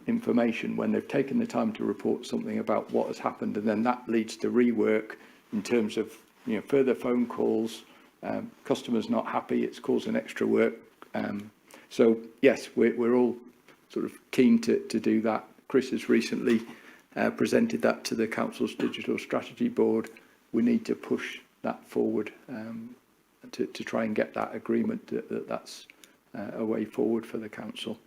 information when they've taken the time to report something about what has happened, and then that leads to rework in terms of, you know, further phone calls, customers not happy, it's causing extra work. So yes, we're all sort of keen to do that. Chris has recently presented that to the Council's Digital Strategy Board. We need to push that forward to try and get that agreement that's a way forward for the Council.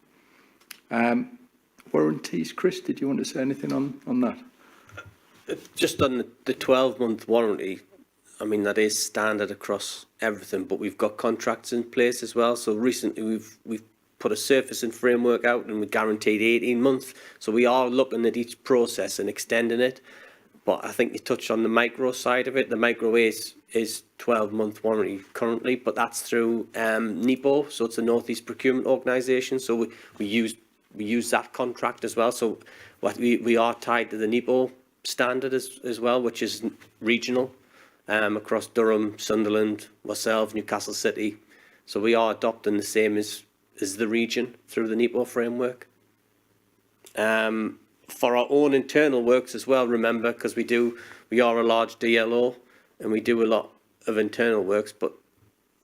Warranties, Chris, did you want to say anything on that? Just on the 12-month warranty, I mean, that is standard across everything, but we've got contracts in place as well. So recently we've put a surfacing framework out, and we guaranteed 18 months. So we are looking at each process and extending it. But I think you touched on the micro side of it. The micro is 12-month warranty currently, but that's through NEPO, so it's the North East Procurement Organisation. So we use that contract as well. So we are tied to the NEPO standard as well, which is regional across Durham, Sunderland, ourselves, Newcastle City. So we are adopting the same as the region through the NEPO framework. For our own internal works as well, remember, because we are a large DLO and we do a lot of internal works, but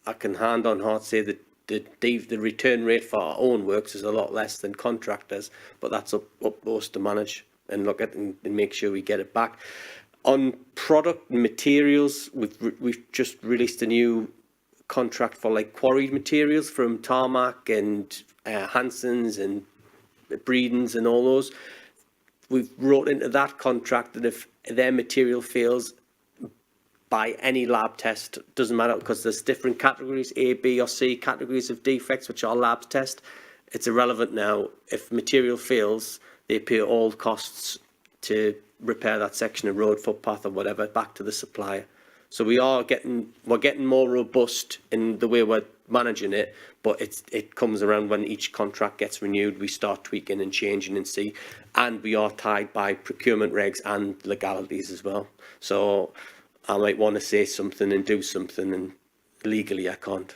I can hand on heart say that the return rate for our own works is a lot less than contractors, but that's up to us to manage and look at and make sure we get it back. On product and materials, we've just released a new contract for like quarried materials from Tarmac and Hanson's and Breedon's and all those. We've wrote into that contract that if their material fails by any lab test, doesn't matter, because there's different categories, A, B or C categories of defects, which our labs test. It's irrelevant now. If material fails, they pay all costs to repair that section of road, footpath or whatever back to the supplier. So we're getting more robust in the way we're managing it, but it comes around when each contract gets renewed, we start tweaking and changing and see, and we are tied by procurement regs and legalities as well. So I might want to say something and do something, and legally I can't.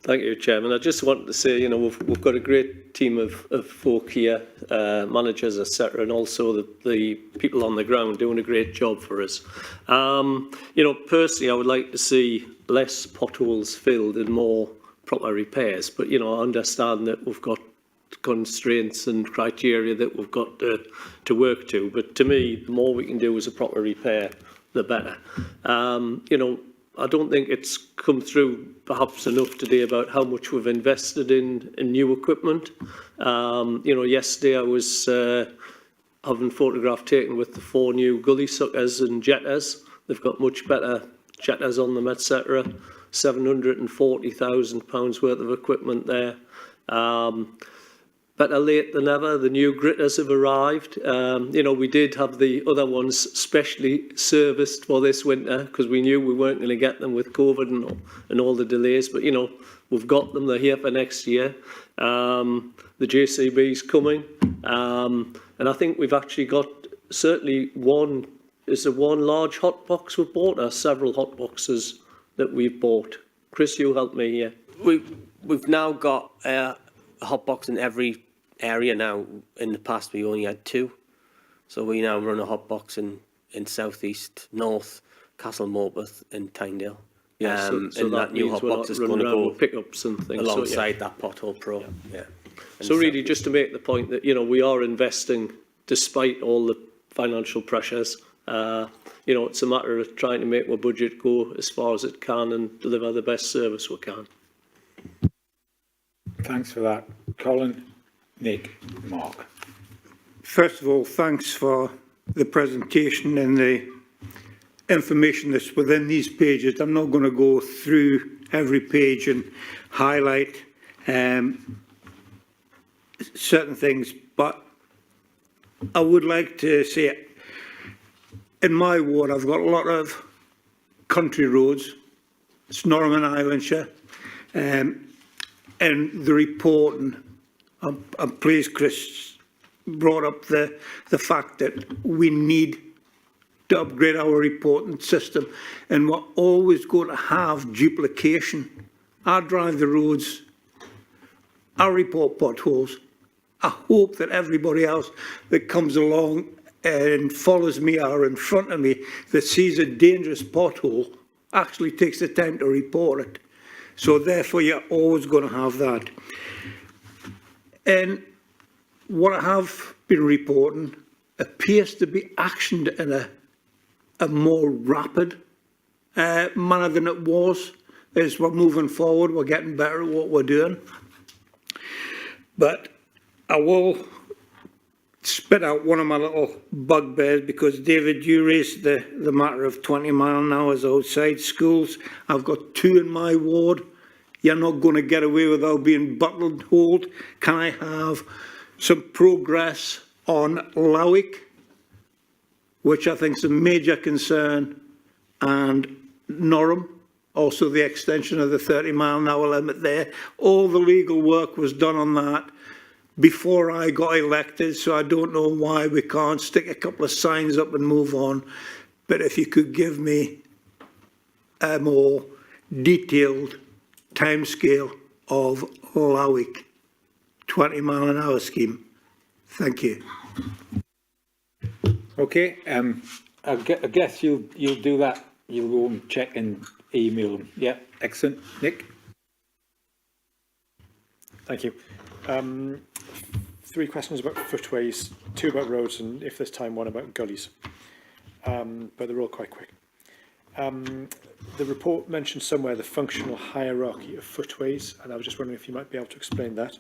Thank you, Chairman. I just wanted to say, you know, we've got a great team of folk here, managers, etc., and also the people on the ground doing a great job for us. You know, personally, I would like to see less potholes filled and more proper repairs. But, you know, I understand that we've got constraints and criteria that we've got to work to. But to me, the more we can do as a proper repair, the better. You know, I don't think it's come through perhaps enough today about how much we've invested in new equipment. You know, yesterday I was having photograph taken with the 4 new gully suckers and jetters. They've got much better jetters on them, etc. £740,000 worth of equipment there. Better late than ever. The new gritters have arrived. You know, we did have the other ones specially serviced for this winter because we knew we weren't going to get them with COVID and all the delays. But, you know, we've got them. They're here for next year. The JCB's coming. And I think we've actually got certainly one large hot box we've bought, or several hot boxes that we've bought. Chris, you help me here. We've now got a hot box in every area now. In the past we only had 2, so we now run a hot box in South East, North, Castle Morpeth and Tyndale. Yeah, so and that new hot box is going to go pickups and things alongside that Pothole Pro. Yeah. So really, just to make the point that, you know, we are investing despite all the financial pressures. You know, it's a matter of trying to make our budget go as far as it can and deliver the best service we can. Thanks for that, Colin, Nick, Mark. First of all, thanks for the presentation and the information that's within these pages. I'm not going to go through every page and highlight certain things, but I would like to say, in my ward, I've got a lot of country roads. It's Norman Islandshire. And the reporting, I'm pleased Chris brought up the fact that we need to upgrade our reporting system, and we're always going to have duplication. I drive the roads, I report potholes. I hope that everybody else that comes along and follows me or in front of me that sees a dangerous pothole actually takes the time to report it. So therefore, you're always going to have that. And what I have been reporting appears to be actioned in a more rapid manner than it was. As we're moving forward, we're getting better at what we're doing. But I will spit out one of my little bugbears, because David, you raised the matter of 20 mile an hour outside schools. I've got 2 in my ward. You're not going to get away without being buttonholed. Can I have some progress on Lowick, which I think is a major concern, and Norham, also the extension of the 30 mile an hour limit there. All the legal work was done on that before I got elected, so I don't know why we can't stick a couple of signs up and move on. But if you could give me a more detailed timescale of Lowick 20 mile an hour scheme. Thank you. Okay, I guess you'll do that. You'll go and check and email them. Yeah, excellent. Nick? Thank you. 3 questions about footways, 2 about roads, and if there's time, 1 about gullies. But they're all quite quick. The report mentions somewhere the functional hierarchy of footways, and I was just wondering if you might be able to explain that.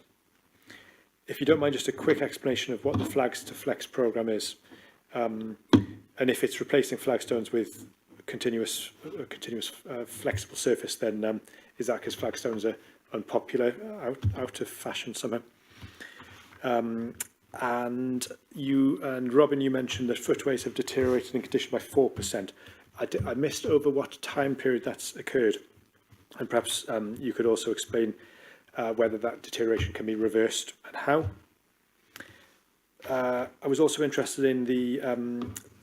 If you don't mind, just a quick explanation of what the Flags to Flex programme is, and if it's replacing flagstones with continuous flexible surface, then is that because flagstones are unpopular, out of fashion somehow? And Robin, you mentioned that footways have deteriorated in condition by 4%. I missed over what time period that's occurred, and perhaps you could also explain whether that deterioration can be reversed and how. I was also interested in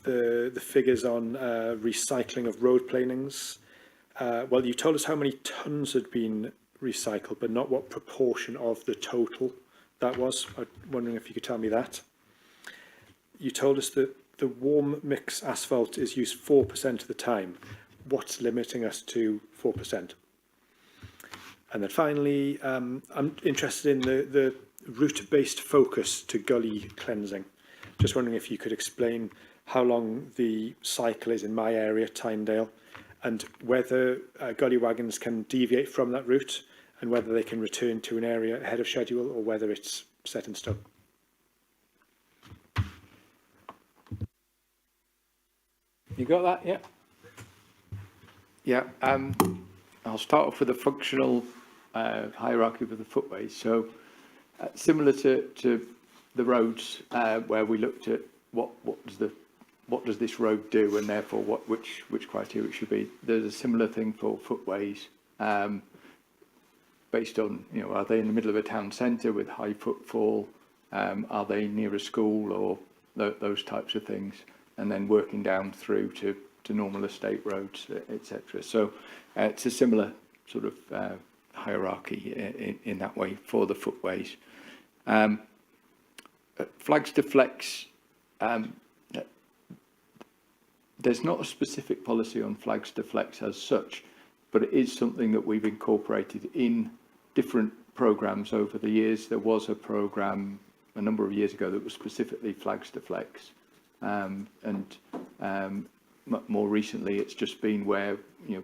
the figures on recycling of road planings. Well, you told us how many tonnes had been recycled, but not what proportion of the total that was. I'm wondering if you could tell me that. You told us that the warm mix asphalt is used 4% of the time. What's limiting us to 4%? And then finally, I'm interested in the route-based focus to gully cleansing. Just wondering if you could explain how long the cycle is in my area, Tynedale, and whether gully wagons can deviate from that route, and whether they can return to an area ahead of schedule, or whether it's set in stone. You got that? Yeah. Yeah. I'll start off with the functional hierarchy of the footways. So similar to the roads, where we looked at what does this road do, and therefore which criteria it should be. There's a similar thing for footways, based on, are they in the middle of a town centre with high footfall? Are they near a school, or those types of things? And then working down through to normal estate roads, etc. So it's a similar sort of hierarchy in that way for the footways. Flags to flex, there's not a specific policy on flags to flex as such, but it is something that we've incorporated in different programmes over the years. There was a programme a number of years ago that was specifically flags to flex. More recently, it's just been where,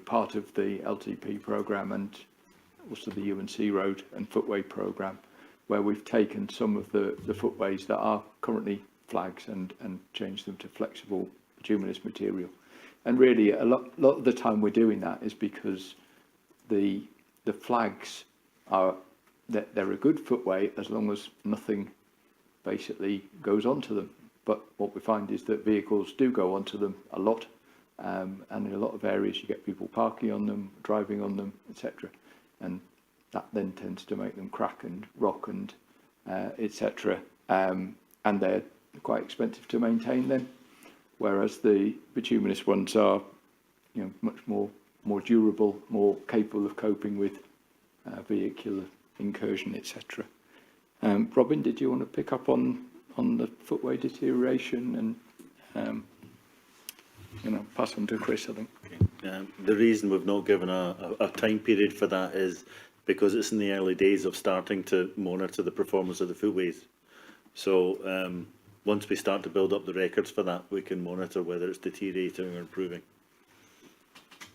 part of the LTP programme and also the UNC Road and Footway programme, where we've taken some of the footways that are currently flags and changed them to flexible bituminous material. And really, a lot of the time we're doing that is because the flags they're a good footway as long as nothing basically goes onto them. But what we find is that vehicles do go onto them a lot, and in a lot of areas you get people parking on them, driving on them, etc. And that then tends to make them crack and rock and etc. And they're quite expensive to maintain then, whereas the bituminous ones are, much more durable, more capable of coping with vehicular incursion, etc. Robin, did you want to pick up on the footway deterioration and pass on to Chris, I think? The reason we've not given a time period for that is because it's in the early days of starting to monitor the performance of the footways. So once we start to build up the records for that, we can monitor whether it's deteriorating or improving.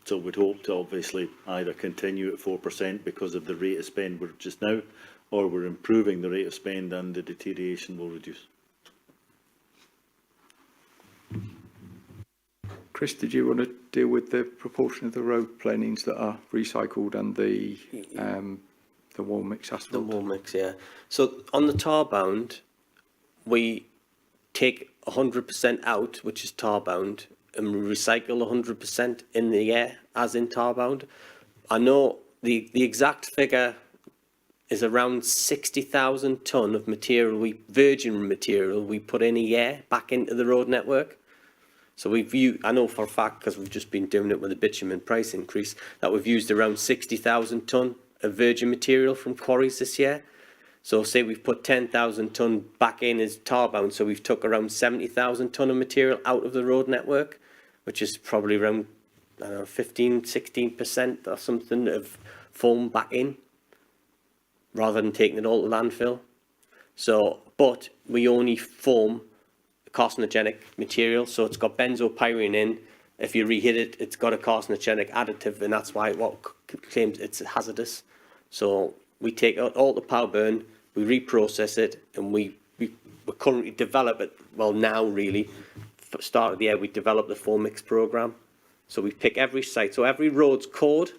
So we'd hope to obviously either continue at 4% because of the rate of spend we're just now, or we're improving the rate of spend and the deterioration will reduce. Chris, did you want to deal with the proportion of the road planings that are recycled and the warm mix asphalt? The warm mix, yeah. So on the tar bound, we take 100% out, which is tar bound, and we recycle 100% in the air, as in tar bound. I know the exact figure is around 60,000 tonne of material, virgin material, we put in a year back into the road network. So I know for a fact, because we've just been doing it with the bitumen price increase, that we've used around 60,000 tonne of virgin material from quarries this year. So say we've put 10,000 tonne back in as tar bound, so we've took around 70,000 tonne of material out of the road network, which is probably around, 15-16% or something of foam back in, rather than taking it all to landfill. So, but we only foam carcinogenic material, so it's got benzopyrene in, if you reheat it, it's got a carcinogenic additive, and that's why what claims it's hazardous. So we take out all the power burn, we reprocess it, and we currently develop it. Well, now really, start of the year, we develop the full mix program. So we pick every site. So every road's cored.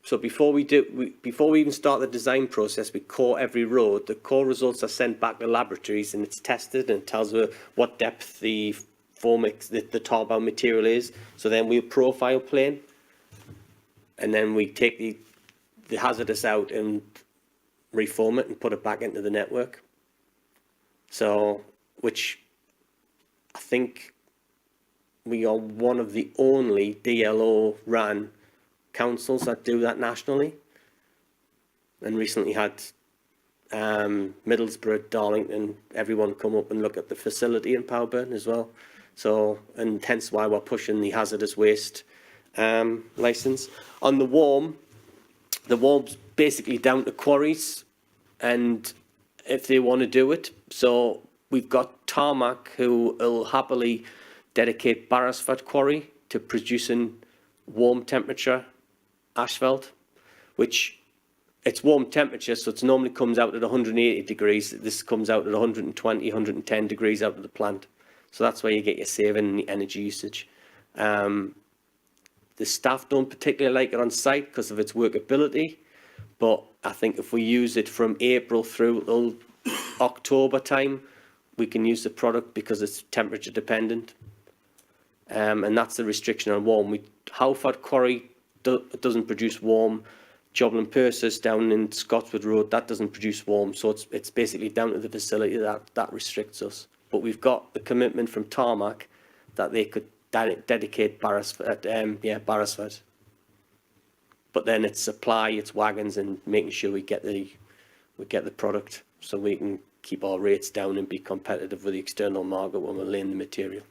So before we even start the design process, we core every road. The core results are sent back to laboratories, and it's tested, and it tells us what depth the formix, the tar-bound material is. So then we'll profile plane, and then we take the hazardous out and reform it and put it back into the network. So, which I think we are one of the only DLO-ran councils that do that nationally, and recently had Middlesbrough, Darlington, everyone come up and look at the facility in Powerburn as well. So, and hence why we're pushing the hazardous waste licence. On the warm's basically down to quarries, and if they want to do it. So we've got Tarmac, who will happily dedicate Barrasford quarry to producing warm temperature asphalt, which it's warm temperature, so it normally comes out at 180 degrees. This comes out at 120, 110 degrees out of the plant. So that's where you get your saving in the energy usage. The staff don't particularly like it on site because of its workability, but I think if we use it from April through till October time, we can use the product because it's temperature dependent. And that's the restriction on warm. Howford Quarry doesn't produce warm. Joblin Persis down in Scotswood Road, that doesn't produce warm. So it's basically down to the facility that restricts us. But we've got the commitment from Tarmac that they could dedicate Barrasford. But then it's supply, it's wagons, and making sure we get the product so we can keep our rates down and be competitive with the external market when we're laying the material.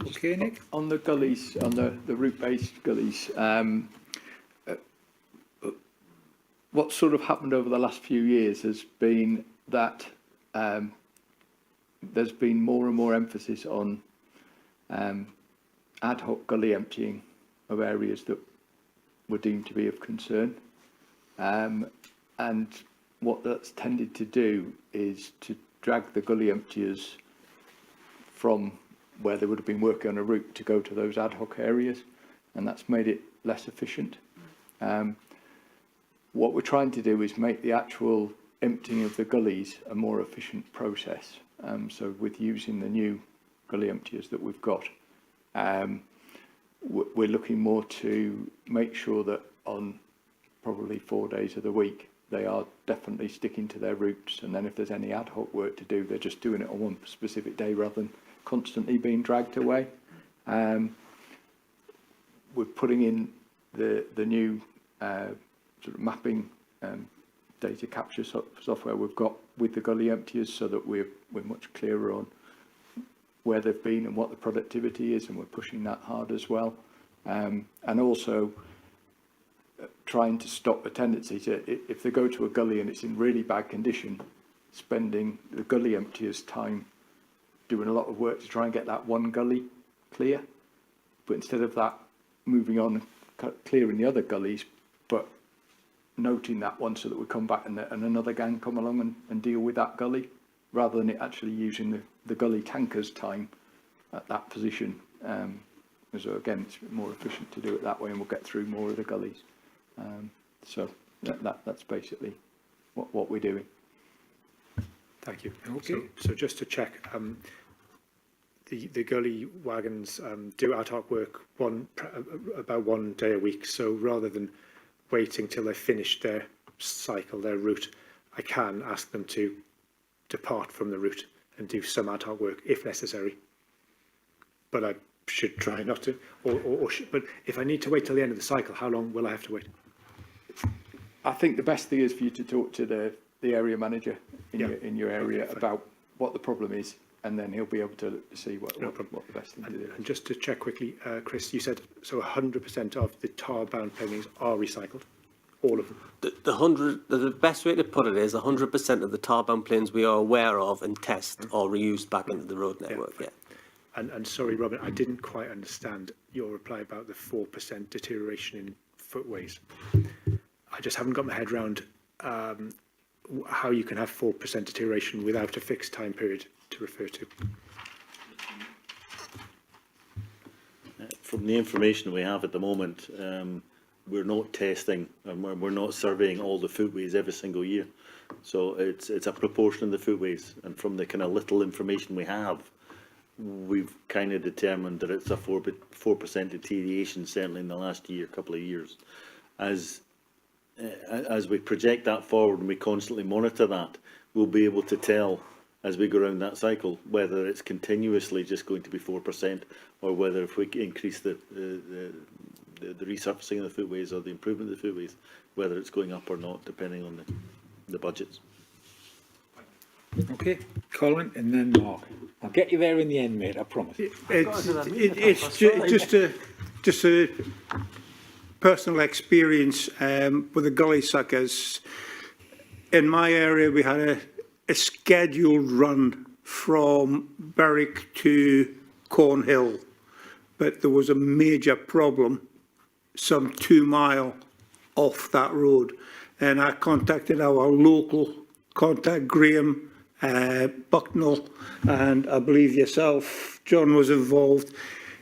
Okay, Nick? On the gullies, on the route-based gullies, what sort of happened over the last few years has been that there's been more and more emphasis on ad hoc gully emptying of areas that were deemed to be of concern. And what that's tended to do is to drag the gully emptiers from where they would have been working on a route to go to those ad hoc areas, and that's made it less efficient. What we're trying to do is make the actual emptying of the gullies a more efficient process. So with using the new gully emptiers that we've got, we're looking more to make sure that on probably 4 days of the week, they are definitely sticking to their routes, and then if there's any ad hoc work to do, they're just doing it on one specific day rather than constantly being dragged away. We're putting in the new sort of mapping data capture software we've got with the gully emptiers, so that we're much clearer on where they've been and what the productivity is, and we're pushing that hard as well. And also trying to stop the tendency to, if they go to a gully and it's in really bad condition, spending the gully emptiers time doing a lot of work to try and get that one gully clear, but instead of that, moving on and clearing the other gullies, but noting that one so that we come back and another gang come along and deal with that gully, rather than it actually using the gully tankers' time at that position. So again, it's more efficient to do it that way, and we'll get through more of the gullies. So that's basically what we're doing. Thank you. Okay. So just to check, the gully wagons do ad hoc work about 1 day a week. So rather than waiting till they've finished their cycle, their route, I can ask them to depart from the route and do some ad hoc work if necessary. But I should try not to. But if I need to wait till the end of the cycle, how long will I have to wait? I think the best thing is for you to talk to the area manager in your area about what the problem is, and then he'll be able to see what the best thing to do is. And just to check quickly, Chris, you said so 100% of the tar-bound paintings are recycled, all of them. The best way to put it is 100% of the tar-bound planes we are aware of and test are reused back into the road network. Yeah. And sorry, Robin, I didn't quite understand your reply about the 4% deterioration in footways. I just haven't got my head around how you can have 4% deterioration without a fixed time period to refer to. From the information we have at the moment, we're not testing and we're not surveying all the footways every single year. So it's a proportion of the footways, and from the kind of little information we have, we've kind of determined that it's a 4% deterioration, certainly in the last year, couple of years. As we project that forward and we constantly monitor that, we'll be able to tell as we go around that cycle whether it's continuously just going to be 4%, or whether if we increase the resurfacing of the footways or the improvement of the footways, whether it's going up or not, depending on the budgets. Okay, Colin, and then Mark. I'll get you there in the end, mate, I promise. It's just a personal experience with the gully suckers. In my area, we had a scheduled run from Berwick to Cornhill, but there was a major problem some 2 mile off that road, and I contacted our local contact, Graham Bucknell, and I believe yourself, John, was involved,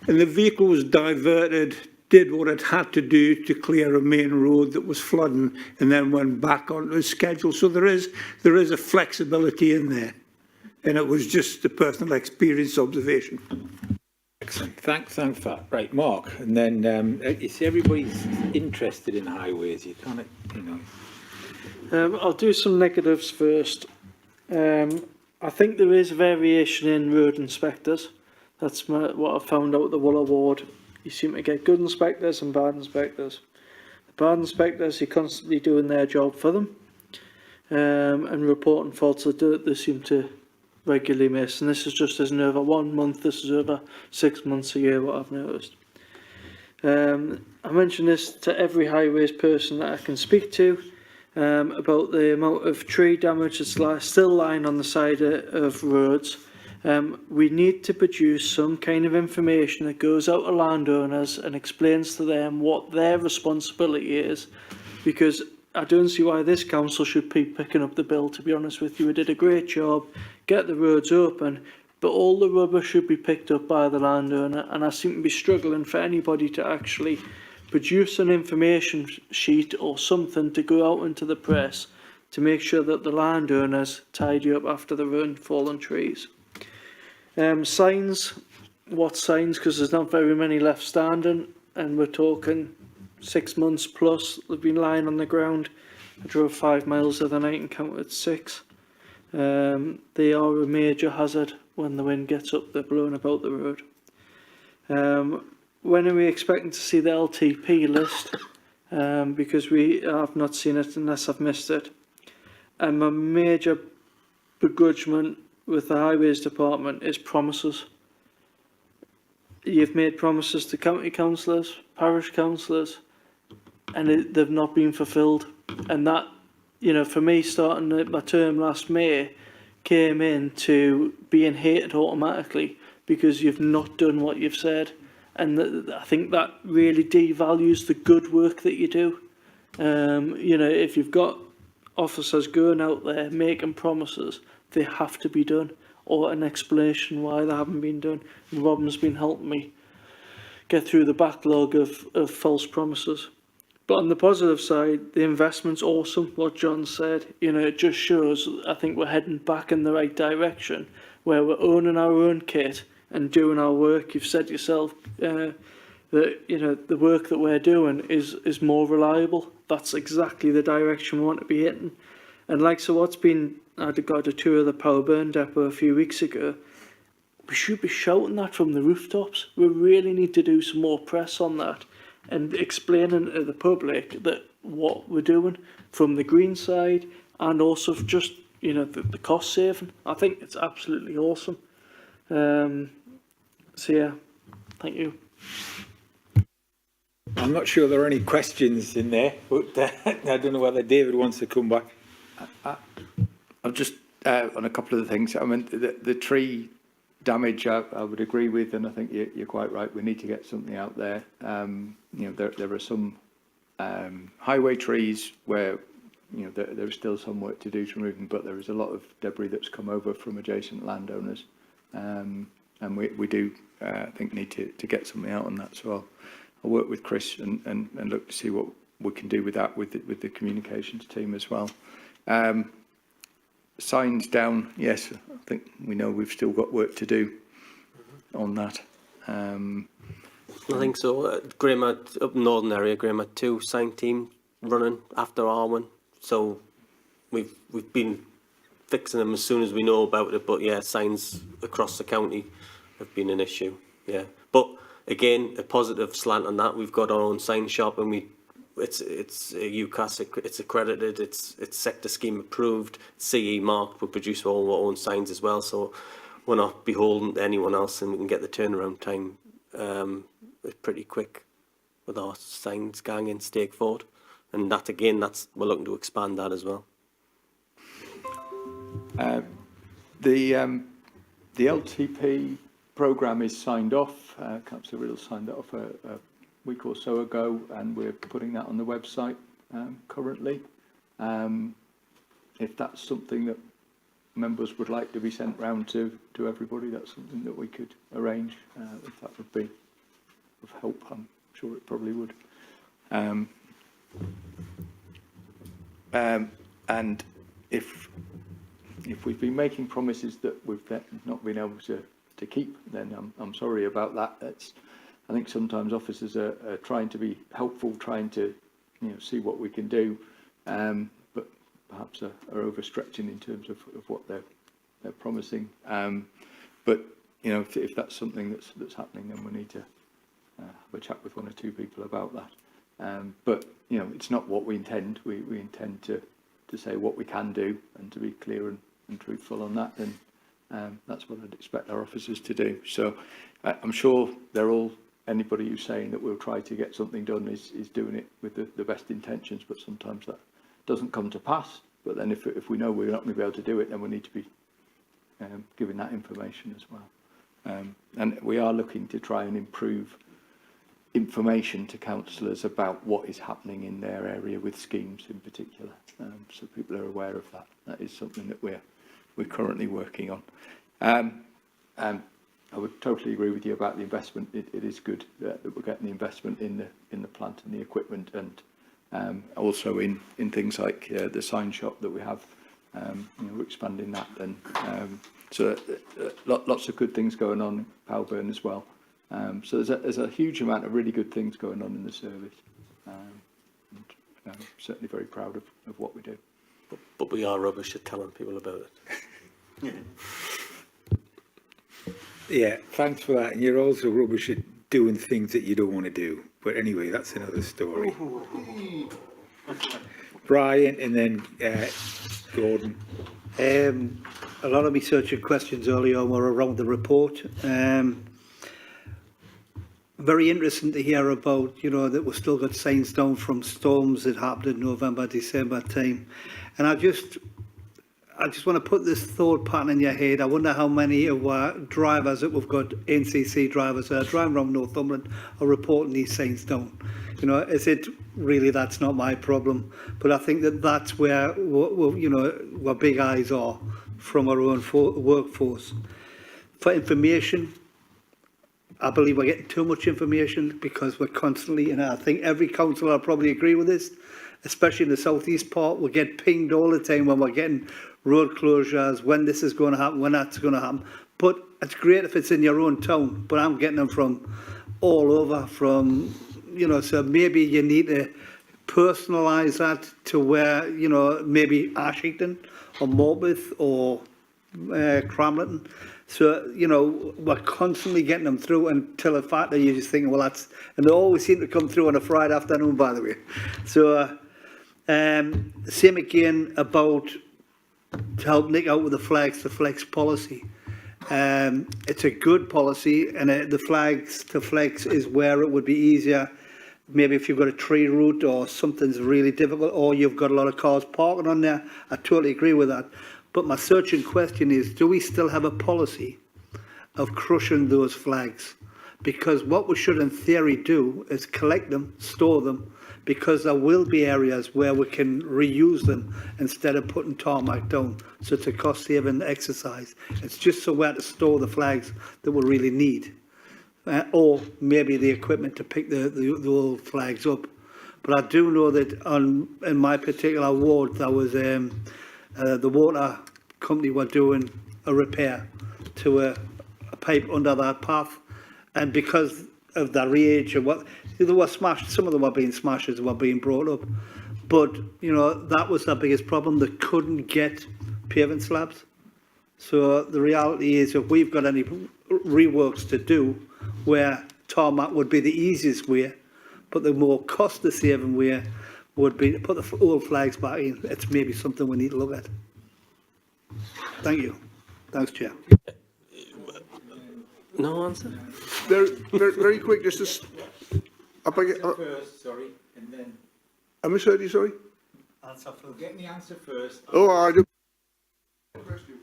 and the vehicle was diverted, did what it had to do to clear a main road that was flooding, and then went back onto the schedule. So there is a flexibility in there, and it was just a personal experience observation. Excellent. Thanks for that. Right, Mark, and then you see everybody's interested in highways. You can't, you know. I'll do some negatives first. I think there is variation in road inspectors. That's what I found out at the Wool Award. You seem to get good inspectors and bad inspectors. The bad inspectors, you're constantly doing their job for them, and reporting faults that they seem to regularly miss. And this is just isn't over 1 month, this is over 6 months a year, what I've noticed. I mention this to every highways person that I can speak to, about the amount of tree damage that's still lying on the side of roads. We need to produce some kind of information that goes out to landowners and explains to them what their responsibility is, because I don't see why this council should be picking up the bill, to be honest with you. We did a great job, get the roads open, but all the rubbish should be picked up by the landowner, and I seem to be struggling for anybody to actually produce an information sheet or something to go out into the press to make sure that the landowners tidy up after their own fallen trees. Signs, what signs? Because there's not very many left standing, and we're talking 6 months plus they've been lying on the ground. I drove 5 miles the other night and counted 6. They are a major hazard when the wind gets up, they're blowing about the road. When are we expecting to see the LTP list? Because we have not seen it unless I've missed it. And my major begrudgement with the Highways Department is promises. You've made promises to county councillors, parish councillors, and they've not been fulfilled. And that, you know, for me, starting my term last May, came into being hated automatically because you've not done what you've said. And I think that really devalues the good work that you do. You know, if you've got officers going out there making promises, they have to be done, or an explanation why they haven't been done. And Robin's been helping me get through the backlog of false promises. But on the positive side, the investment's awesome, what John said. You know, it just shows, I think we're heading back in the right direction, where we're owning our own kit and doing our work. You've said yourself that, you know, the work that we're doing is more reliable. That's exactly the direction we want to be hitting. And like, so what's been, I got a tour of the Power Burn depot a few weeks ago. We should be shouting that from the rooftops. We really need to do some more press on that and explaining to the public that what we're doing from the green side, and also just, you know, the cost saving. I think it's absolutely awesome. So yeah, thank you. I'm not sure there are any questions in there, but I don't know whether David wants to come back. I'm just on a couple of the things. I mean, the tree damage, I would agree with, and I think you're quite right. We need to get something out there. You know, there are some highway trees where, you know, there is still some work to do to remove them, but there is a lot of debris that's come over from adjacent landowners, and we do, I think, need to get something out on that. So I'll work with Chris and look to see what we can do with that with the communications team as well. Signs down, yes, I think we know we've still got work to do on that. I think so. Graham had, up northern area, Graham had 2 sign team running after Arwen. So we've been fixing them as soon as we know about it. But yeah, signs across the county have been an issue. Yeah, but again, a positive slant on that. We've got our own sign shop, and it's UCAS, it's accredited, it's sector scheme approved, CE marked. We produce all our own signs as well, so we're not beholden to anyone else, and we can get the turnaround time pretty quick with our signs gang in Stakeford. And that again, we're looking to expand that as well. The LTP programme is signed off. Councillor Riddle signed that off a week or so ago, and we're putting that on the website currently. If that's something that members would like to be sent round to everybody, that's something that we could arrange. If that would be of help, I'm sure it probably would. And if we've been making promises that we've not been able to keep, then I'm sorry about that. I think sometimes officers are trying to be helpful, trying to, you know, see what we can do, but perhaps are overstretching in terms of what they're promising. But you know, if that's something that's happening, then we need to have a chat with 1 or 2 people about that. But you know, it's not what we intend. We intend to say what we can do and to be clear and truthful on that. And that's what I'd expect our officers to do. So I'm sure anybody who's saying that we'll try to get something done is doing it with the best intentions, but sometimes that doesn't come to pass. But then if we know we're not going to be able to do it, then we need to be giving that information as well. And we are looking to try and improve information to councillors about what is happening in their area with schemes in particular, so people are aware of that. That is something that we're currently working on. I would totally agree with you about the investment. It is good that we're getting the investment in the plant and the equipment, and also in things like the sign shop that we have. You know, we're expanding that, and so lots of good things going on in Palburn as well. So there's a huge amount of really good things going on in the service. And I'm certainly very proud of what we do. But we are rubbish at telling people about it. Yeah, thanks for that. And you're also rubbish at doing things that you don't want to do. But anyway, that's another story. Brian, and then Gordon. A lot of me searching questions earlier on were around the report. Very interesting to hear about, you know, that we've still got signs down from storms that happened in November, December time. And I just want to put this thought pattern in your head. I wonder how many of our drivers that we've got, NCC drivers that are driving around Northumberland, are reporting these signs down. You know, is it really, that's not my problem? But I think that's where, you know, where big eyes are from our own workforce. For information, I believe we're getting too much information because we're constantly, and I think every councillor will probably agree with this, especially in the southeast part, we get pinged all the time when we're getting road closures, when this is going to happen, when that's going to happen. But it's great if it's in your own town, but I'm getting them from all over, from, you know, so maybe you need to personalise that to where, you know, maybe Ashington or Morpeth or Cramlington. So, you know, we're constantly getting them through until the fact that you're just thinking, well, that's, and they always seem to come through on a Friday afternoon, by the way. So, same again about to help Nick out with the flex policy. It's a good policy, and the flags to flex is where it would be easier. Maybe if you've got a tree route or something's really difficult, or you've got a lot of cars parking on there. I totally agree with that. But my searching question is, do we still have a policy of crushing those flags, because what we should in theory do is collect them, store them, because there will be areas where we can reuse them instead of putting tarmac down. So it's a cost-saving exercise. It's just so where to store the flags that we really need, or maybe the equipment to pick the old flags up. But I do know that in my particular ward, there was the water company were doing a repair to a pipe under that path, and because of their age and what they were smashed, some of them were being smashed as they were being brought up. But you know, that was their biggest problem. They couldn't get paving slabs. So the reality is, if we've got any reworks to do, where tarmac would be the easiest way, but the more cost-saving way would be to put the old flags back in. It's maybe something we need to look at. Thank you. Thanks, Chair. No answer? Very quick, just to... First, sorry, and then... I misheard you, sorry? Answer first. Get the answer first. Oh, I do.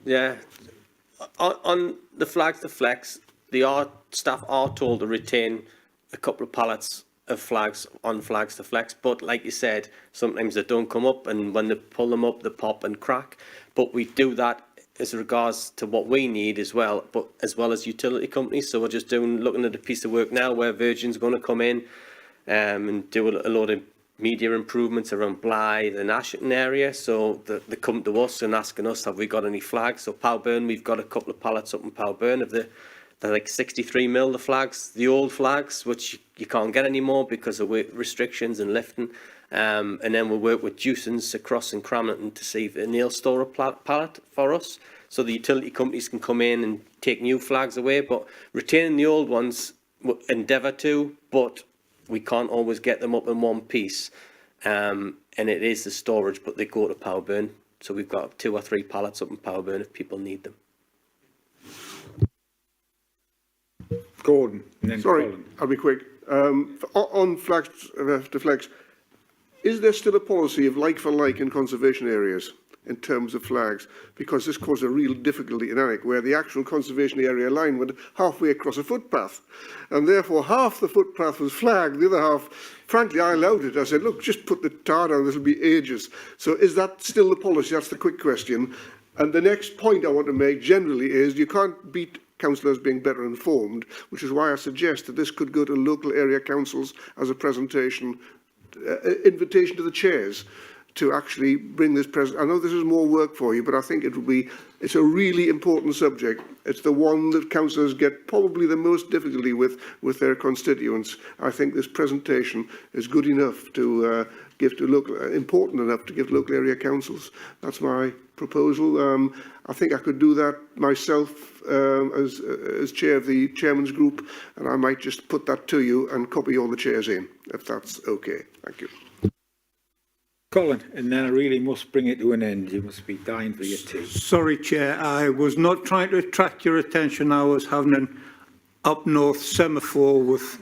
Yeah. On the flags to flex, the staff are told to retain a couple of pallets of flags on flags to flex, but like you said, sometimes they don't come up, and when they pull them up, they pop and crack. But we do that as regards to what we need as well, but as well as utility companies. So we're just looking at a piece of work now where Virgin's going to come in and do a lot of media improvements around Blythe and Ashton area. So they come to us and asking us, have we got any flags? So Powburn, we've got a couple of pallets up in Powburn of they're like 63mm, the flags, the old flags, which you can't get anymore because of weight restrictions and lifting. And then we'll work with Dewsons across in Cramlington to see if they'll store a pallet for us. So the utility companies can come in and take new flags away, but retaining the old ones, we'll endeavour to, but we can't always get them up in one piece. And it is the storage, but they go to Powburn. So we've got 2 or 3 pallets up in Powburn if people need them. Gordon, and then Sorry, Colin. I'll be quick. On flags to flex, is there still a policy of like for like in conservation areas in terms of flags? Because this caused a real difficulty in Alnwick, where the actual conservation area line went halfway across a footpath, and therefore half the footpath was flagged, the other half, frankly, I allowed it. I said, look, just put the tar down, this will be ages. So is that still the policy? That's the quick question. And the next point I want to make generally is you can't beat councillors being better informed, which is why I suggest that this could go to local area councils as a presentation, invitation to the chairs to actually bring this present. I know this is more work for you, but I think it's a really important subject. It's the one that councillors get probably the most difficulty with their constituents. I think this presentation is good enough to give to local, important enough to give to local area councils. That's my proposal. I think I could do that myself as chair of the chairman's group, and I might just put that to you and copy all the chairs in, if that's okay. Thank you. Colin, and then I really must bring it to an end. You must be dying for your tea. Sorry, Chair, I was not trying to attract your attention. I was having an up north semaphore with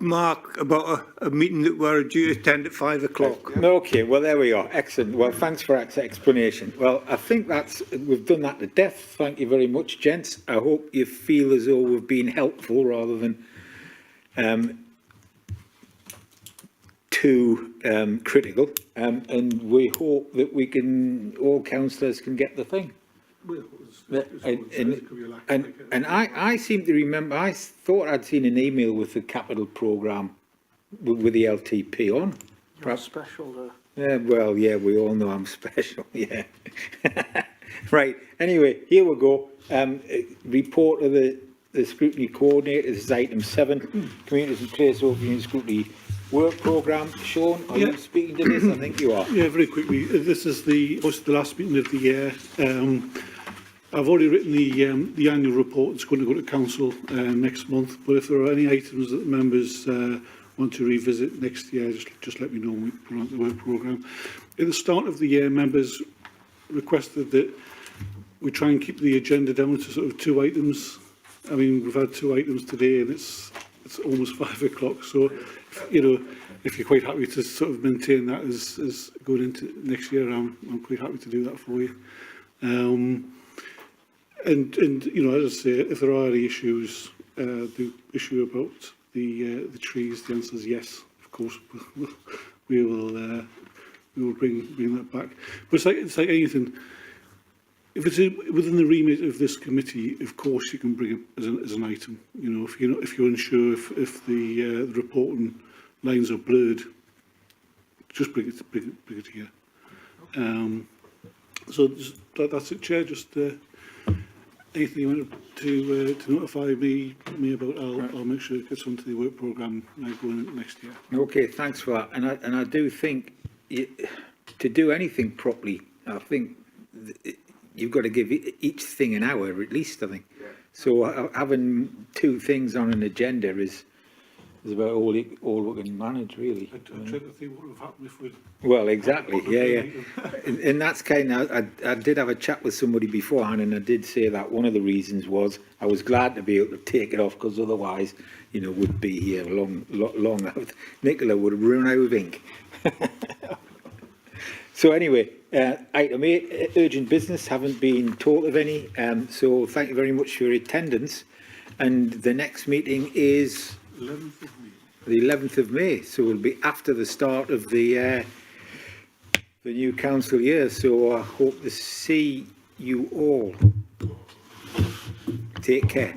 Mark about a meeting that we're due to attend at 5 o'clock. Okay, well, there we are. Excellent. Well, thanks for that explanation. Well, I think we've done that to death. Thank you very much, gents. I hope you feel as though we've been helpful rather than too critical. And we hope that all councillors can get the thing. And I seem to remember, I thought I'd seen an email with the capital programme with the LTP on. You're special though. Yeah, well, yeah, we all know I'm special, yeah. Right, anyway, here we go. Report of the scrutiny coordinator. This is item 7, communities and place overview scrutiny work programme. Sean, are you speaking to this? I think you are. Yeah, very quickly. This is the last meeting of the year. I've already written the annual report. It's going to go to council next month. But if there are any items that members want to revisit next year, just let me know. We put on the work programme. At the start of the year, members requested that we try and keep the agenda down to sort of 2 items. I mean, we've had 2 items today, and it's almost 5 o'clock. So, you know, if you're quite happy to sort of maintain that as going into next year, I'm quite happy to do that for you. And you know, as I say, if there are any issues, the issue about the trees, the answer is yes. Of course, we will bring that back. But it's like anything. If it's within the remit of this committee, of course you can bring it as an item. You know, if you're unsure if the reporting lines are blurred, just bring it here. So that's it, Chair. Just anything you wanted to notify me about, I'll make sure it gets onto the work programme going next year. Okay, thanks for that. And I do think to do anything properly, I think you've got to give each thing an hour at least, I think. Yeah. So having two things on an agenda is about all we can manage, really. I try to think what would have happened if we'd... Well, exactly, yeah. And that's kind of, I did have a chat with somebody beforehand, and I did say that one of the reasons was I was glad to be able to take it off, because otherwise, you know, would be here long out. Nicola would have run out of ink. So anyway, item 8, urgent business, haven't been told of any. So thank you very much for your attendance. And the next meeting is 11th of May. The 11th of May. So it'll be after the start of the new council year. So I hope to see you all. Take care.